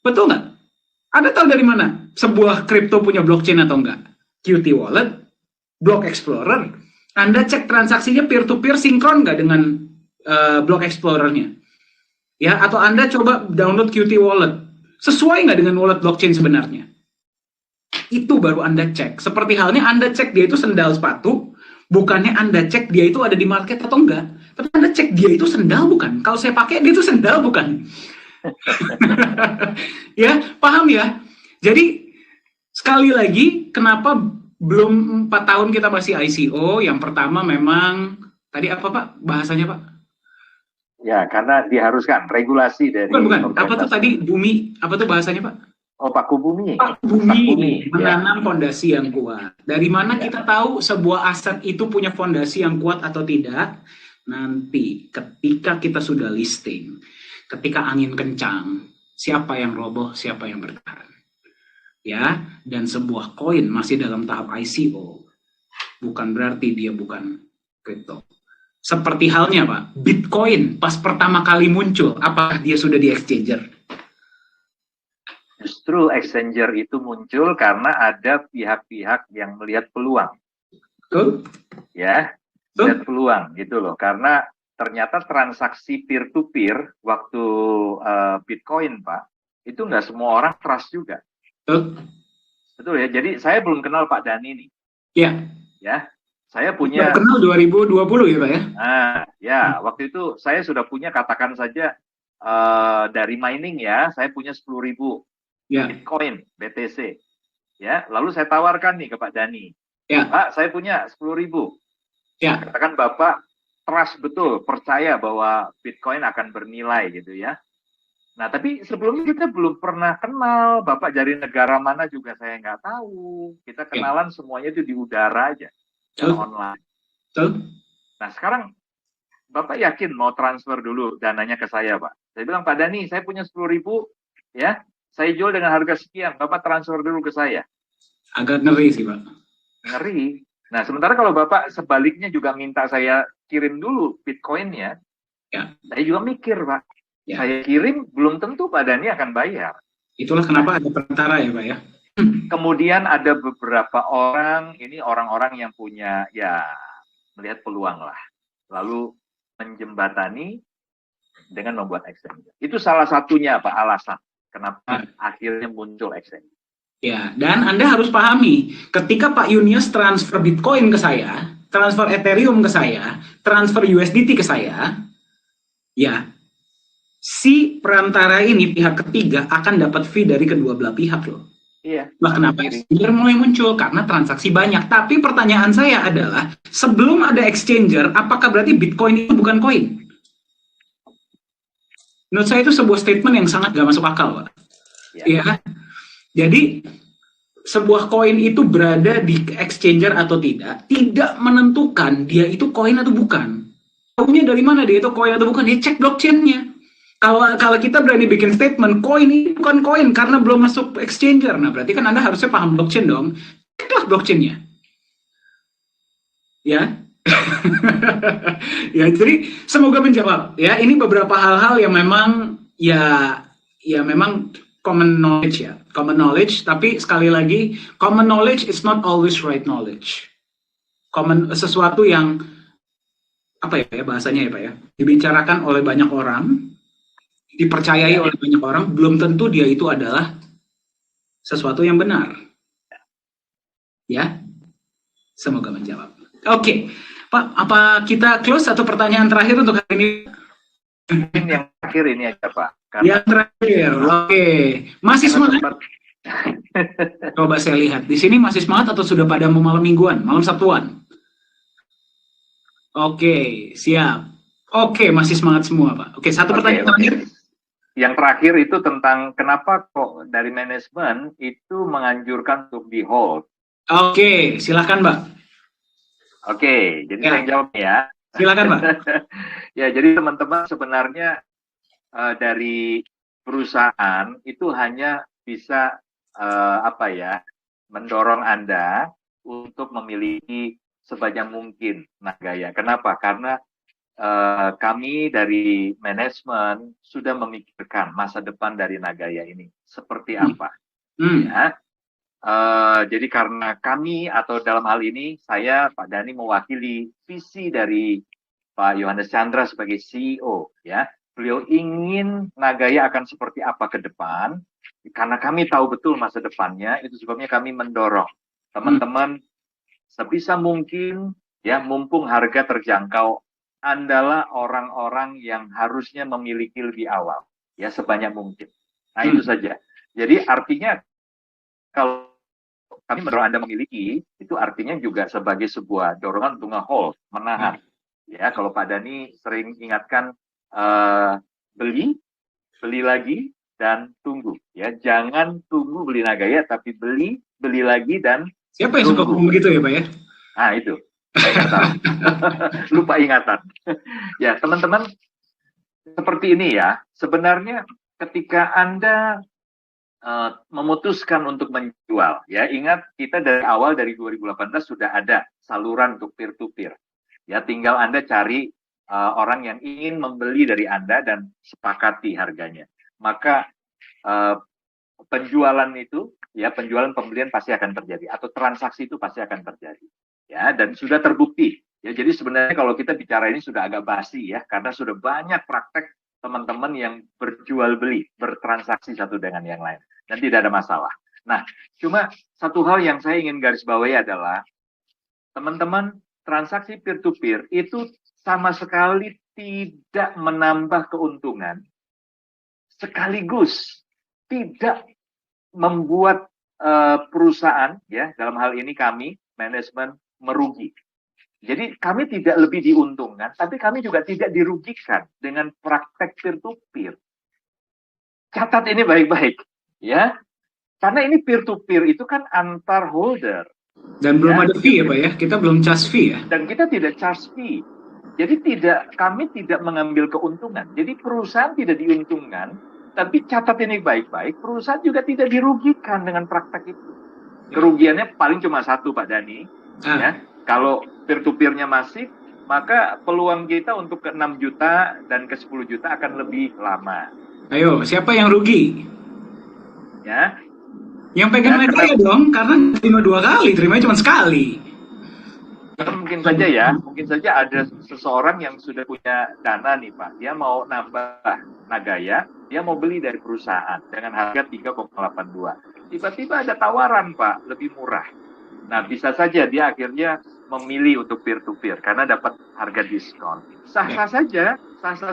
Betul nggak? Anda tahu dari mana sebuah kripto punya blockchain atau enggak? Qt Wallet, Block Explorer. Anda cek transaksinya peer-to-peer sinkron nggak dengan Block Explorer-nya? Ya, atau Anda coba download Qt Wallet. Sesuai nggak dengan wallet blockchain sebenarnya? Itu baru Anda cek. Seperti halnya Anda cek dia itu sendal sepatu, bukannya Anda cek dia itu ada di market atau enggak. Tapi Anda cek dia itu sendal bukan? Kalau saya pakai dia itu sendal bukan? Ya, paham ya? Jadi, sekali lagi, kenapa belum 4 tahun kita masih ICO? Yang pertama memang, tadi apa Pak? Bahasanya Pak? Ya, karena diharuskan regulasi dari bukan. Apa tuh tadi bumi? Apa tuh bahasanya Pak? Oh, paku bumi. Paku bumi menanam fondasi yang kuat. Dari mana kita tahu sebuah aset itu punya fondasi yang kuat atau tidak? Nanti ketika kita sudah listing, ketika angin kencang, siapa yang roboh, siapa yang bertahan. Ya, dan sebuah koin masih dalam tahap ICO, bukan berarti dia bukan kripto. Seperti halnya Pak, Bitcoin pas pertama kali muncul, apakah dia sudah di exchanger? Justru exchanger itu muncul karena ada pihak-pihak yang melihat peluang. Betul? Ya, melihat peluang gitu loh. Karena ternyata transaksi peer-to-peer waktu Bitcoin Pak, itu nggak semua orang trust juga. Betul? Betul ya, jadi saya belum kenal Pak Dhani nih. Iya. Ya, saya punya... Kenal 2020 ya Pak ya? Nah, ya, waktu itu saya sudah punya, katakan saja, dari mining ya, saya punya 10.000 Bitcoin, BTC. Ya, lalu saya tawarkan nih ke Pak Dhani. Ya. Pak, saya punya 10.000. Ya. Katakan Bapak trust betul, percaya bahwa Bitcoin akan bernilai gitu ya. Nah, tapi sebelumnya kita belum pernah kenal. Bapak dari negara mana juga saya nggak tahu. Kita kenalan semuanya itu di udara aja. Online. Nah, sekarang Bapak yakin mau transfer dulu dananya ke saya, Pak? Saya bilang, Pak Dhani, saya punya 10.000, ya. Saya jual dengan harga sekian. Bapak transfer dulu ke saya. Agak ngeri sih, Pak. Ngeri. Nah, sementara kalau Bapak sebaliknya juga minta saya kirim dulu Bitcoin-nya, ya. Saya juga mikir, Pak. Ya. Saya kirim, belum tentu Pak Dhani akan bayar. Itulah kenapa ada perantara ya, Pak ya. Kemudian ada beberapa orang, ini orang-orang yang punya, ya, melihat peluang lah. Lalu menjembatani, dengan membuat exchanger. Itu salah satunya Pak alasan kenapa akhirnya muncul exchanger. Ya, dan Anda harus pahami, ketika Pak Yunius transfer Bitcoin ke saya, transfer Ethereum ke saya, transfer USDT ke saya, ya, si perantara ini, pihak ketiga, akan dapat fee dari kedua belah pihak loh. Iya. Nah, kenapa exchanger mulai muncul? Karena transaksi banyak. Tapi pertanyaan saya adalah, sebelum ada exchanger, apakah berarti Bitcoin itu bukan koin? Menurut saya itu sebuah statement yang sangat gak masuk akal, Pak. Ya. Jadi, sebuah koin itu berada di exchanger atau tidak menentukan dia itu koin atau bukan. Tahunya dari mana dia itu koin atau bukan? Dia cek blockchain-nya. Kalau kita berani bikin statement, koin ini bukan koin karena belum masuk exchanger. Nah, berarti kan Anda harusnya paham blockchain dong. Ceklah blockchain-nya. Ya. Ya, jadi semoga menjawab. Ya, ini beberapa hal-hal yang memang memang common knowledge ya, common knowledge. Tapi sekali lagi, common knowledge is not always right knowledge. Sesuatu yang apa ya bahasanya ya Pak ya, dibicarakan oleh banyak orang, dipercayai oleh banyak orang, belum tentu dia itu adalah sesuatu yang benar. Ya, semoga menjawab. Oke, Pak, apa kita close atau pertanyaan terakhir untuk hari ini? Mungkin yang terakhir ini aja Pak. Karena yang terakhir, oke. Masih semangat? Coba saya lihat. Di sini masih semangat atau sudah pada mau malam mingguan, malam Sabtuan? Oke, siap. Oke, masih semangat semua Pak. Oke, satu pertanyaan terakhir. Yang terakhir itu tentang kenapa kok dari manajemen itu menganjurkan untuk di hold. Oke, silakan Pak. Oke, jadi saya jawab ya. Silakan Pak. Ya, jadi teman-teman sebenarnya dari perusahaan itu hanya bisa mendorong Anda untuk memiliki sebanyak mungkin Nagaya. Kenapa? Karena kami dari manajemen sudah memikirkan masa depan dari Nagaya ini seperti apa. Ya. Jadi karena kami atau dalam hal ini saya Pak Dhani mewakili visi dari Pak Yohanes Chandra sebagai CEO, ya. Beliau ingin Nagaya akan seperti apa ke depan. Karena kami tahu betul masa depannya, itu sebabnya kami mendorong teman-teman sebisa mungkin, ya, mumpung harga terjangkau, Andalah orang-orang yang harusnya memiliki lebih awal, ya, sebanyak mungkin. Nah, itu saja. Jadi artinya kalau kami mendorong Anda memiliki, itu artinya juga sebagai sebuah dorongan untuk nge-hold, menahan. Ya, kalau Pak Dhani sering ingatkan beli lagi dan tunggu. Ya, jangan tunggu beli Nagaya, tapi beli lagi dan siapa yang suka ngomong begitu ya Pak ya? Nah itu, lupa ingatan. Ya teman-teman, seperti ini ya. Sebenarnya ketika Anda memutuskan untuk menjual, ya ingat kita dari awal dari 2018 sudah ada saluran untuk peer-to-peer. Ya tinggal Anda cari orang yang ingin membeli dari Anda dan sepakati harganya. Maka penjualan itu, ya penjualan pembelian pasti akan terjadi atau transaksi itu pasti akan terjadi. Ya dan sudah terbukti. Ya jadi sebenarnya kalau kita bicara ini sudah agak basi ya karena sudah banyak praktek teman-teman yang berjual beli, bertransaksi satu dengan yang lain dan tidak ada masalah. Nah, cuma satu hal yang saya ingin garis bawahi adalah teman-teman transaksi peer-to-peer itu sama sekali tidak menambah keuntungan, sekaligus tidak membuat perusahaan, ya dalam hal ini kami manajemen merugi. Jadi kami tidak lebih diuntungkan, tapi kami juga tidak dirugikan dengan praktek peer-to-peer. Catat ini baik-baik, ya. Karena ini peer-to-peer itu kan antar holder. Dan belum ada fee ya Pak ya, kita belum charge fee ya. Dan kita tidak charge fee. Jadi kami tidak mengambil keuntungan. Jadi perusahaan tidak diuntungkan, tapi catat ini baik-baik, perusahaan juga tidak dirugikan dengan praktek itu. Kerugiannya paling cuma satu Pak Dhani, ya. Kalau peer-to-peer-nya masif, maka peluang kita untuk ke 6 juta dan ke 10 juta akan lebih lama. Ayo, siapa yang rugi? Ya. Yang pegang Nagaya dong, karena terima 2 kali, terimanya cuma sekali. Karena mungkin saja ada seseorang yang sudah punya dana nih Pak, dia mau nambah Nagaya, dia mau beli dari perusahaan dengan harga 3,82. Tiba-tiba ada tawaran Pak, lebih murah. Nah, bisa saja dia akhirnya memilih untuk peer-to-peer karena dapat harga diskon. Sah-sah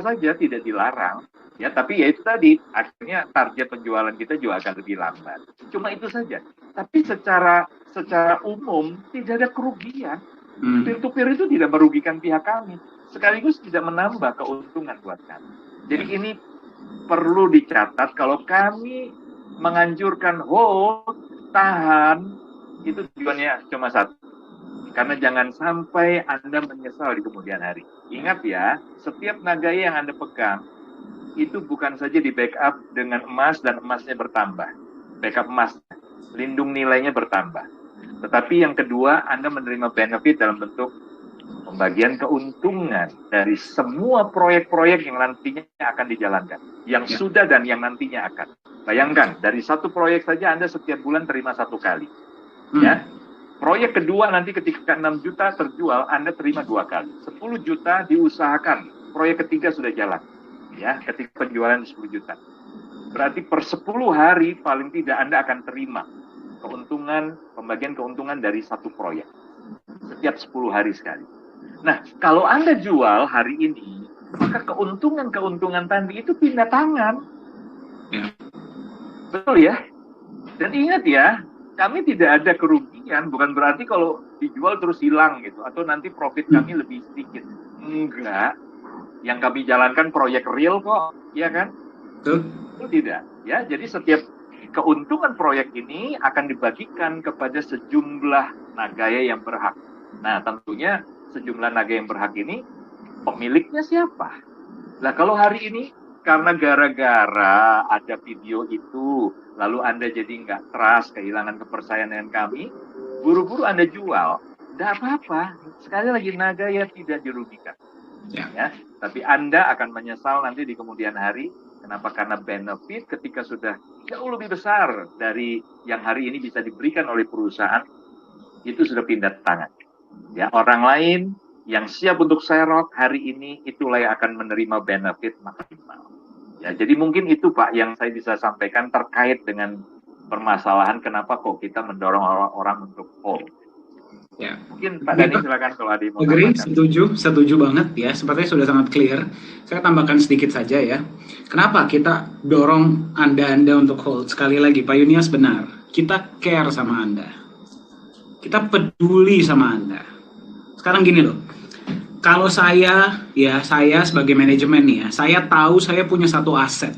saja tidak dilarang. Ya, tapi ya itu tadi, akhirnya target penjualan kita juga akan lebih lambat. Cuma itu saja. Tapi secara umum tidak ada kerugian. Peer-to-peer itu tidak merugikan pihak kami, sekaligus tidak menambah keuntungan buat kami. Jadi ini perlu dicatat kalau kami menganjurkan hold, tahan, itu tujuannya cuma satu. Karena jangan sampai Anda menyesal di kemudian hari. Ingat ya, setiap Nagaya yang Anda pegang, itu bukan saja di backup dengan emas dan emasnya bertambah. Backup emas, lindung nilainya bertambah. Tetapi yang kedua, Anda menerima benefit dalam bentuk pembagian keuntungan dari semua proyek-proyek yang nantinya akan dijalankan. Yang sudah dan yang nantinya akan. Bayangkan, dari satu proyek saja Anda setiap bulan terima 1 kali. Ya, proyek kedua nanti ketika 6 juta terjual, Anda terima 2 kali. 10 juta diusahakan, proyek ketiga sudah jalan. Ya, ketika penjualan 10 juta. Berarti per 10 hari paling tidak Anda akan terima keuntungan, pembagian keuntungan dari satu proyek. Setiap 10 hari sekali. Nah, kalau Anda jual hari ini, maka keuntungan tadi itu pindah tangan. Ya. Betul ya? Dan ingat ya, kami tidak ada kerugian, bukan berarti kalau dijual terus hilang gitu, atau nanti profit kami lebih sedikit. Enggak. Yang kami jalankan proyek real kok, ya kan? Itu tidak. Ya, jadi setiap keuntungan proyek ini akan dibagikan kepada sejumlah Nagaya yang berhak. Nah, tentunya sejumlah Nagaya yang berhak ini pemiliknya siapa? Nah, kalau hari ini karena gara-gara ada video itu, lalu Anda jadi nggak trust, kehilangan kepercayaan dengan kami, buru-buru Anda jual, tidak apa-apa. Sekali lagi Nagaya tidak dirugikan. Ya, tapi Anda akan menyesal nanti di kemudian hari. Kenapa? Karena benefit ketika sudah jauh lebih besar dari yang hari ini bisa diberikan oleh perusahaan, itu sudah pindah tangan. Ya, orang lain yang siap untuk serok hari ini itulah yang akan menerima benefit maksimal. Ya, jadi mungkin itu Pak yang saya bisa sampaikan terkait dengan permasalahan kenapa kok kita mendorong orang-orang untuk hold. Ya, mungkin Pak Dhani silakan kalau ada mau tambahkan. Setuju banget ya. Sepertinya sudah sangat clear. Saya tambahkan sedikit saja ya. Kenapa kita dorong Anda untuk hold? Sekali lagi, Pak Yunias benar. Kita care sama Anda. Kita peduli sama Anda. Sekarang gini loh. Kalau saya sebagai manajemen nih ya, saya tahu saya punya satu aset.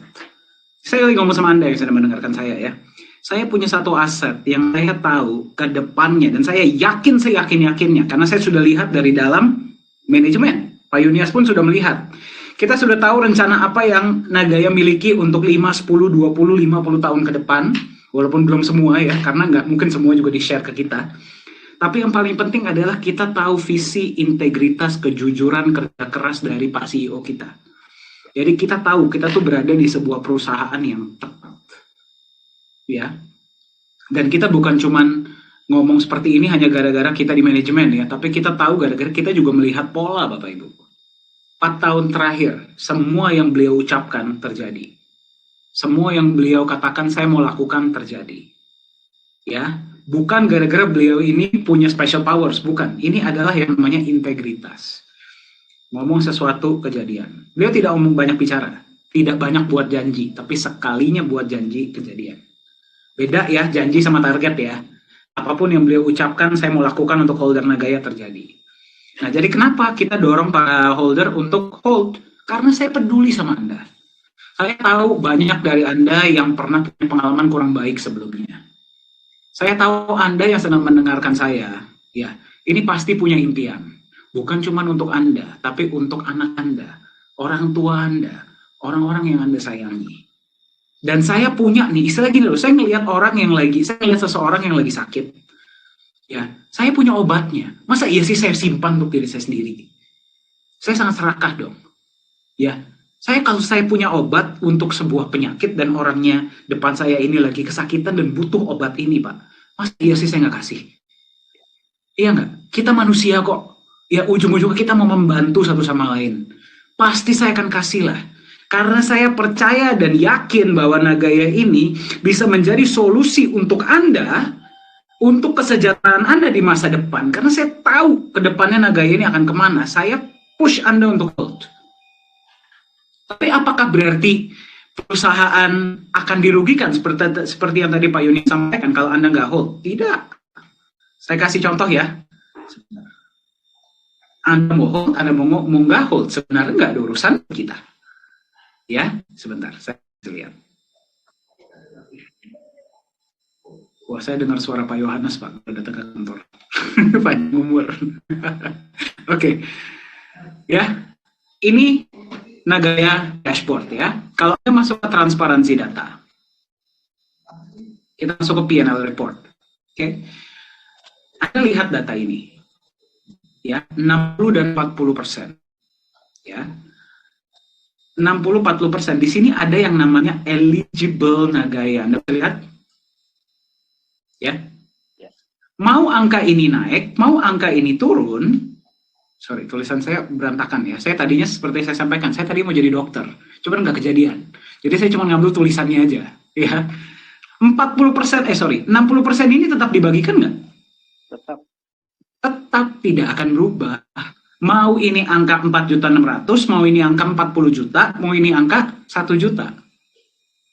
Saya lagi ngomong sama Anda yang sedang mendengarkan saya ya. Saya punya satu aset yang saya tahu ke depannya dan saya yakin seyakin-yakinnya karena saya sudah lihat dari dalam manajemen. Pak Yunias pun sudah melihat. Kita sudah tahu rencana apa yang Nagaya miliki untuk 5, 10, 20, 50 tahun ke depan. Walaupun belum semua ya, karena nggak mungkin semua juga di-share ke kita. Tapi yang paling penting adalah kita tahu visi, integritas, kejujuran, kerja keras dari Pak CEO kita. Jadi kita tahu kita tuh berada di sebuah perusahaan yang tepat. Ya, dan kita bukan cuman ngomong seperti ini hanya gara-gara kita di manajemen ya, tapi kita tahu gara-gara kita juga melihat pola Bapak Ibu. 4 tahun terakhir, semua yang beliau ucapkan terjadi. Semua yang beliau katakan saya mau lakukan terjadi. Ya, bukan gara-gara beliau ini punya special powers, bukan. Ini adalah yang namanya integritas. Ngomong sesuatu kejadian. Beliau tidak banyak bicara, tidak banyak buat janji, tapi sekalinya buat janji kejadian. Beda ya, janji sama target ya. Apapun yang beliau ucapkan, saya mau lakukan untuk holder Nagaya terjadi. Nah, jadi kenapa kita dorong para holder untuk hold? Karena saya peduli sama Anda. Saya tahu banyak dari Anda yang pernah punya pengalaman kurang baik sebelumnya. Saya tahu Anda yang sedang mendengarkan saya, ya, ini pasti punya impian. Bukan cuma untuk Anda, tapi untuk anak Anda, orang tua Anda, orang-orang yang Anda sayangi. Dan saya punya nih, istilah gini loh, saya ngelihat seseorang yang lagi sakit. Ya, saya punya obatnya. Masa iya sih saya simpan untuk diri saya sendiri? Saya sangat serakah dong. Ya, kalau saya punya obat untuk sebuah penyakit dan orangnya depan saya ini lagi kesakitan dan butuh obat ini, Pak. Masa iya sih saya nggak kasih? Iya nggak? Kita manusia kok. Ya ujung-ujungnya kita mau membantu satu sama lain. Pasti saya akan kasih lah. Karena saya percaya dan yakin bahwa Nagaya ini bisa menjadi solusi untuk Anda, untuk kesejahteraan Anda di masa depan. Karena saya tahu ke depannya Nagaya ini akan kemana. Saya push Anda untuk hold. Tapi apakah berarti perusahaan akan dirugikan seperti yang tadi Pak Yuni sampaikan kalau Anda nggak hold? Tidak. Saya kasih contoh ya. Anda mau hold, Anda mau nggak hold, sebenarnya nggak ada urusan kita. Ya, sebentar, saya lihat. Wah, saya dengar suara Pak Yohanes, Pak, udah datang ke kantor. Panjang umur. Oke. Ya, ini Nagaya dashboard ya. Kalau Anda masuk ke transparansi data, kita masuk ke P&L report. Oke. Anda lihat data ini. Ya, 60 dan 40%. Ya. 60-40%. Di sini ada yang namanya eligible Nagaya. Anda lihat? Ya. Mau angka ini naik, mau angka ini turun. Sorry, tulisan saya berantakan ya. Saya tadinya seperti saya sampaikan, saya tadi mau jadi dokter. Cuma nggak kejadian. Jadi saya cuma ngambil tulisannya aja. Ya. 60%, 60% ini tetap dibagikan nggak? Tetap. Tetap tidak akan berubah. Mau ini angka 4.600.000, mau ini angka 40 juta, mau ini angka 1 juta.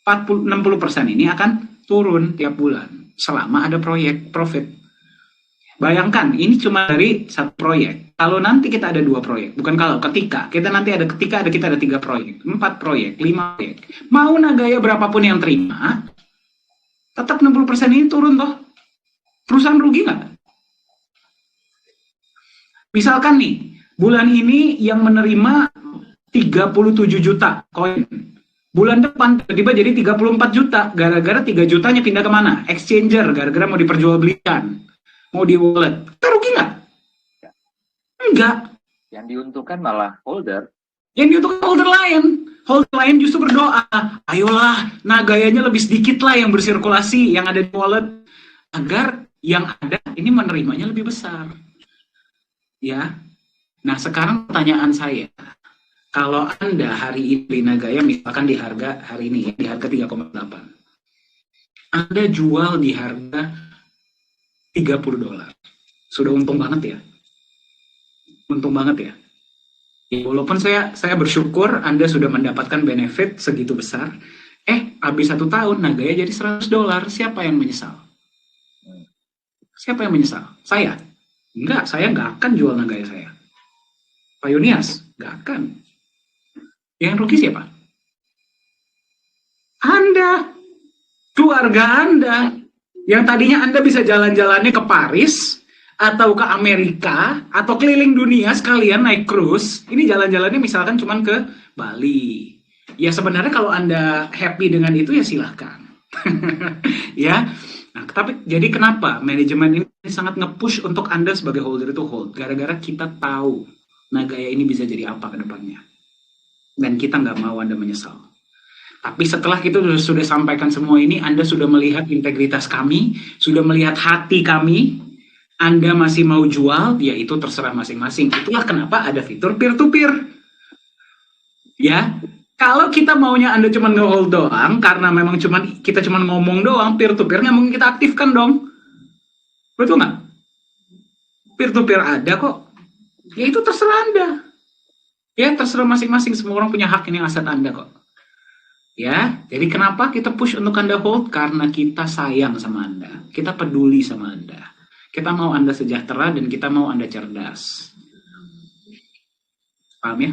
60% ini akan turun tiap bulan selama ada proyek profit. Bayangkan ini cuma dari satu proyek. Kalau nanti kita ada 2 proyek, bukan kalau, ketika kita nanti ada kita ada 3 proyek, 4 proyek, 5 proyek. Mau Nagaya berapapun yang terima, tetap 60% ini turun toh. Perusahaan rugi nggak? Misalkan nih, bulan ini yang menerima 37 juta koin. Bulan depan tiba-tiba jadi 34 juta. Gara-gara 3 jutanya pindah kemana? Exchanger, gara-gara mau diperjualbelikan. Mau di wallet. Kita rugi nggak? Enggak. Yang diuntungkan malah holder. Yang diuntungkan holder lain. Holder lain justru berdoa, ayolah, Nagayanya lebih sedikit lah yang bersirkulasi, yang ada di wallet. Agar yang ada ini menerimanya lebih besar. Ya. Nah, sekarang pertanyaan saya, kalau Anda hari ini beli Nagaya misalkan di harga hari ini di harga 3,8. Anda jual di harga $30. Sudah untung banget ya. Untung banget ya. Ya walaupun saya bersyukur Anda sudah mendapatkan benefit segitu besar, habis 1 tahun Nagaya jadi $100. Siapa yang menyesal? Siapa yang menyesal? Saya. Enggak, saya nggak akan jual Nagaya saya. Pak Yunias, nggak akan. Yang rugi siapa? Anda. Keluarga Anda. Yang tadinya Anda bisa jalan-jalannya ke Paris, atau ke Amerika, atau keliling dunia sekalian naik cruise. Ini jalan-jalannya misalkan cuma ke Bali. Ya sebenarnya kalau Anda happy dengan itu ya silahkan. Ya. Nah, tapi jadi kenapa manajemen ini sangat nge-push untuk Anda sebagai holder itu hold? Gara-gara kita tahu Nagaya ini bisa jadi apa ke depannya. Dan kita nggak mau Anda menyesal. Tapi setelah kita sudah sampaikan semua ini, Anda sudah melihat integritas kami, sudah melihat hati kami, Anda masih mau jual, ya itu terserah masing-masing. Itulah kenapa ada fitur peer-to-peer. Ya, kalau kita maunya Anda cuma nge-hold doang, karena memang kita cuma ngomong doang, peer-to-peer nggak mungkin kita aktifkan dong. Betul nggak? Peer-to-peer ada kok. Ya itu terserah Anda. Ya terserah masing-masing, semua orang punya hak ini aset Anda kok. Ya, jadi kenapa kita push untuk Anda hold? Karena kita sayang sama Anda. Kita peduli sama Anda. Kita mau Anda sejahtera dan kita mau Anda cerdas. Paham ya?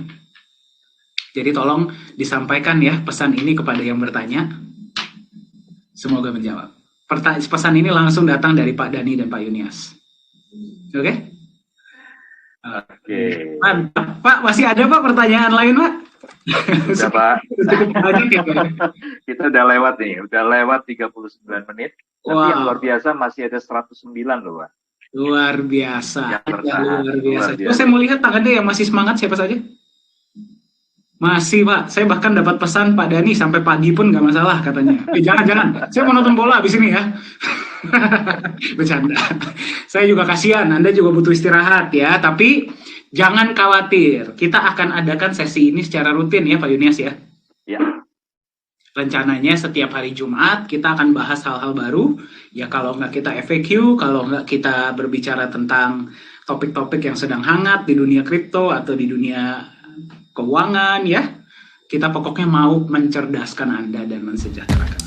Jadi tolong disampaikan ya pesan ini kepada yang bertanya. Semoga menjawab. Pesan ini langsung datang dari Pak Dani dan Pak Yunias. Oke? Oke. Mantap. Pak, masih ada Pak pertanyaan lain Pak? Udah Pak. Cukup banyak ya Pak. Kita udah lewat nih, udah lewat 39 menit. Tapi yang luar biasa masih ada 109 loh Pak. Luar biasa. Yang bertahan. Luar biasa. Terus saya mau lihat tangannya yang masih semangat siapa saja? Masih Pak, saya bahkan dapat pesan Pak Dani sampai pagi pun nggak masalah katanya. Jangan, saya mau nonton bola abis ini ya. Bercanda. Saya juga kasihan, Anda juga butuh istirahat ya. Tapi jangan khawatir, kita akan adakan sesi ini secara rutin ya Pak Yunias ya. Ya. Rencananya setiap hari Jumat kita akan bahas hal-hal baru. Ya kalau nggak kita FAQ, kalau nggak kita berbicara tentang topik-topik yang sedang hangat di dunia kripto atau di dunia keuangan ya. Kita pokoknya mau mencerdaskan Anda dan mensejahterakan.